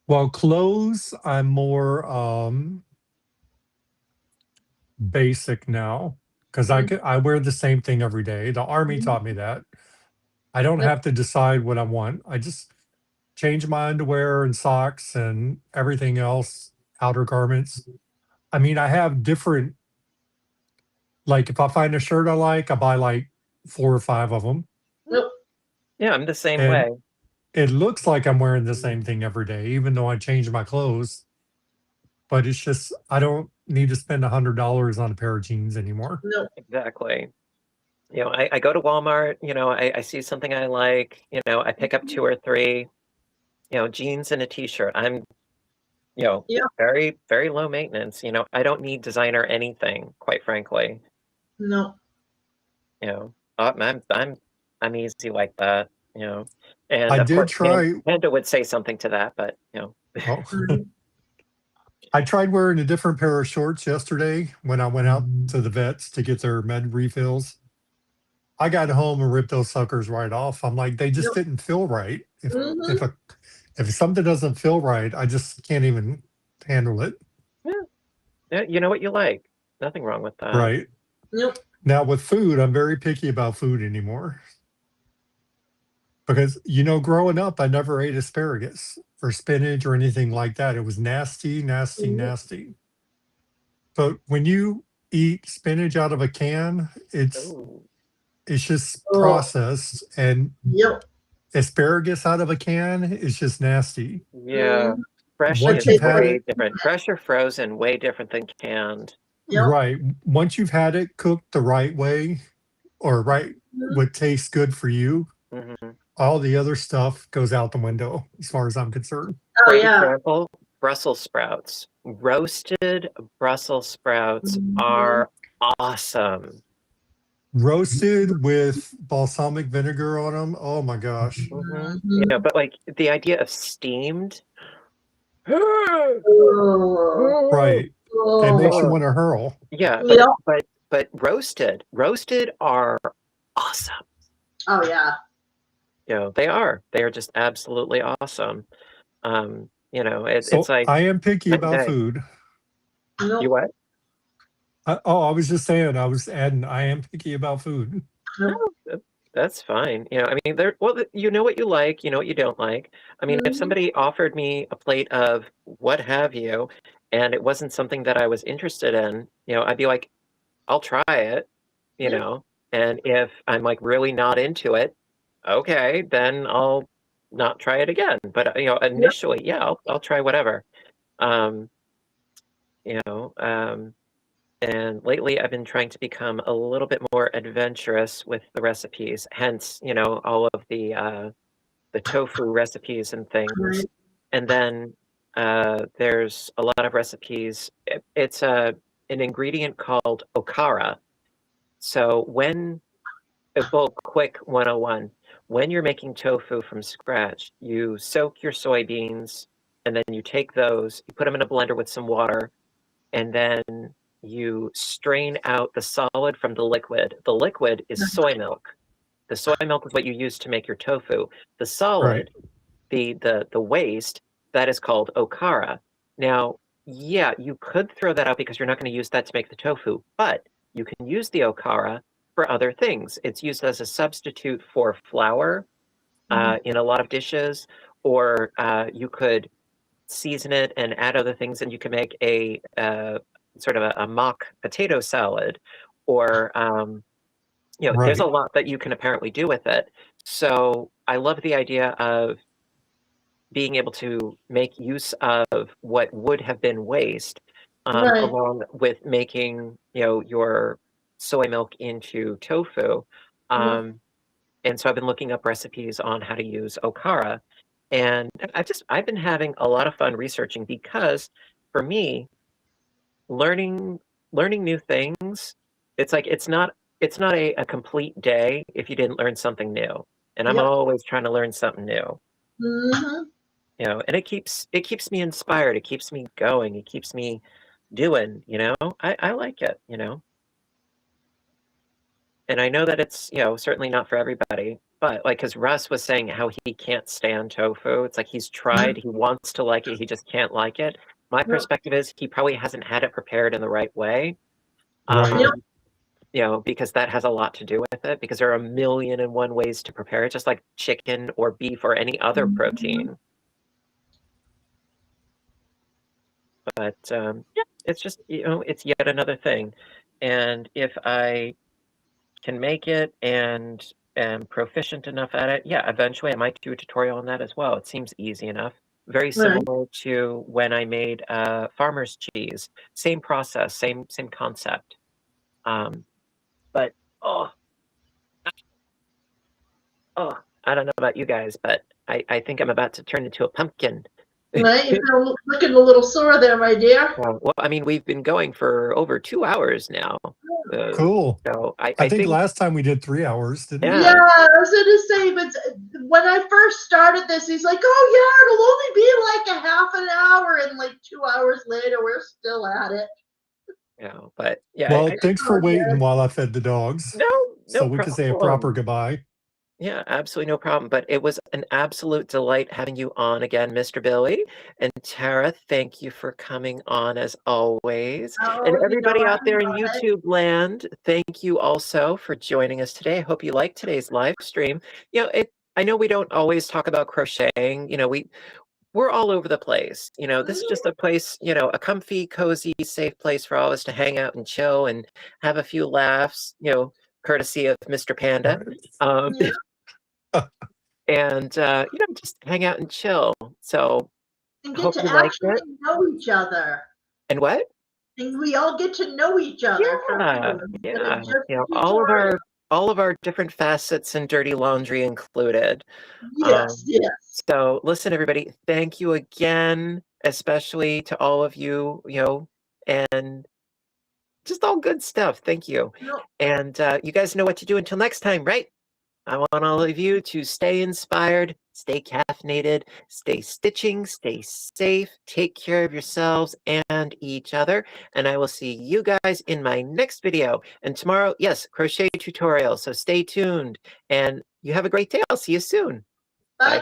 Well, clothes, I'm more basic now because I wear the same thing every day. The Army taught me that. I don't have to decide what I want. I just change my underwear and socks and everything else, outer garments. I mean, I have different Like if I find a shirt I like, I buy like 4 or 5 of them. Nope. Yeah, I'm the same And way. it looks like I'm wearing the same thing every day, even though I change my clothes. But it's just I don't need to spend $100 on a pair of jeans anymore. Nope. Exactly. You know, I go to Walmart, you know, I see something I like, you know, I pick up 2 or 3, you know, jeans and a t-shirt. I'm, you know, Yeah. very, very low maintenance. You know, I don't need designer anything, quite frankly. Nope. You know, I'm easy like that, you know. And I of did course, try. Panda would say something to that, but you know. Oh, Mhm. I tried wearing a different pair of shorts yesterday when I went out to the vets to get their med refills. I got home and ripped those suckers right off. I'm like, they just Yep. didn't feel right. If Mhm. if something doesn't feel right, I just can't even handle it. Yeah, you know what you like. Nothing wrong with that. Right. Nope. Now with food, I'm very picky about food anymore. Because you know, growing up, I never ate asparagus or spinach or anything like that. It was nasty, nasty, Mhm. nasty. But when you eat spinach out of a can, Ooh, it's just Oh. processed, and Yep. asparagus out of a can is just nasty. yeah. Mhm. Fresh Once is you've tastes had way it, different. Fresh or frozen, way different than canned. Yep. right, once you've had it cooked the right way or right Mhm. what tastes good for you, Hmm. all the other stuff goes out the window as far as I'm concerned. Oh Great yeah. example, Brussels sprouts. Roasted Brussels sprouts Mhm. are awesome. Roasted with balsamic vinegar on them. Oh my gosh. Hmm. Mhm. Yeah, but like the idea of steamed. Oh. Right. It makes you Oh. want to hurl. Yeah, Yep. but roasted are awesome. Oh yeah. You know, they are. They are just absolutely awesome. You know, it's So like I am picky night and about day. food. You Nope. what? I was just saying, I was adding, I am picky about food. Nope. That's fine. You know, I mean, you know what you like, you know what you don't like. I mean, if Mhm. somebody offered me a plate of what have you, and it wasn't something that I was interested in, you know, I'd be like, I'll try it, you Yeah. know. And if I'm like really not into it, okay, then I'll not try it again. But you know, Yep. initially, yeah, I'll try whatever. Um, you know, and lately I've been trying to become a little bit more adventurous with the recipes, hence, you know, all of the tofu recipes and things. Right. And then there's a lot of recipes. It's an ingredient called okara. So well, quick 101, when you're making tofu from scratch, you soak your soybeans and then you take those, you put them in a blender with some water, and then you strain out the solid from the liquid. The liquid is soy milk. The soy milk is what you use to make your tofu. The Right. solid, the waste, that is called okara. Now, yeah, you could throw that out because you're not going to use that to make the tofu, but you can use the okara for other things. It's used as a substitute for flour Mhm. in a lot of dishes, or you could season it and add other things, and you can make a sort of a mock potato salad, or you know, there's a Right. lot that you can apparently do with it. So I love the idea of being able to make use of what would have been waste, Right. along with making, you know, your soy milk into tofu. Yep. Um, and so I've been looking up recipes on how to use okara, and I've been having a lot of fun researching because for me, learning learning new things, it's like it's not a complete day if you didn't learn something new. And I'm Yep. always trying to learn something new. Mhm. You know, and it keeps me inspired, it keeps me going, it keeps me doing, you know? I like it, you know? And I know that it's, you know, certainly not for everybody, but, like, because Russ was saying how he can't stand tofu, it's like he's tried, he wants to like it, he just can't like it. My Yep. perspective is he probably hasn't had it prepared in the right way, Right. Yep. you know, because that has a lot to do with it, because there are a million and one ways to prepare it, just like chicken or beef or any other Mhm. protein. But, yeah, it's just, you know, it's yet another thing. And if I can make it and am proficient enough at it, yeah, eventually I might do a tutorial on that as well. It seems easy enough. Very similar to when I made farmer's cheese. Same process, same concept. But oh, I don't know about you guys, but I think I'm about to turn into a pumpkin. Right, you're looking a little sore there, my dear. Well, I mean, we've been going for over 2 hours now. Cool. So I think last time we did 3 hours, didn't we? Yeah, I was going to say, but when I first started this, he's like, oh, yeah, it'll only be like a half an hour. And like 2 hours later, we're still at it. Yeah, but yeah. Well, thanks for waiting while I fed the dogs. No so we can say a proper goodbye. Yeah, absolutely no problem. But it was an absolute delight having you on again, Mr. Billy. And Tara, thank you for coming on as always. And everybody out there in YouTube land, thank you also for joining us today. I hope you liked today's live stream. You know, I know we don't always talk about crocheting. You know, we're all over the place. You know, this is just a place, you know, a comfy, cozy, safe place for all of us to hang out and chill and have a few laughs, you know, courtesy of Mr. Panda. And, you know, just hang out and chill. So and get to actually know each other. And what? And we all get to know each other. Yeah. You know, all of our different facets and dirty laundry included. Yes, yes. So listen, everybody, thank you again, especially to all of you, you know, and just all good stuff. Thank you. And you guys know what to do until next time, right? I want all of you to stay inspired, stay caffeinated, stay stitching, stay safe, take care of yourselves and each other. And I will see you guys in my next video. And tomorrow, yes, crochet tutorial. So stay tuned and you have a great day. I'll see you soon. Bye.